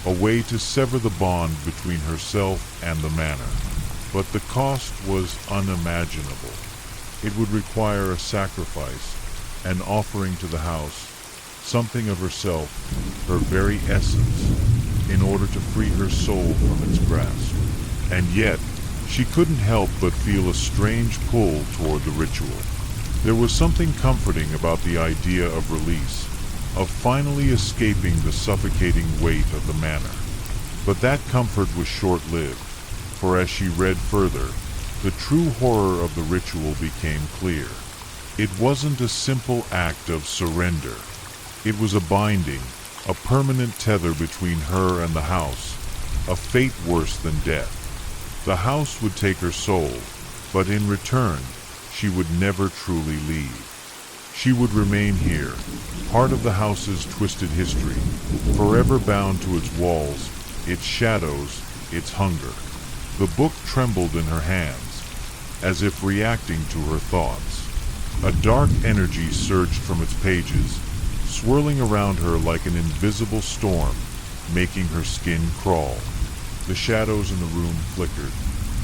a way to sever the bond between herself and the manor. But the cost was unimaginable. It would require a sacrifice, an offering to the house, something of herself, her very essence, in order to free her soul from its grasp. And yet, she couldn't help but feel a strange pull toward the ritual. There was something comforting about the idea of release, of finally escaping the suffocating weight of the manor. But that comfort was short-lived, for as she read further, the true horror of the ritual became clear. It wasn't a simple act of surrender. It was a binding, a permanent tether between her and the house, a fate worse than death. The house would take her soul, but in return, she would never truly leave. She would remain here, part of the house's twisted history, forever bound to its walls, its shadows, its hunger. The book trembled in her hands, as if reacting to her thoughts. A dark energy surged from its pages, swirling around her like an invisible storm, making her skin crawl. The shadows in the room flickered,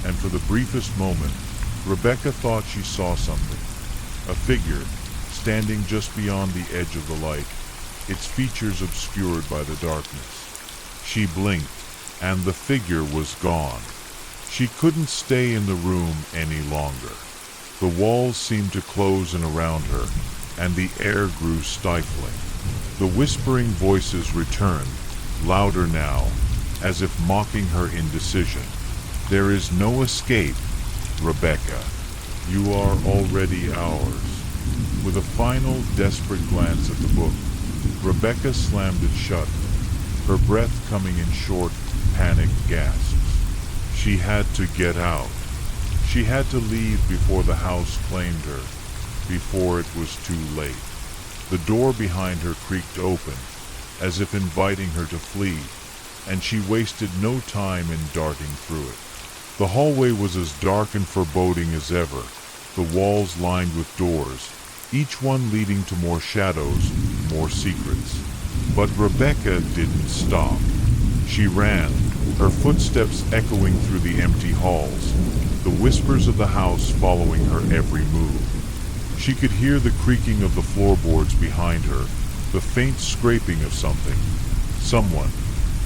and for the briefest moment, Rebecca thought she saw something. A figure, standing just beyond the edge of the light, its features obscured by the darkness. She blinked, and the figure was gone. She couldn't stay in the room any longer. The walls seemed to close in around her, and the air grew stifling. The whispering voices returned, louder now, as if mocking her indecision. There is no escape, Rebecca. You are already ours. With a final, desperate glance at the book, Rebecca slammed it shut, her breath coming in short, panicked gasps. She had to get out. She had to leave before the house claimed her, before it was too late. The door behind her creaked open, as if inviting her to flee, and she wasted no time in darting through it. The hallway was as dark and foreboding as ever, the walls lined with doors, each one leading to more shadows, more secrets. But Rebecca didn't stop. She ran, her footsteps echoing through the empty halls, the whispers of the house following her every move. She could hear the creaking of the floorboards behind her, the faint scraping of something, someone,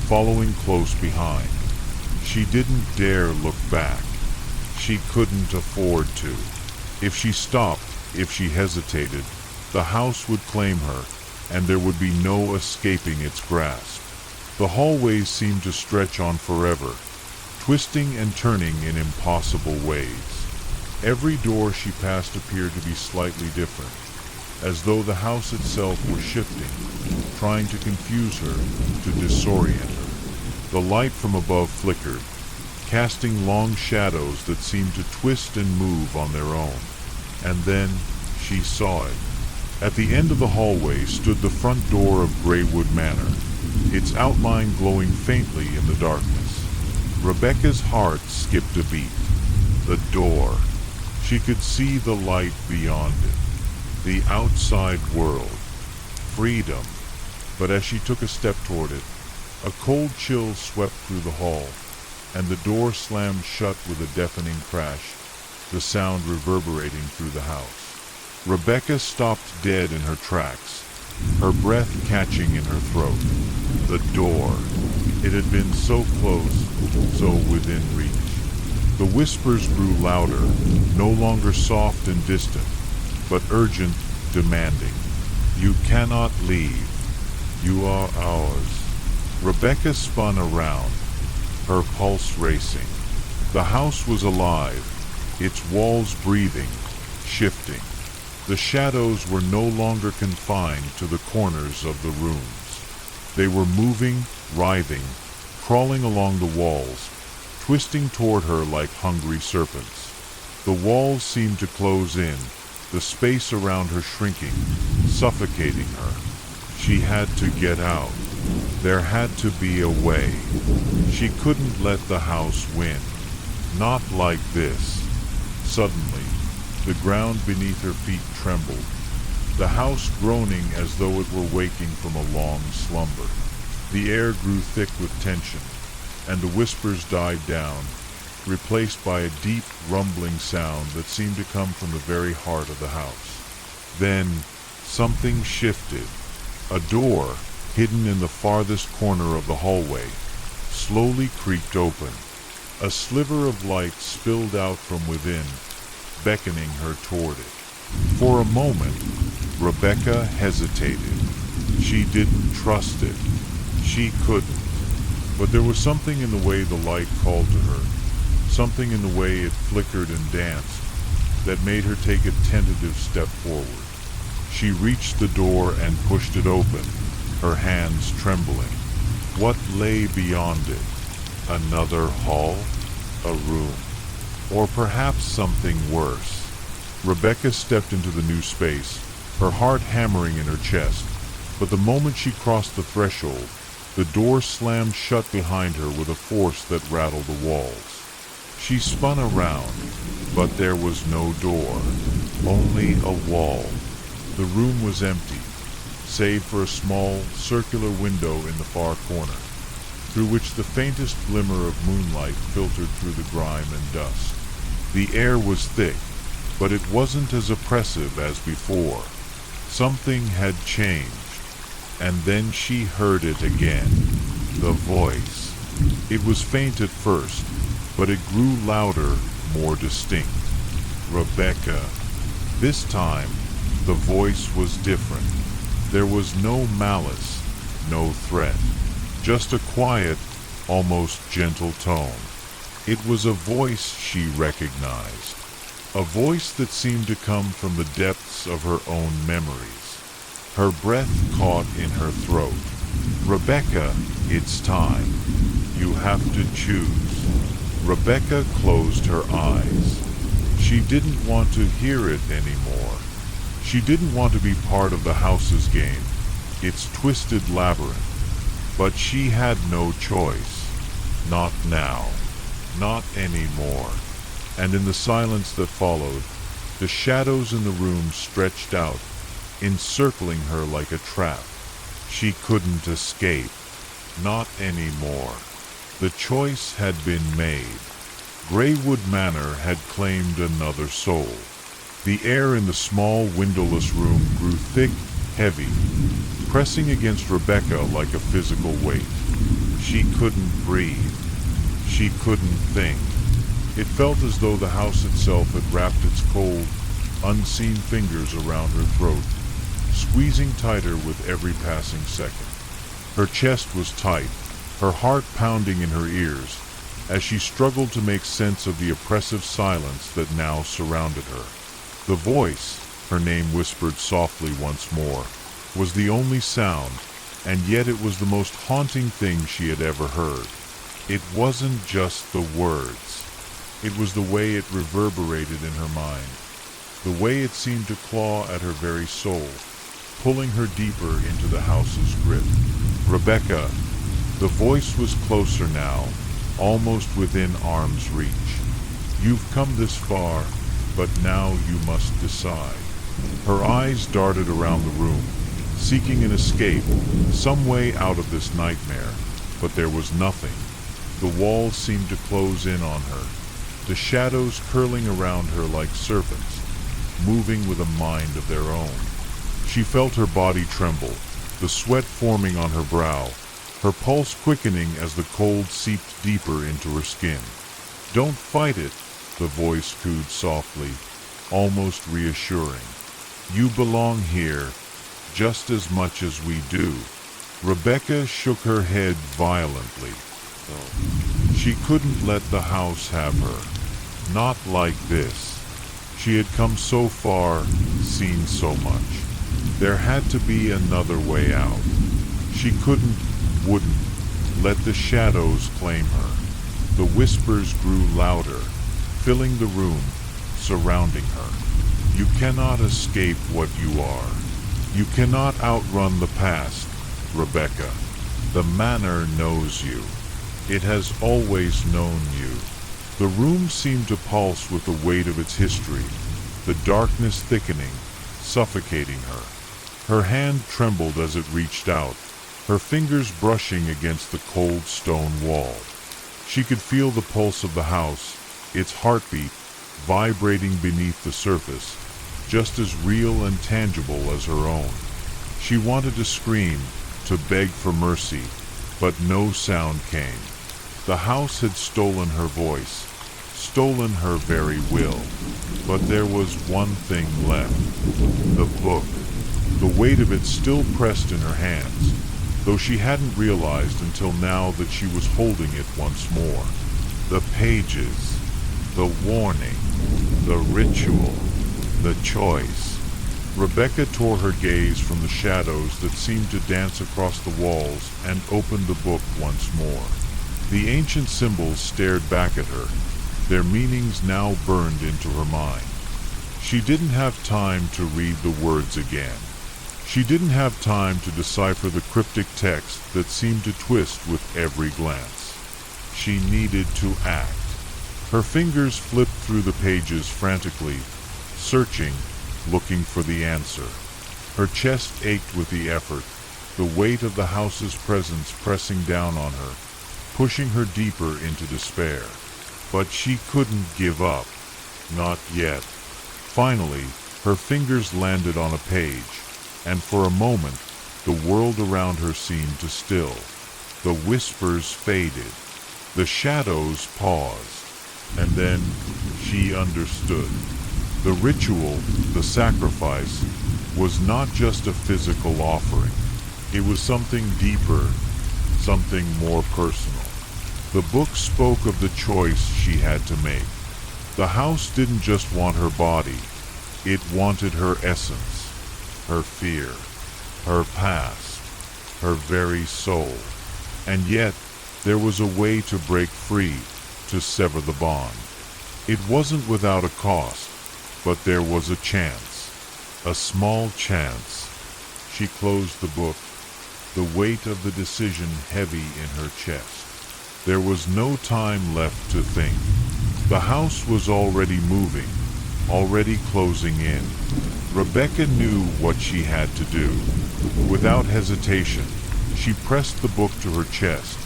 following close behind. She didn't dare look back. She couldn't afford to. If she stopped, if she hesitated, the house would claim her, and there would be no escaping its grasp. The hallways seemed to stretch on forever, twisting and turning in impossible ways. Every door she passed appeared to be slightly different, as though the house itself were shifting, trying to confuse her, to disorient her. The light from above flickered, casting long shadows that seemed to twist and move on their own. And then she saw it. At the end of the hallway stood the front door of Greywood Manor, its outline glowing faintly in the darkness. Rebecca's heart skipped a beat. The door. She could see the light beyond it. The outside world. Freedom. But as she took a step toward it, a cold chill swept through the hall, and the door slammed shut with a deafening crash, the sound reverberating through the house. Rebecca stopped dead in her tracks, her breath catching in her throat. The door. It had been so close, so within reach. The whispers grew louder, no longer soft and distant, but urgent, demanding. You cannot leave. You are ours. Rebecca spun around, her pulse racing. The house was alive, its walls breathing, shifting. The shadows were no longer confined to the corners of the rooms. They were moving, writhing, crawling along the walls, twisting toward her like hungry serpents. The walls seemed to close in, the space around her shrinking, suffocating her. She had to get out. There had to be a way. She couldn't let the house win. Not like this. Suddenly, the ground beneath her feet trembled, the house groaning as though it were waking from a long slumber. The air grew thick with tension, and the whispers died down, replaced by a deep, rumbling sound that seemed to come from the very heart of the house. Then, something shifted. A door, hidden in the farthest corner of the hallway, slowly creaked open. A sliver of light spilled out from within, beckoning her toward it. For a moment, Rebecca hesitated. She didn't trust it. She couldn't. But there was something in the way the light called to her, something in the way it flickered and danced, that made her take a tentative step forward. She reached the door and pushed it open, her hands trembling. What lay beyond it? Another hall? A room? Or perhaps something worse? Rebecca stepped into the new space, her heart hammering in her chest. But the moment she crossed the threshold, the door slammed shut behind her with a force that rattled the walls. She spun around, but there was no door, only a wall. The room was empty, save for a small, circular window in the far corner, through which the faintest glimmer of moonlight filtered through the grime and dust. The air was thick, but it wasn't as oppressive as before. Something had changed, and then she heard it again. The voice. It was faint at first, but it grew louder, more distinct. Rebecca. This time, the voice was different. There was no malice, no threat, just a quiet, almost gentle tone. It was a voice she recognized, a voice that seemed to come from the depths of her own memories. Her breath caught in her throat. Rebecca, it's time. You have to choose. Rebecca closed her eyes. She didn't want to hear it anymore. She didn't want to be part of the house's game, its twisted labyrinth. But she had no choice. Not now. Not anymore. And in the silence that followed, the shadows in the room stretched out, encircling her like a trap. She couldn't escape. Not anymore. The choice had been made. Greywood Manor had claimed another soul. The air in the small, windowless room grew thick, heavy, pressing against Rebecca like a physical weight. She couldn't breathe. She couldn't think. It felt as though the house itself had wrapped its cold, unseen fingers around her throat, squeezing tighter with every passing second. Her chest was tight, her heart pounding in her ears, as she struggled to make sense of the oppressive silence that now surrounded her. The voice, her name whispered softly once more, was the only sound, and yet it was the most haunting thing she had ever heard. It wasn't just the words. It was the way it reverberated in her mind, the way it seemed to claw at her very soul, pulling her deeper into the house's grip. Rebecca. The voice was closer now, almost within arm's reach. You've come this far, but now you must decide. Her eyes darted around the room, seeking an escape, some way out of this nightmare, but there was nothing. The walls seemed to close in on her, the shadows curling around her like serpents, moving with a mind of their own. She felt her body tremble, the sweat forming on her brow, her pulse quickening as the cold seeped deeper into her skin. Don't fight it, the voice cooed softly, almost reassuring. You belong here, just as much as we do. Rebecca shook her head violently. She couldn't let the house have her. Not like this. She had come so far, seen so much. There had to be another way out. She wouldn't let the shadows claim her. The whispers grew louder, filling the room, surrounding her. You cannot escape what you are. You cannot outrun the past, Rebecca. The manor knows you. It has always known you. The room seemed to pulse with the weight of its history, the darkness thickening, suffocating her. Her hand trembled as it reached out, her fingers brushing against the cold stone wall. She could feel the pulse of the house, its heartbeat, vibrating beneath the surface, just as real and tangible as her own. She wanted to scream, to beg for mercy, but no sound came. The house had stolen her voice, stolen her very will. But there was one thing left. The book. The weight of it still pressed in her hands, though she hadn't realized until now that she was holding it once more. The pages, the warning, the ritual, the choice. Rebecca tore her gaze from the shadows that seemed to dance across the walls and opened the book once more. The ancient symbols stared back at her, their meanings now burned into her mind. She didn't have time to read the words again. She didn't have time to decipher the cryptic text that seemed to twist with every glance. She needed to act. Her fingers flipped through the pages frantically, searching, looking for the answer. Her chest ached with the effort, the weight of the house's presence pressing down on her, pushing her deeper into despair. But she couldn't give up. Not yet. Finally, her fingers landed on a page, and for a moment, the world around her seemed to still. The whispers faded. The shadows paused. And then she understood. The ritual, the sacrifice, was not just a physical offering. It was something deeper, something more personal. The book spoke of the choice she had to make. The house didn't just want her body, it wanted her essence, her fear, her past, her very soul. And yet, there was a way to break free, to sever the bond. It wasn't without a cost, but there was a chance, a small chance. She closed the book, the weight of the decision heavy in her chest. There was no time left to think. The house was already moving, already closing in. Rebecca knew what she had to do. Without hesitation, she pressed the book to her chest,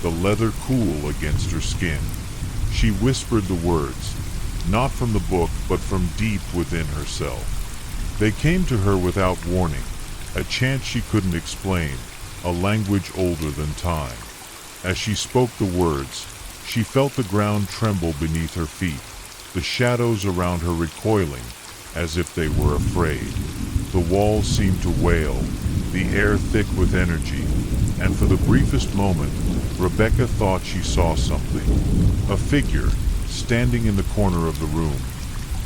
the leather cool against her skin. She whispered the words, not from the book, but from deep within herself. They came to her without warning, a chant she couldn't explain, a language older than time. As she spoke the words, she felt the ground tremble beneath her feet, the shadows around her recoiling, as if they were afraid. The walls seemed to wail, the air thick with energy, and for the briefest moment, Rebecca thought she saw something. A figure, standing in the corner of the room,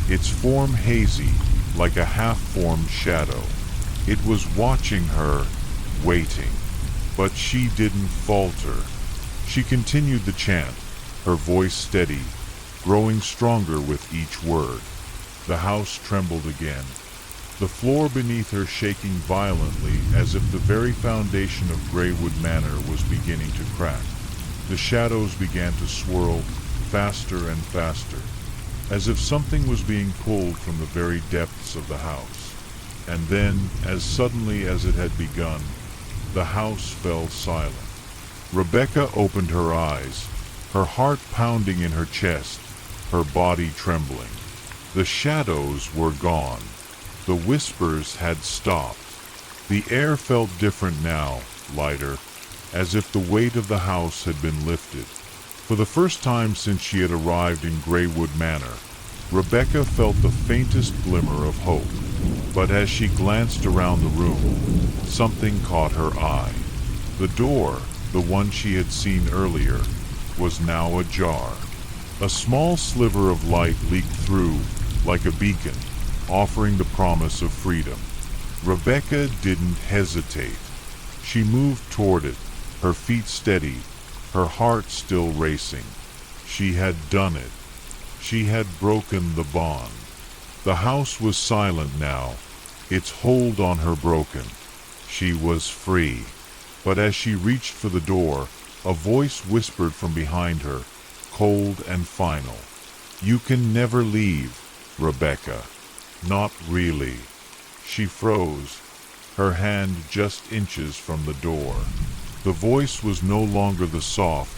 its form hazy, like a half-formed shadow. It was watching her, waiting. But she didn't falter. She continued the chant, her voice steady, growing stronger with each word. The house trembled again, the floor beneath her shaking violently as if the very foundation of Greywood Manor was beginning to crack. The shadows began to swirl faster and faster, as if something was being pulled from the very depths of the house. And then, as suddenly as it had begun, the house fell silent. Rebecca opened her eyes, her heart pounding in her chest, her body trembling. The shadows were gone. The whispers had stopped. The air felt different now, lighter, as if the weight of the house had been lifted. For the first time since she had arrived in Greywood Manor, Rebecca felt the faintest glimmer of hope. But as she glanced around the room, something caught her eye. The door, the one she had seen earlier, was now ajar. A small sliver of light leaked through, like a beacon, offering the promise of freedom. Rebecca didn't hesitate. She moved toward it, her feet steady, her heart still racing. She had done it. She had broken the bond. The house was silent now, its hold on her broken. She was free. But as she reached for the door, a voice whispered from behind her, cold and final. "You can never leave, Rebecca." "Not really." She froze, her hand just inches from the door. The voice was no longer the soft,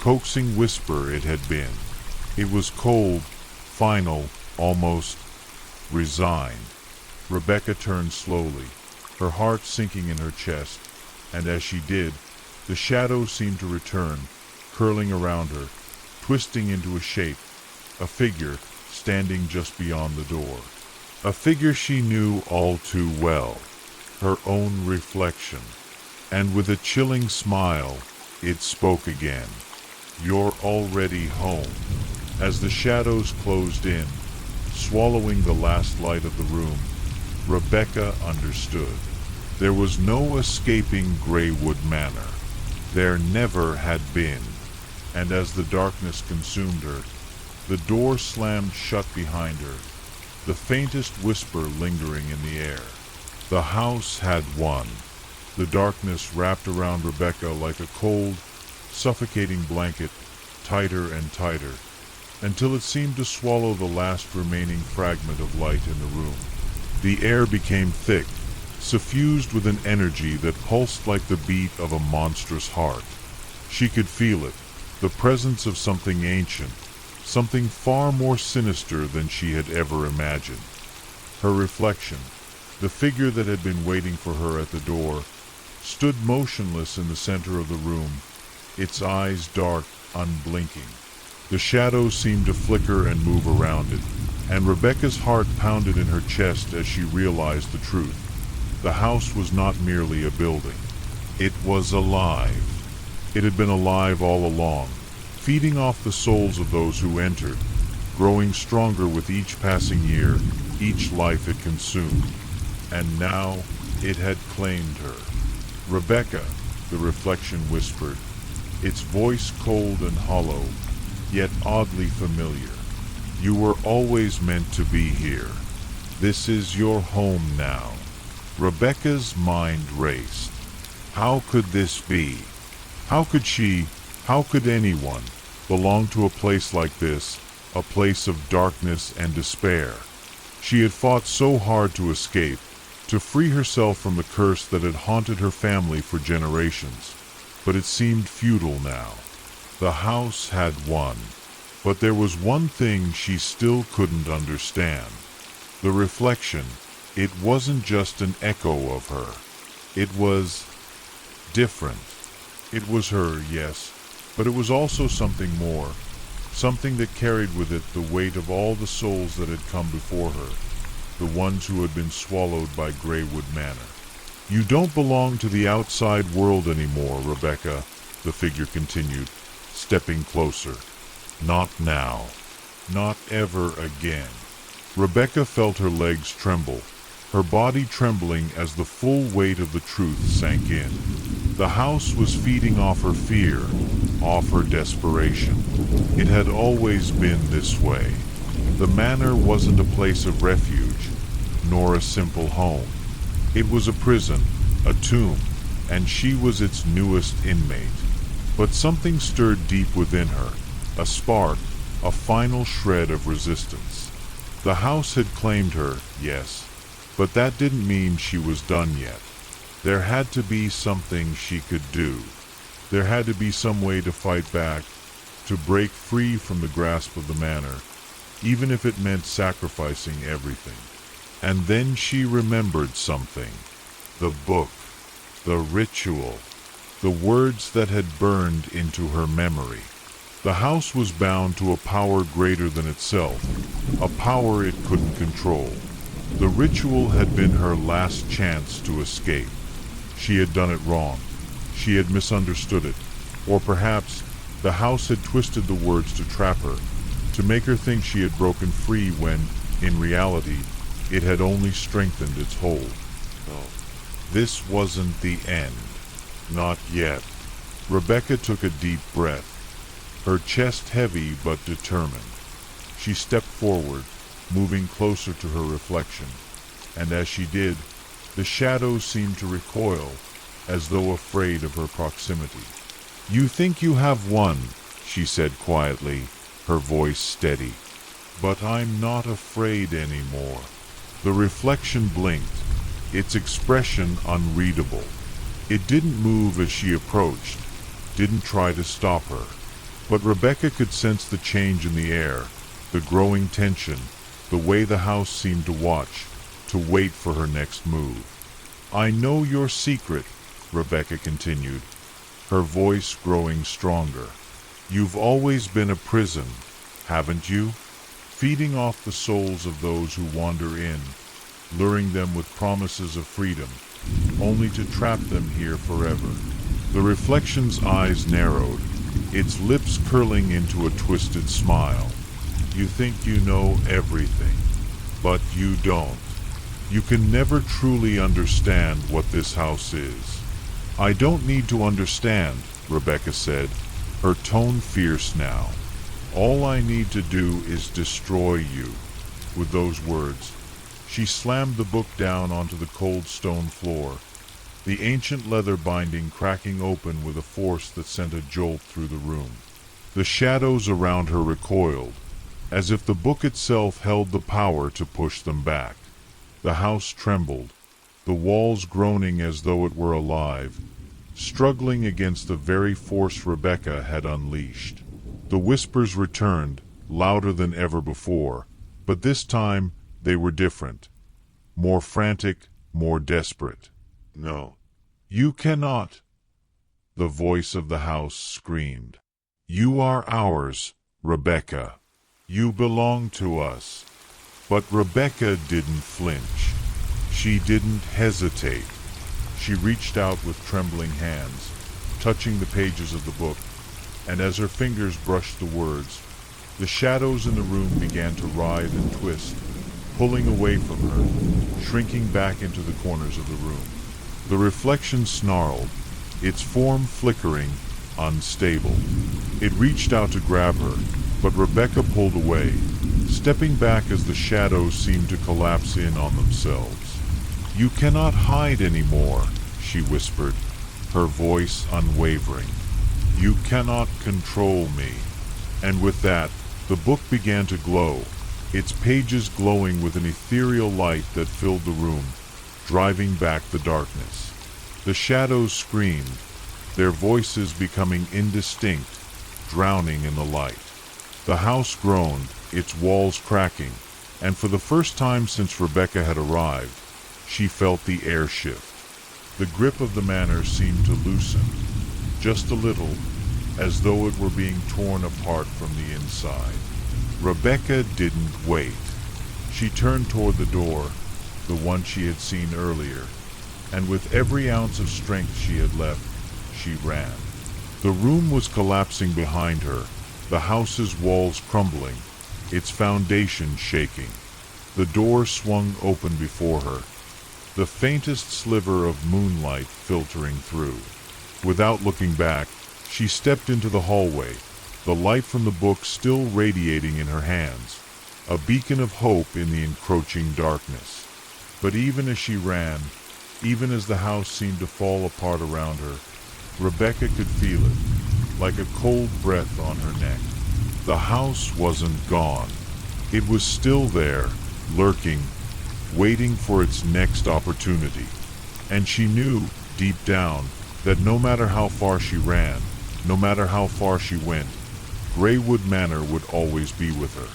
coaxing whisper it had been. It was cold, final, almost resigned. Rebecca turned slowly, her heart sinking in her chest, and as she did, the shadows seemed to return, curling around her, twisting into a shape, a figure standing just beyond the door. A figure she knew all too well, her own reflection. And with a chilling smile, it spoke again. "You're already home." As the shadows closed in, swallowing the last light of the room, Rebecca understood. There was no escaping Greywood Manor. There never had been. And as the darkness consumed her, the door slammed shut behind her, the faintest whisper lingering in the air. The house had won. The darkness wrapped around Rebecca like a cold, suffocating blanket, tighter and tighter, until it seemed to swallow the last remaining fragment of light in the room. The air became thick, suffused with an energy that pulsed like the beat of a monstrous heart. She could feel it, the presence of something ancient, something far more sinister than she had ever imagined. Her reflection, the figure that had been waiting for her at the door, stood motionless in the center of the room, its eyes dark, unblinking. The shadows seemed to flicker and move around it, and Rebecca's heart pounded in her chest as she realized the truth. The house was not merely a building. It was alive. It had been alive all along, feeding off the souls of those who entered, growing stronger with each passing year, each life it consumed. And now it had claimed her. "Rebecca," the reflection whispered, its voice cold and hollow, yet oddly familiar. "You were always meant to be here. This is your home now." Rebecca's mind raced. How could this be? How could anyone belong to a place like this, a place of darkness and despair? She had fought so hard to escape, to free herself from the curse that had haunted her family for generations, but it seemed futile now. The house had won, but there was one thing she still couldn't understand. The reflection, it wasn't just an echo of her. It was different. It was her, yes, but it was also something more, something that carried with it the weight of all the souls that had come before her, the ones who had been swallowed by Greywood Manor. "You don't belong to the outside world anymore, Rebecca," the figure continued, stepping closer. "Not now. Not ever again." Rebecca felt her legs tremble, her body trembling as the full weight of the truth sank in. The house was feeding off her fear, off her desperation. It had always been this way. The manor wasn't a place of refuge, nor a simple home. It was a prison, a tomb, and she was its newest inmate. But something stirred deep within her, a spark, a final shred of resistance. The house had claimed her, yes, but that didn't mean she was done yet. There had to be something she could do. There had to be some way to fight back, to break free from the grasp of the manor, even if it meant sacrificing everything. And then she remembered something. The book, the ritual, the words that had burned into her memory. The house was bound to a power greater than itself, a power it couldn't control. The ritual had been her last chance to escape. She had done it wrong. She had misunderstood it. Or perhaps the house had twisted the words to trap her, to make her think she had broken free when, in reality, it had only strengthened its hold. No, this wasn't the end. Not yet. Rebecca took a deep breath, her chest heavy but determined. She stepped forward, moving closer to her reflection, and as she did, the shadows seemed to recoil, as though afraid of her proximity. "You think you have won," she said quietly, her voice steady. "But I'm not afraid anymore." The reflection blinked, its expression unreadable. It didn't move as she approached, didn't try to stop her. But Rebecca could sense the change in the air, the growing tension, the way the house seemed to watch, to wait for her next move. "I know your secret," Rebecca continued, her voice growing stronger. "You've always been a prison, haven't you? Feeding off the souls of those who wander in, luring them with promises of freedom, only to trap them here forever." The reflection's eyes narrowed, its lips curling into a twisted smile. "You think you know everything, but you don't. You can never truly understand what this house is." "I don't need to understand," Rebecca said, her tone fierce now. "All I need to do is destroy you." With those words, she slammed the book down onto the cold stone floor, the ancient leather binding cracking open with a force that sent a jolt through the room. The shadows around her recoiled, as if the book itself held the power to push them back. The house trembled, the walls groaning as though it were alive, struggling against the very force Rebecca had unleashed. The whispers returned, louder than ever before, but this time they were different, more frantic, more desperate. "No, you cannot," the voice of the house screamed. "You are ours, Rebecca. You belong to us." But Rebecca didn't flinch. She didn't hesitate. She reached out with trembling hands, touching the pages of the book, and as her fingers brushed the words, the shadows in the room began to writhe and twist, pulling away from her, shrinking back into the corners of the room. The reflection snarled, its form flickering, unstable. It reached out to grab her, but Rebecca pulled away, stepping back as the shadows seemed to collapse in on themselves. "You cannot hide anymore," she whispered, her voice unwavering. "You cannot control me." And with that, the book began to glow, its pages glowing with an ethereal light that filled the room, driving back the darkness. The shadows screamed, their voices becoming indistinct, drowning in the light. The house groaned, its walls cracking, and for the first time since Rebecca had arrived, she felt the air shift. The grip of the manor seemed to loosen, just a little, as though it were being torn apart from the inside. Rebecca didn't wait. She turned toward the door, the one she had seen earlier, and with every ounce of strength she had left, she ran. The room was collapsing behind her, the house's walls crumbling, its foundation shaking. The door swung open before her, the faintest sliver of moonlight filtering through. Without looking back, she stepped into the hallway, the light from the book still radiating in her hands, a beacon of hope in the encroaching darkness. But even as she ran, even as the house seemed to fall apart around her, Rebecca could feel it, like a cold breath on her neck. The house wasn't gone. It was still there, lurking, waiting for its next opportunity. And she knew, deep down, that no matter how far she ran, no matter how far she went, Greywood Manor would always be with her.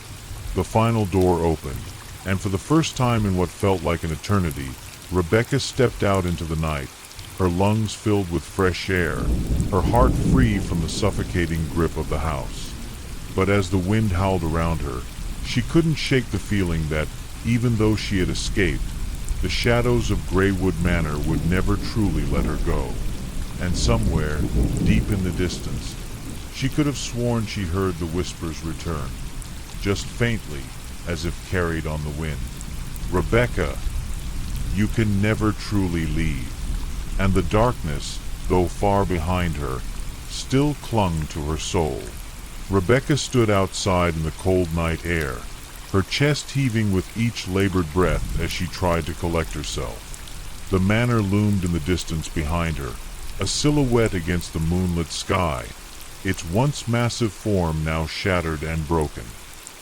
The final door opened, and for the first time in what felt like an eternity, Rebecca stepped out into the night, her lungs filled with fresh air, her heart free from the suffocating grip of the house. But as the wind howled around her, she couldn't shake the feeling that, even though she had escaped, the shadows of Greywood Manor would never truly let her go. And somewhere, deep in the distance, she could have sworn she heard the whispers return, just faintly, as if carried on the wind. "Rebecca, you can never truly leave." And the darkness, though far behind her, still clung to her soul. Rebecca stood outside in the cold night air, her chest heaving with each labored breath as she tried to collect herself. The manor loomed in the distance behind her, a silhouette against the moonlit sky, its once massive form now shattered and broken.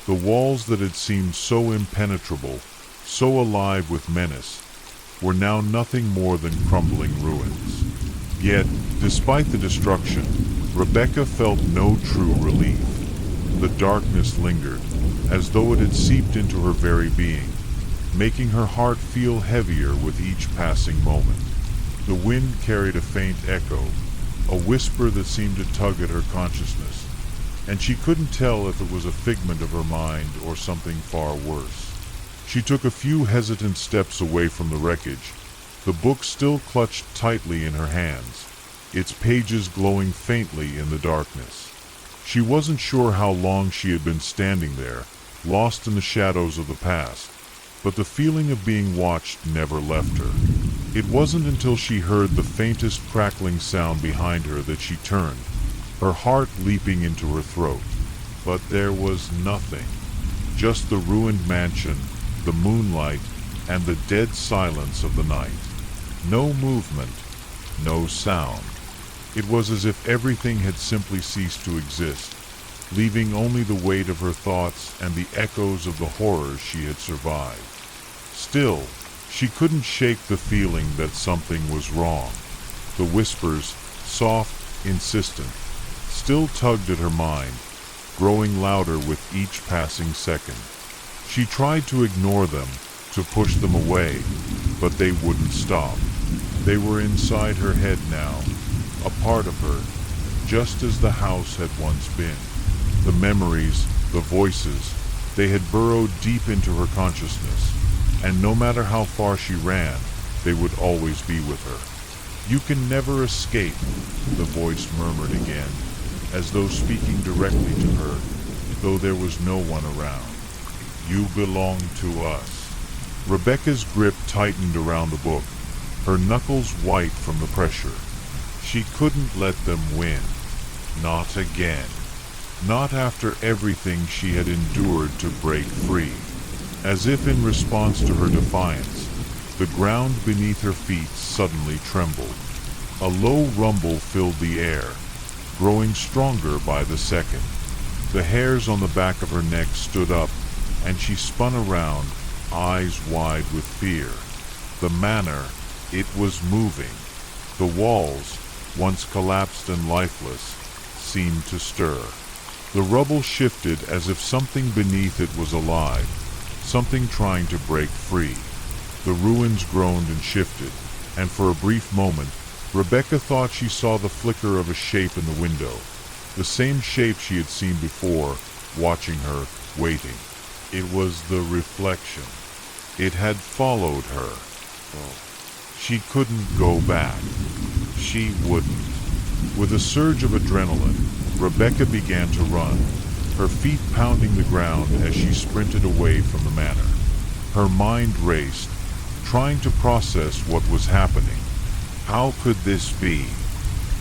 The walls that had seemed so impenetrable, so alive with menace, were now nothing more than crumbling ruins. Yet, despite the destruction, Rebecca felt no true relief. The darkness lingered, as though it had seeped into her very being, making her heart feel heavier with each passing moment. The wind carried a faint echo, a whisper that seemed to tug at her consciousness, and she couldn't tell if it was a figment of her mind or something far worse. She took a few hesitant steps away from the wreckage, the book still clutched tightly in her hands, its pages glowing faintly in the darkness. She wasn't sure how long she had been standing there, lost in the shadows of the past, but the feeling of being watched never left her. It wasn't until she heard the faintest crackling sound behind her that she turned, her heart leaping into her throat. But there was nothing, just the ruined mansion, the moonlight, and the dead silence of the night. No movement, no sound. It was as if everything had simply ceased to exist, leaving only the weight of her thoughts and the echoes of the horrors she had survived. Still, she couldn't shake the feeling that something was wrong. The whispers, soft, insistent, still tugged at her mind, growing louder with each passing second. She tried to ignore them, to push them away, but they wouldn't stop. They were inside her head now, a part of her, just as the house had once been. The memories, the voices, they had burrowed deep into her consciousness, and no matter how far she ran, they would always be with her. "You can never escape," the voice murmured again, as though speaking directly to her, though there was no one around. "You belong to us." Rebecca's grip tightened around the book, her knuckles white from the pressure. She couldn't let them win. Not again. Not after everything she had endured to break free. As if in response to her defiance, the ground beneath her feet suddenly trembled. A low rumble filled the air, growing stronger by the second. The hairs on the back of her neck stood up, and she spun around, eyes wide with fear. The manor, it was moving. The walls, once collapsed and lifeless, seemed to stir. The rubble shifted as if something beneath it was alive, something trying to break free. The ruins groaned and shifted, and for a brief moment, Rebecca thought she saw the flicker of a shape in the window, the same shape she had seen before, watching her, waiting. It was the reflection. It had followed her. She couldn't go back. She wouldn't. With a surge of adrenaline, Rebecca began to run, her feet pounding the ground as she sprinted away from the manor. Her mind raced, trying to process what was happening. How could this be?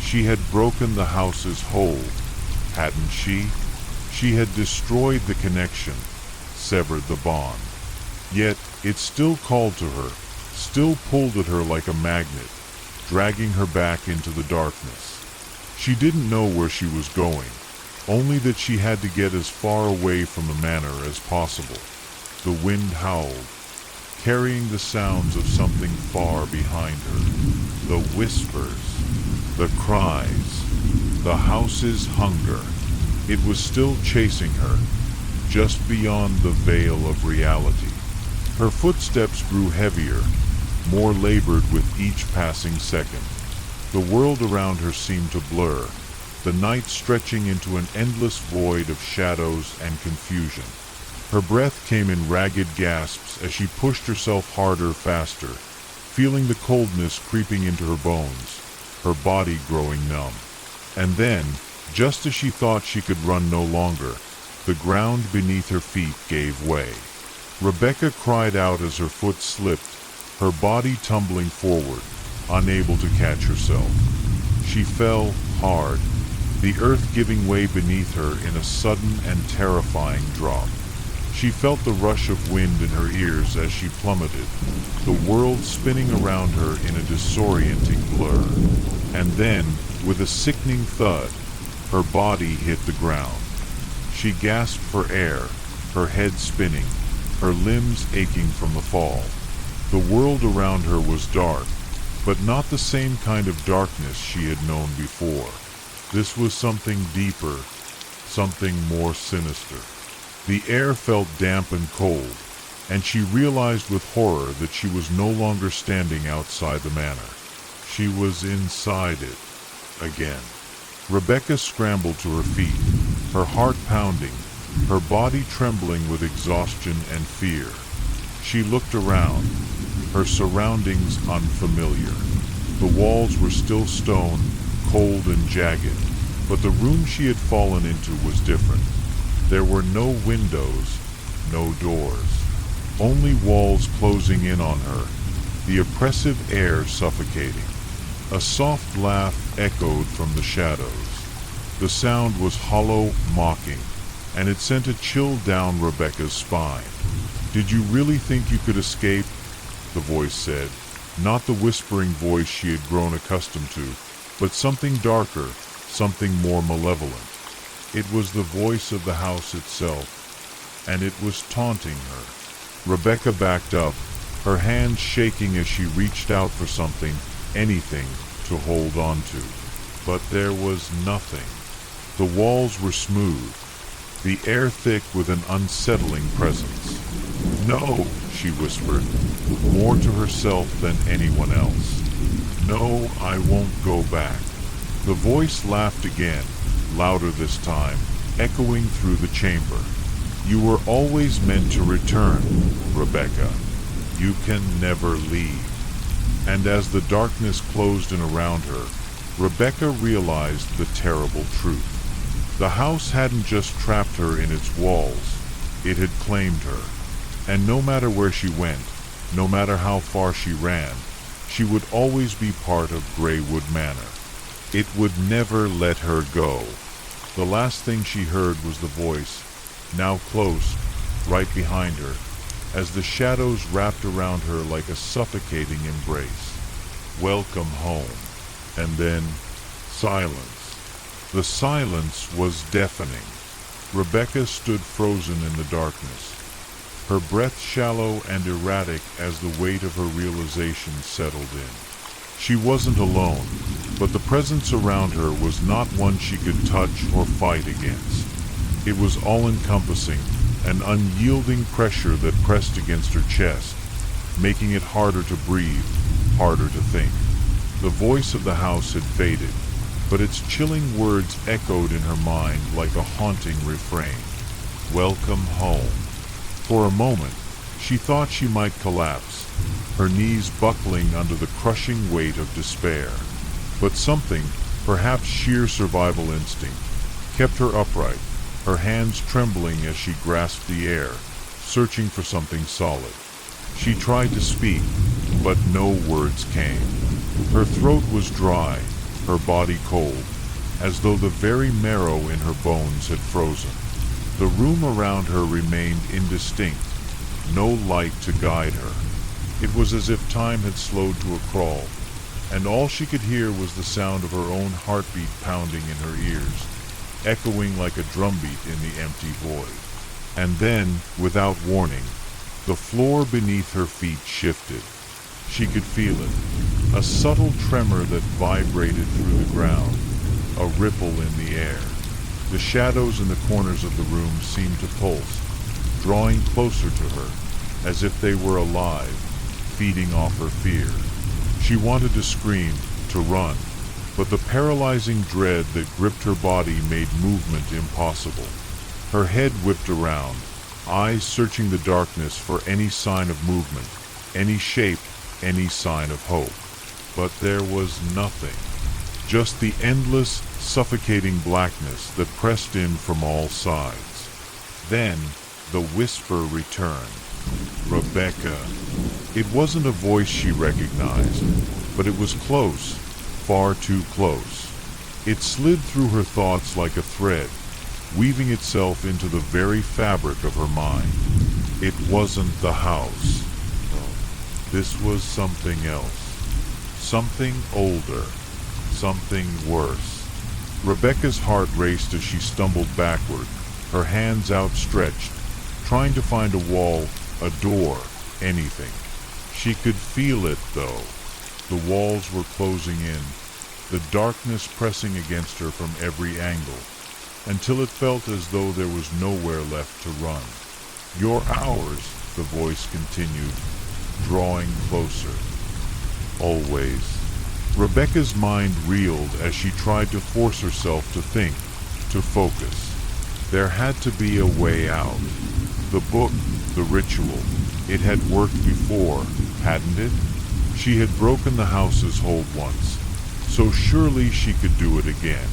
She had broken the house's hold, hadn't she? She had destroyed the connection, severed the bond. Yet it still called to her, still pulled at her like a magnet, dragging her back into the darkness. She didn't know where she was going, only that she had to get as far away from the manor as possible. The wind howled, carrying the sounds of something far behind her. The whispers, the cries, the house's hunger. It was still chasing her, just beyond the veil of reality. Her footsteps grew heavier, more labored with each passing second. The world around her seemed to blur, the night stretching into an endless void of shadows and confusion. Her breath came in ragged gasps as she pushed herself harder, faster, feeling the coldness creeping into her bones, her body growing numb. And then, just as she thought she could run no longer, the ground beneath her feet gave way. Rebecca cried out as her foot slipped, her body tumbling forward, unable to catch herself. She fell hard, the earth giving way beneath her in a sudden and terrifying drop. She felt the rush of wind in her ears as she plummeted, the world spinning around her in a disorienting blur. And then, with a sickening thud, her body hit the ground. She gasped for air, her head spinning, her limbs aching from the fall. The world around her was dark, but not the same kind of darkness she had known before. This was something deeper, something more sinister. The air felt damp and cold, and she realized with horror that she was no longer standing outside the manor. She was inside it again. Rebecca scrambled to her feet, her heart pounding, her body trembling with exhaustion and fear. She looked around, her surroundings unfamiliar. The walls were still stone, cold and jagged, but the room she had fallen into was different. There were no windows, no doors, only walls closing in on her, the oppressive air suffocating. A soft laugh echoed from the shadows. The sound was hollow, mocking, and it sent a chill down Rebecca's spine. "Did you really think you could escape?" the voice said, not the whispering voice she had grown accustomed to, but something darker, something more malevolent. It was the voice of the house itself, and it was taunting her. Rebecca backed up, her hands shaking as she reached out for something, anything, to hold on to. But there was nothing. The walls were smooth, the air thick with an unsettling presence. "No," she whispered, more to herself than anyone else. "No, I won't go back." The voice laughed again, louder this time, echoing through the chamber. "You were always meant to return, Rebecca. You can never leave." And as the darkness closed in around her, Rebecca realized the terrible truth. The house hadn't just trapped her in its walls, it had claimed her. And no matter where she went, no matter how far she ran, she would always be part of Greywood Manor. It would never let her go. The last thing she heard was the voice, now close, right behind her, as the shadows wrapped around her like a suffocating embrace. "Welcome home." And then, silence. The silence was deafening. Rebecca stood frozen in the darkness, her breath shallow and erratic as the weight of her realization settled in. She wasn't alone, but the presence around her was not one she could touch or fight against. It was all-encompassing, an unyielding pressure that pressed against her chest, making it harder to breathe, harder to think. The voice of the house had faded, but its chilling words echoed in her mind like a haunting refrain. "Welcome home." For a moment, she thought she might collapse, her knees buckling under the crushing weight of despair. But something, perhaps sheer survival instinct, kept her upright, her hands trembling as she grasped the air, searching for something solid. She tried to speak, but no words came. Her throat was dry, her body cold, as though the very marrow in her bones had frozen. The room around her remained indistinct, no light to guide her. It was as if time had slowed to a crawl, and all she could hear was the sound of her own heartbeat pounding in her ears, echoing like a drumbeat in the empty void. And then, without warning, the floor beneath her feet shifted. She could feel it, a subtle tremor that vibrated through the ground, a ripple in the air. The shadows in the corners of the room seemed to pulse, drawing closer to her, as if they were alive, feeding off her fear. She wanted to scream, to run, but the paralyzing dread that gripped her body made movement impossible. Her head whipped around, eyes searching the darkness for any sign of movement, any shape, any sign of hope. But there was nothing. Just the endless, suffocating blackness that pressed in from all sides. Then, the whisper returned. "Rebecca." It wasn't a voice she recognized, but it was close, far too close. It slid through her thoughts like a thread, weaving itself into the very fabric of her mind. It wasn't the house. No, this was something else. Something older. Something worse. Rebecca's heart raced as she stumbled backward, her hands outstretched, trying to find a wall, a door, anything. She could feel it, though. The walls were closing in, the darkness pressing against her from every angle, until it felt as though there was nowhere left to run. "You're ours," the voice continued, drawing closer. Always. Rebecca's mind reeled as she tried to force herself to think, to focus. There had to be a way out. The book, the ritual, it had worked before, hadn't it? She had broken the house's hold once, so surely she could do it again.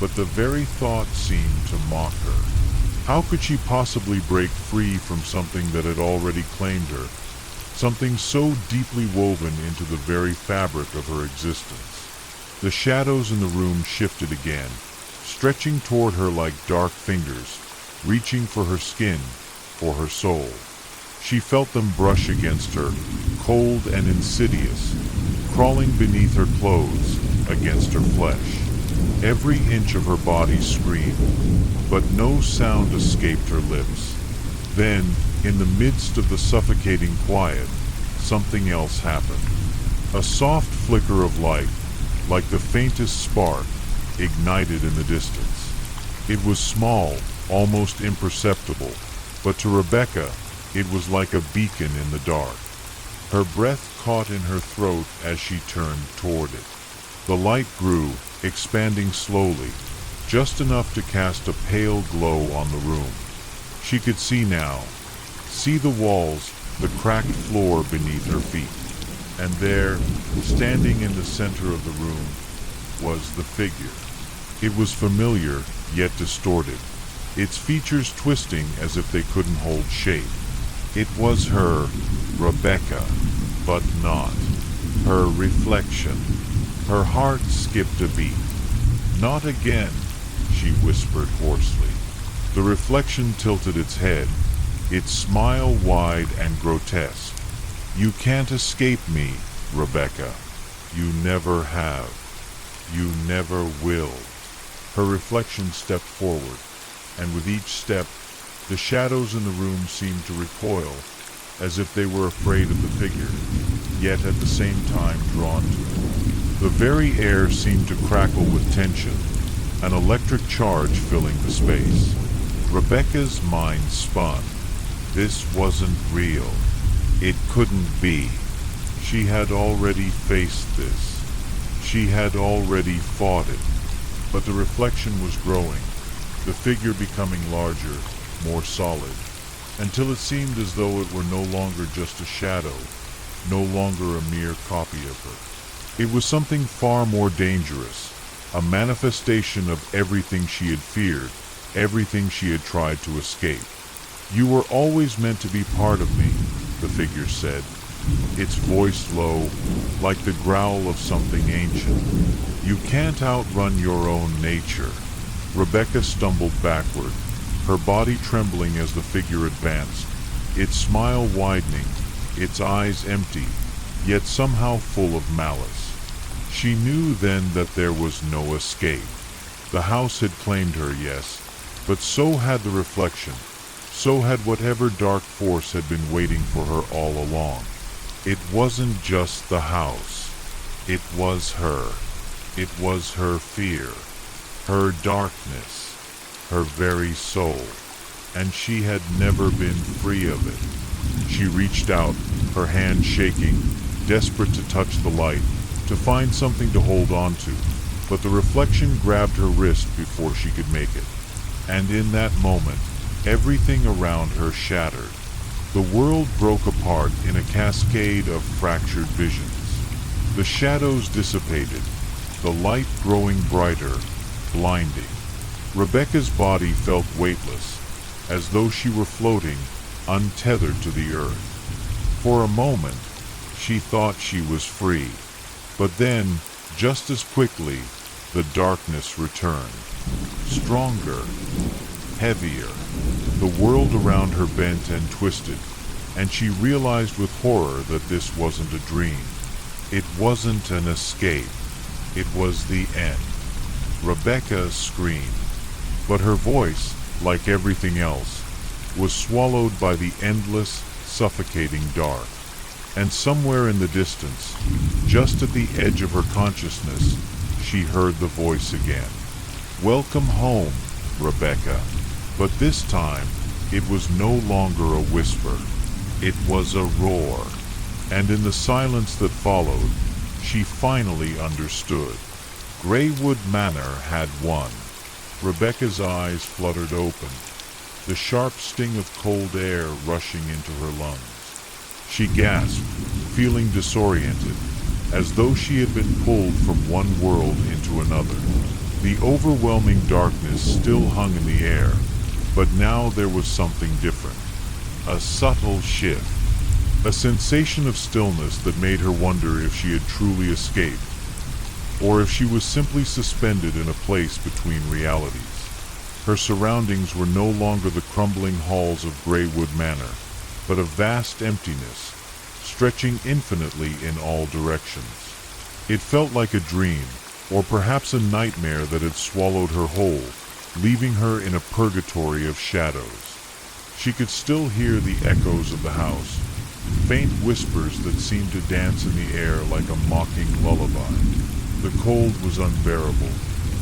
But the very thought seemed to mock her. How could she possibly break free from something that had already claimed her? Something so deeply woven into the very fabric of her existence. The shadows in the room shifted again, stretching toward her like dark fingers, reaching for her skin, for her soul. She felt them brush against her, cold and insidious, crawling beneath her clothes, against her flesh. Every inch of her body screamed, but no sound escaped her lips. Then, in the midst of the suffocating quiet, something else happened. A soft flicker of light, like the faintest spark, ignited in the distance. It was small, almost imperceptible, but to Rebecca, it was like a beacon in the dark. Her breath caught in her throat as she turned toward it. The light grew, expanding slowly, just enough to cast a pale glow on the room. She could see now, see the walls, the cracked floor beneath her feet. And there, standing in the center of the room, was the figure. It was familiar, yet distorted, its features twisting as if they couldn't hold shape. It was her, Rebecca, but not. Her reflection. Her heart skipped a beat. "Not again," she whispered hoarsely. The reflection tilted its head, its smile wide and grotesque. "You can't escape me, Rebecca. You never have. You never will." Her reflection stepped forward, and with each step, the shadows in the room seemed to recoil, as if they were afraid of the figure, yet at the same time drawn to it. The very air seemed to crackle with tension, an electric charge filling the space. Rebecca's mind spun. This wasn't real. It couldn't be. She had already faced this. She had already fought it. But the reflection was growing, the figure becoming larger, more solid, until it seemed as though it were no longer just a shadow, no longer a mere copy of her. It was something far more dangerous, a manifestation of everything she had feared, everything she had tried to escape. "You were always meant to be part of me," the figure said, its voice low, like the growl of something ancient. "You can't outrun your own nature." Rebecca stumbled backward, her body trembling as the figure advanced, its smile widening, its eyes empty, yet somehow full of malice. She knew then that there was no escape. The house had claimed her, yes, but so had the reflection, so had whatever dark force had been waiting for her all along. It wasn't just the house. It was her. It was her fear, her darkness, her very soul, and she had never been free of it. She reached out, her hand shaking, desperate to touch the light, to find something to hold on to, but the reflection grabbed her wrist before she could make it. And in that moment, everything around her shattered. The world broke apart in a cascade of fractured visions. The shadows dissipated, the light growing brighter, blinding. Rebecca's body felt weightless, as though she were floating, untethered to the earth. For a moment, she thought she was free, but then, just as quickly, The darkness returned, stronger, heavier. The world around her bent and twisted, and she realized with horror that this wasn't a dream. It wasn't an escape. It was the end. Rebecca screamed, but her voice, like everything else, was swallowed by the endless, suffocating dark. And somewhere in the distance, just at the edge of her consciousness, she heard the voice again. "Welcome home, Rebecca." But this time, it was no longer a whisper. It was a roar. And in the silence that followed, she finally understood. Greywood Manor had won. Rebecca's eyes fluttered open, the sharp sting of cold air rushing into her lungs. She gasped, feeling disoriented, as though she had been pulled from one world into another. The overwhelming darkness still hung in the air, but now there was something different. A subtle shift, a sensation of stillness that made her wonder if she had truly escaped, or if she was simply suspended in a place between realities. Her surroundings were no longer the crumbling halls of Greywood Manor, but a vast emptiness, stretching infinitely in all directions. It felt like a dream, or perhaps a nightmare that had swallowed her whole, leaving her in a purgatory of shadows. She could still hear the echoes of the house, faint whispers that seemed to dance in the air like a mocking lullaby. The cold was unbearable,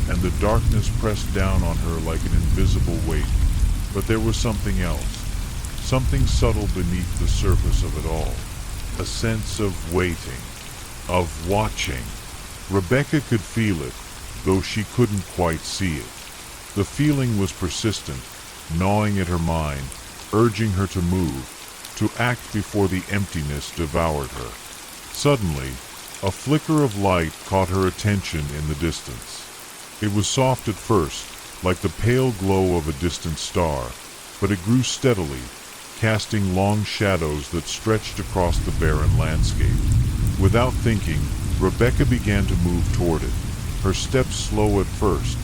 and the darkness pressed down on her like an invisible weight. But there was something else, something subtle beneath the surface of it all. A sense of waiting, of watching. Rebecca could feel it, though she couldn't quite see it. The feeling was persistent, gnawing at her mind, urging her to move, to act before the emptiness devoured her. Suddenly, a flicker of light caught her attention in the distance. It was soft at first, like the pale glow of a distant star, but it grew steadily, casting long shadows that stretched across the barren landscape. Without thinking, Rebecca began to move toward it, her steps slow at first,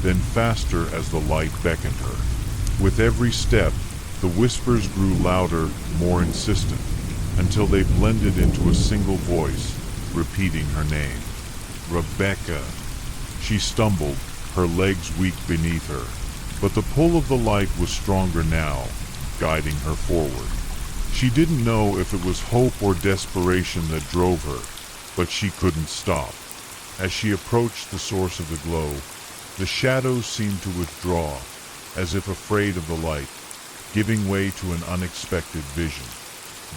then faster as the light beckoned her. With every step, the whispers grew louder, more insistent, until they blended into a single voice, repeating her name. Rebecca. She stumbled, her legs weak beneath her, but the pull of the light was stronger now, guiding her forward. She didn't know if it was hope or desperation that drove her, but she couldn't stop. As she approached the source of the glow, the shadows seemed to withdraw, as if afraid of the light, giving way to an unexpected vision.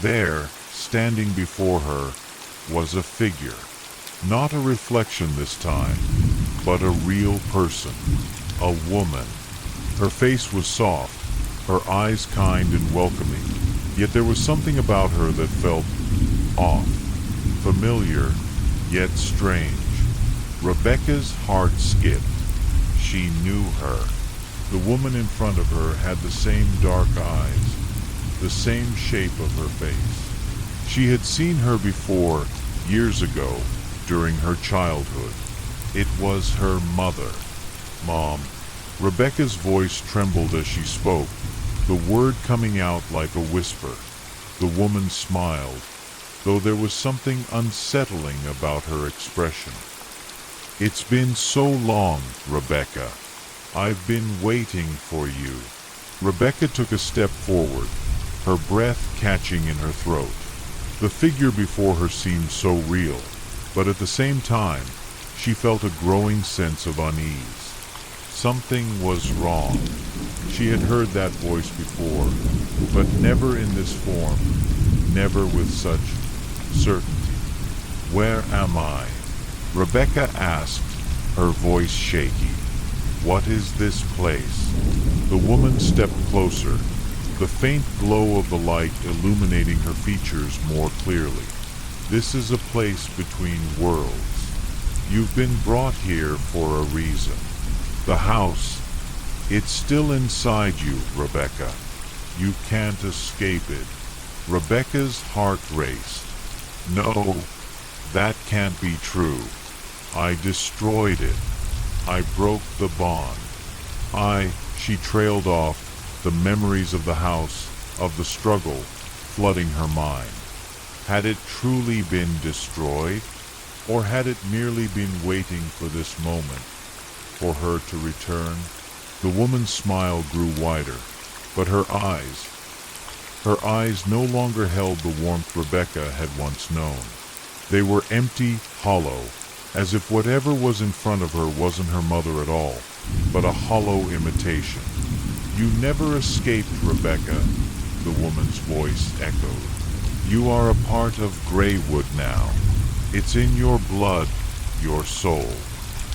There, standing before her, was a figure. Not a reflection this time, but a real person, a woman. Her face was soft, her eyes kind and welcoming, yet there was something about her that felt off, familiar, yet strange. Rebecca's heart skipped. She knew her. The woman in front of her had the same dark eyes, the same shape of her face. She had seen her before, years ago, during her childhood. It was her mother. Mom. Rebecca's voice trembled as she spoke, the word coming out like a whisper. The woman smiled, though there was something unsettling about her expression. "It's been so long, Rebecca. I've been waiting for you." Rebecca took a step forward, her breath catching in her throat. The figure before her seemed so real, but at the same time, she felt a growing sense of unease. Something was wrong. She had heard that voice before, but never in this form, never with such certainty. "Where am I?" Rebecca asked, her voice shaky. "What is this place?" The woman stepped closer, the faint glow of the light illuminating her features more clearly. "This is a place between worlds. You've been brought here for a reason. The house, it's still inside you, Rebecca. You can't escape it." Rebecca's heart raced. "No, that can't be true. I destroyed it." I broke the bond. She trailed off, the memories of the house, of the struggle, flooding her mind. Had it truly been destroyed? Or had it merely been waiting for this moment, for her to return? The woman's smile grew wider, but her eyes no longer held the warmth Rebecca had once known. They were empty, hollow, as if whatever was in front of her wasn't her mother at all, but a hollow imitation. You never escaped, Rebecca, the woman's voice echoed. You are a part of Greywood now. It's in your blood, your soul.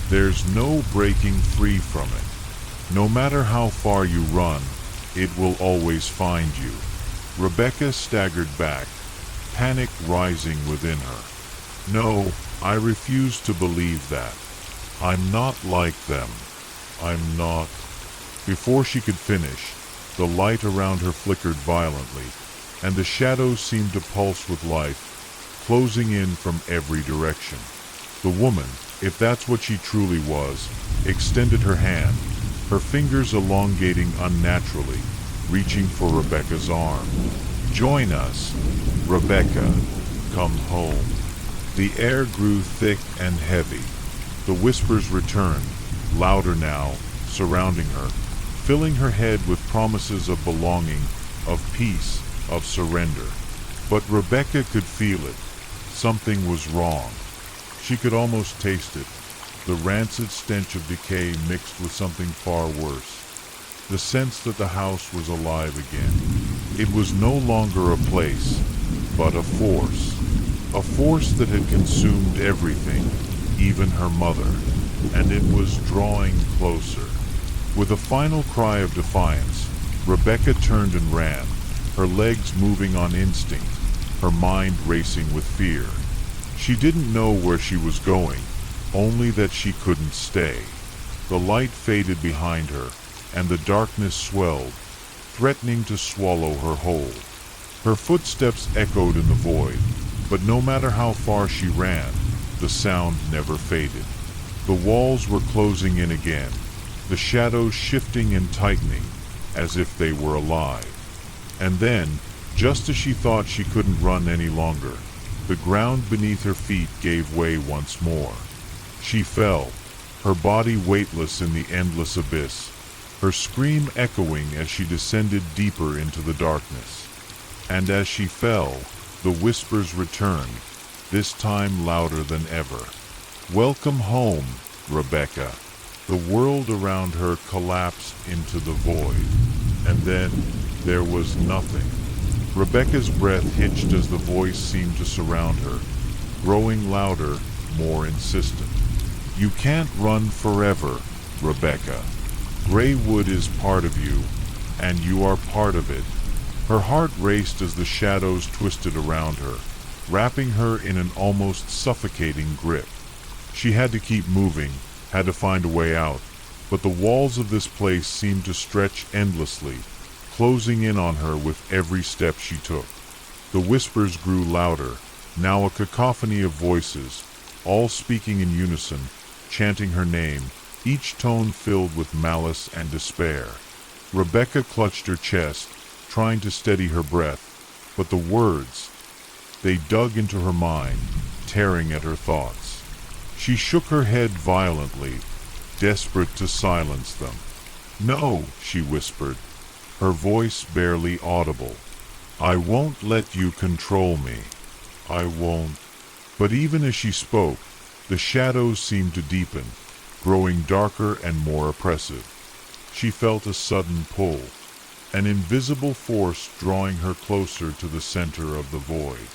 There's no breaking free from it. No matter how far you run, it will always find you. Rebecca staggered back, panic rising within her. No, I refuse to believe that. I'm not like them. I'm not. Before she could finish, the light around her flickered violently, and the shadows seemed to pulse with life, closing in from every direction. The woman, if that's what she truly was, extended her hand, her fingers elongating unnaturally, reaching for Rebecca's arm. Join us, Rebecca. Come home. The air grew thick and heavy. The whispers returned, louder now, surrounding her, filling her head with promises of belonging, of peace, of surrender. But Rebecca could feel it. Something was wrong. She could almost taste it, the rancid stench of decay mixed with something far worse. The sense that the house was alive again. It was no longer a place, but a force. A force that had consumed everything, even her mother, and it was drawing closer. With a final cry of defiance, Rebecca turned and ran, her legs moving on instinct, her mind racing with fear. She didn't know where she was going, only that she couldn't stay. The light faded behind her, and the darkness swelled, threatening to swallow her whole. Her footsteps echoed in the void, but no matter how far she ran, the sound never faded. The walls were closing in again, the shadows shifting and tightening, as if they were alive. And then, just as she thought she couldn't run any longer, the ground beneath her feet gave way once more. She fell, her body weightless in the endless abyss, her scream echoing as she descended deeper into the darkness. And as she fell, the whispers returned, this time louder than ever. Welcome home, Rebecca. The world around her collapsed into the void. And then there was nothing. Rebecca's breath hitched as the voice seemed to surround her, growing louder, more insistent. You can't run forever, Rebecca. Greywood is part of you, and you are part of it. Her heart raced as the shadows twisted around her, wrapping her in an almost suffocating grip. She had to keep moving, had to find a way out, but the walls of this place seemed to stretch endlessly, closing in on her with every step she took. The whispers grew louder, now a cacophony of voices, all speaking in unison, chanting her name, each tone filled with malice and despair. Rebecca clutched her chest, trying to steady her breath, but the words, they dug into her mind, tearing at her thoughts. She shook her head violently, desperate to silence them. No, she whispered, her voice barely audible. I won't let you control me. I won't. But even as she spoke, the shadows seemed to deepen, growing darker and more oppressive. She felt a sudden pull, an invisible force drawing her closer to the center of the void.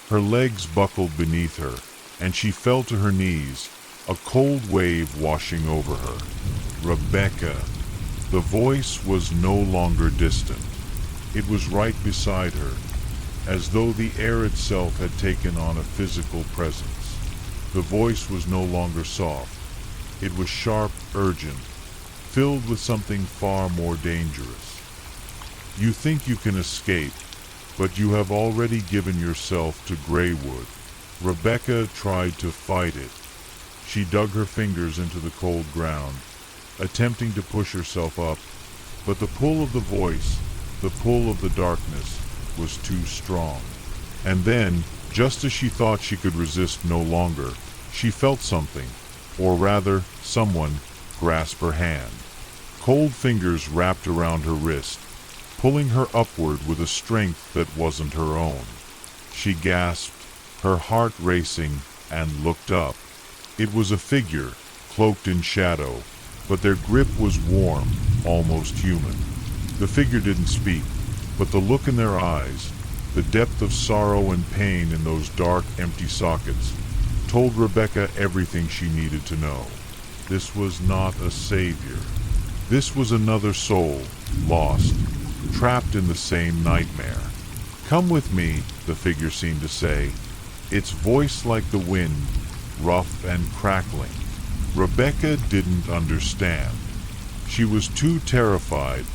Her legs buckled beneath her, and she fell to her knees, a cold wave washing over her. Rebecca. The voice was no longer distant. It was right beside her, as though the air itself had taken on a physical presence. The voice was no longer soft. It was sharp, urgent, filled with something far more dangerous. You think you can escape, but you have already given yourself to Greywood. Rebecca tried to fight it. She dug her fingers into the cold ground, attempting to push herself up, but the pull of the voice, the pull of the darkness, was too strong. And then, just as she thought she could resist no longer, she felt something, or rather, someone, grasp her hand. Cold fingers wrapped around her wrist, pulling her upward with a strength that wasn't her own. She gasped, her heart racing, and looked up. It was a figure, cloaked in shadow, but their grip was warm, almost human. The figure didn't speak, but the look in their eyes, the depth of sorrow and pain in those dark, empty sockets, told Rebecca everything she needed to know. This was not a savior. This was another soul, lost, trapped in the same nightmare. "Come with me," the figure seemed to say, its voice like the wind, rough and crackling. Rebecca didn't understand. She was too terrified,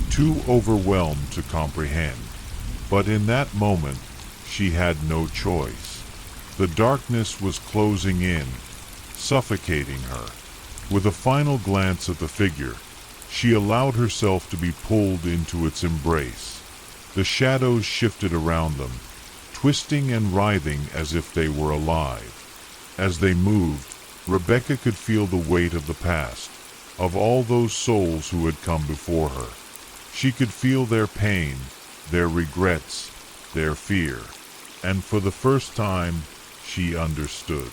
too overwhelmed to comprehend. But in that moment, she had no choice. The darkness was closing in, suffocating her. With a final glance at the figure, she allowed herself to be pulled into its embrace. The shadows shifted around them, twisting and writhing as if they were alive. As they moved, Rebecca could feel the weight of the past, of all those souls who had come before her. She could feel their pain, their regrets, their fear. And for the first time, she understood.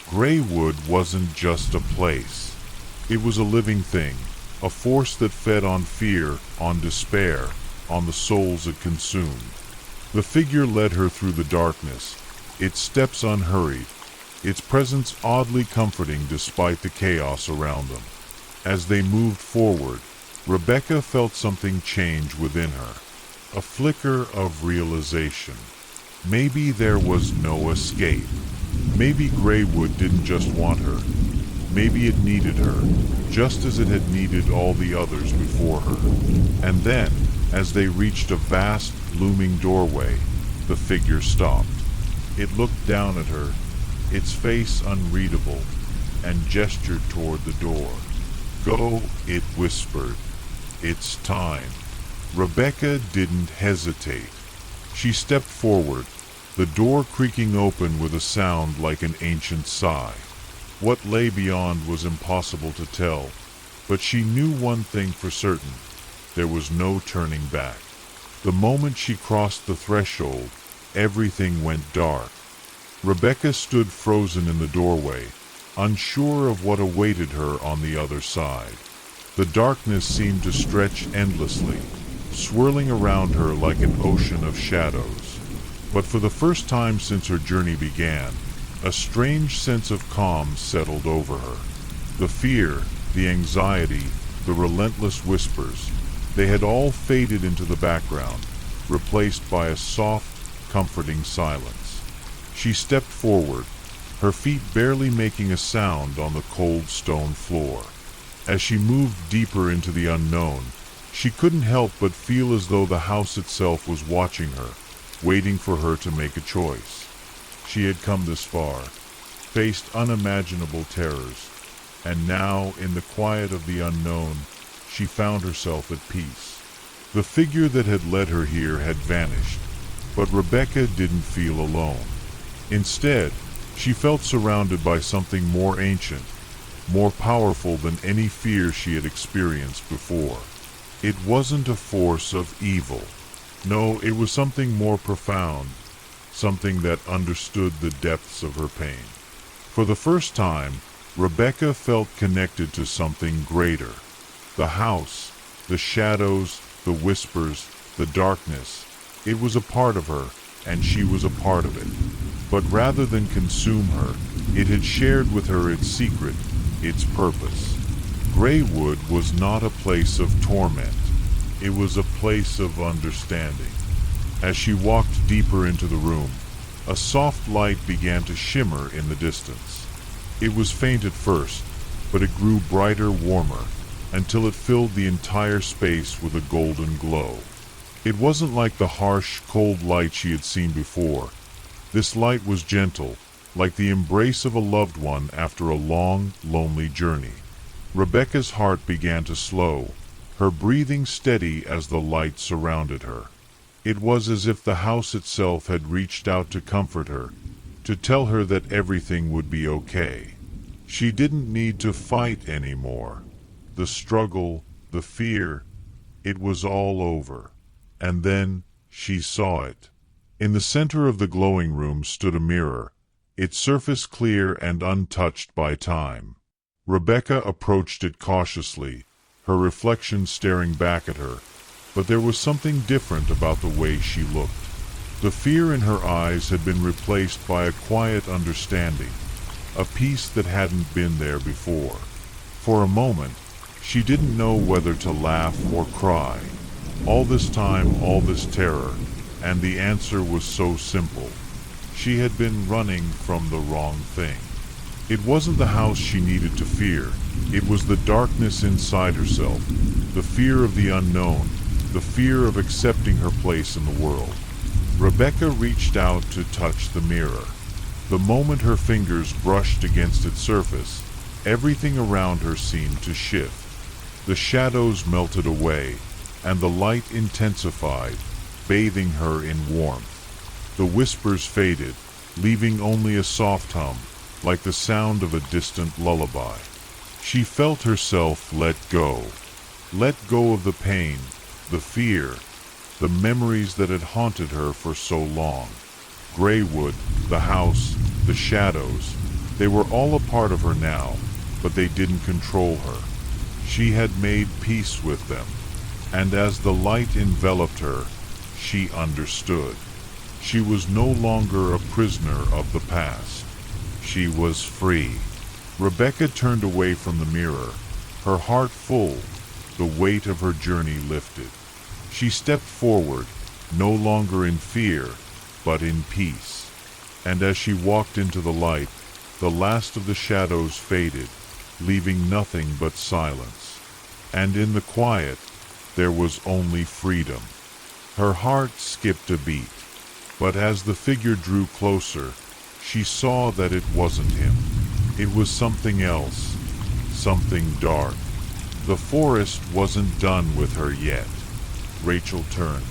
Greywood wasn't just a place. It was a living thing, a force that fed on fear, on despair, on the souls it consumed. The figure led her through the darkness, its steps unhurried, its presence oddly comforting despite the chaos around them. As they moved forward, Rebecca felt something change within her, a flicker of realization. Maybe there was no escape. Maybe Greywood didn't just want her. Maybe it needed her, just as it had needed all the others before her. And then, as they reached a vast, looming doorway, the figure stopped. It looked down at her, its face unreadable, and gestured toward the door. "Go," it whispered. "It's time." Rebecca didn't hesitate. She stepped forward, the door creaking open with a sound like an ancient sigh. What lay beyond was impossible to tell, but she knew one thing for certain: there was no turning back. The moment she crossed the threshold, everything went dark. Rebecca stood frozen in the doorway, unsure of what awaited her on the other side. The darkness seemed to stretch endlessly, swirling around her like an ocean of shadows. But for the first time since her journey began, a strange sense of calm settled over her. The fear, the anxiety, the relentless whispers, they had all faded into the background, replaced by a soft, comforting silence. She stepped forward, her feet barely making a sound on the cold stone floor. As she moved deeper into the unknown, she couldn't help but feel as though the house itself was watching her, waiting for her to make a choice. She had come this far, faced unimaginable terrors, and now, in the quiet of the unknown, she found herself at peace. The figure that had led her here had vanished, but Rebecca didn't feel alone. Instead, she felt surrounded by something more ancient, more powerful than any fear she had experienced before. It wasn't a force of evil. No, it was something more profound, something that understood the depths of her pain. For the first time, Rebecca felt connected to something greater. The house, the shadows, the whispers, the darkness, it was a part of her, and she was a part of it. But rather than consume her, it had shared with her its secret, its purpose. Greywood was not a place of torment. It was a place of understanding. As she walked deeper into the room, a soft light began to shimmer in the distance. It was faint at first, but it grew brighter, warmer, until it filled the entire space with a golden glow. It wasn't like the harsh, cold light she had seen before. This light was gentle, like the embrace of a loved one after a long, lonely journey. Rebecca's heart began to slow, her breathing steady as the light surrounded her. It was as if the house itself had reached out to comfort her, to tell her that everything would be okay. She didn't need to fight anymore. The struggle, the fear, it was all over. And then she saw it. In the center of the glowing room stood a mirror, its surface clear and untouched by time. Rebecca approached it cautiously, her reflection staring back at her, but there was something different about the way she looked. The fear in her eyes had been replaced by a quiet understanding, a peace that hadn't been there before. For a moment, she didn't know whether to laugh or cry. All this time, all this terror, and the answer was so simple. She had been running from the wrong thing. It wasn't the house she needed to fear. It was the darkness inside herself, the fear of the unknown, the fear of accepting her place in the world. Rebecca reached out to touch the mirror. The moment her fingers brushed against its surface, everything around her seemed to shift. The shadows melted away, and the light intensified, bathing her in warmth. The whispers faded, leaving only a soft hum, like the sound of a distant lullaby. She felt herself let go. Let go of the pain, the fear, the memories that had haunted her for so long. Greywood, the house, the shadows, they were all a part of her now, but they didn't control her. She had made peace with them, and as the light enveloped her, she understood. She was no longer a prisoner of the past. She was free. Rebecca turned away from the mirror, her heart full, the weight of her journey lifted. She stepped forward, no longer in fear, but in peace. And as she walked into the light, the last of the shadows faded, leaving nothing but silence. And in the quiet, there was only freedom. Her heart skipped a beat, but as the figure drew closer, she saw that it wasn't him. It was something else, something dark. The forest wasn't done with her yet. Rachel turned,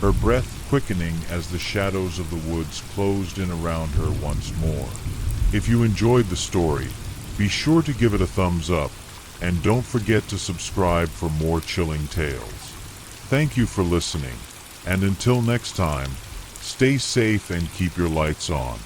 her breath quickening as the shadows of the woods closed in around her once more. If you enjoyed the story, be sure to give it a thumbs up, and don't forget to subscribe for more chilling tales. Thank you for listening, and until next time, stay safe and keep your lights on.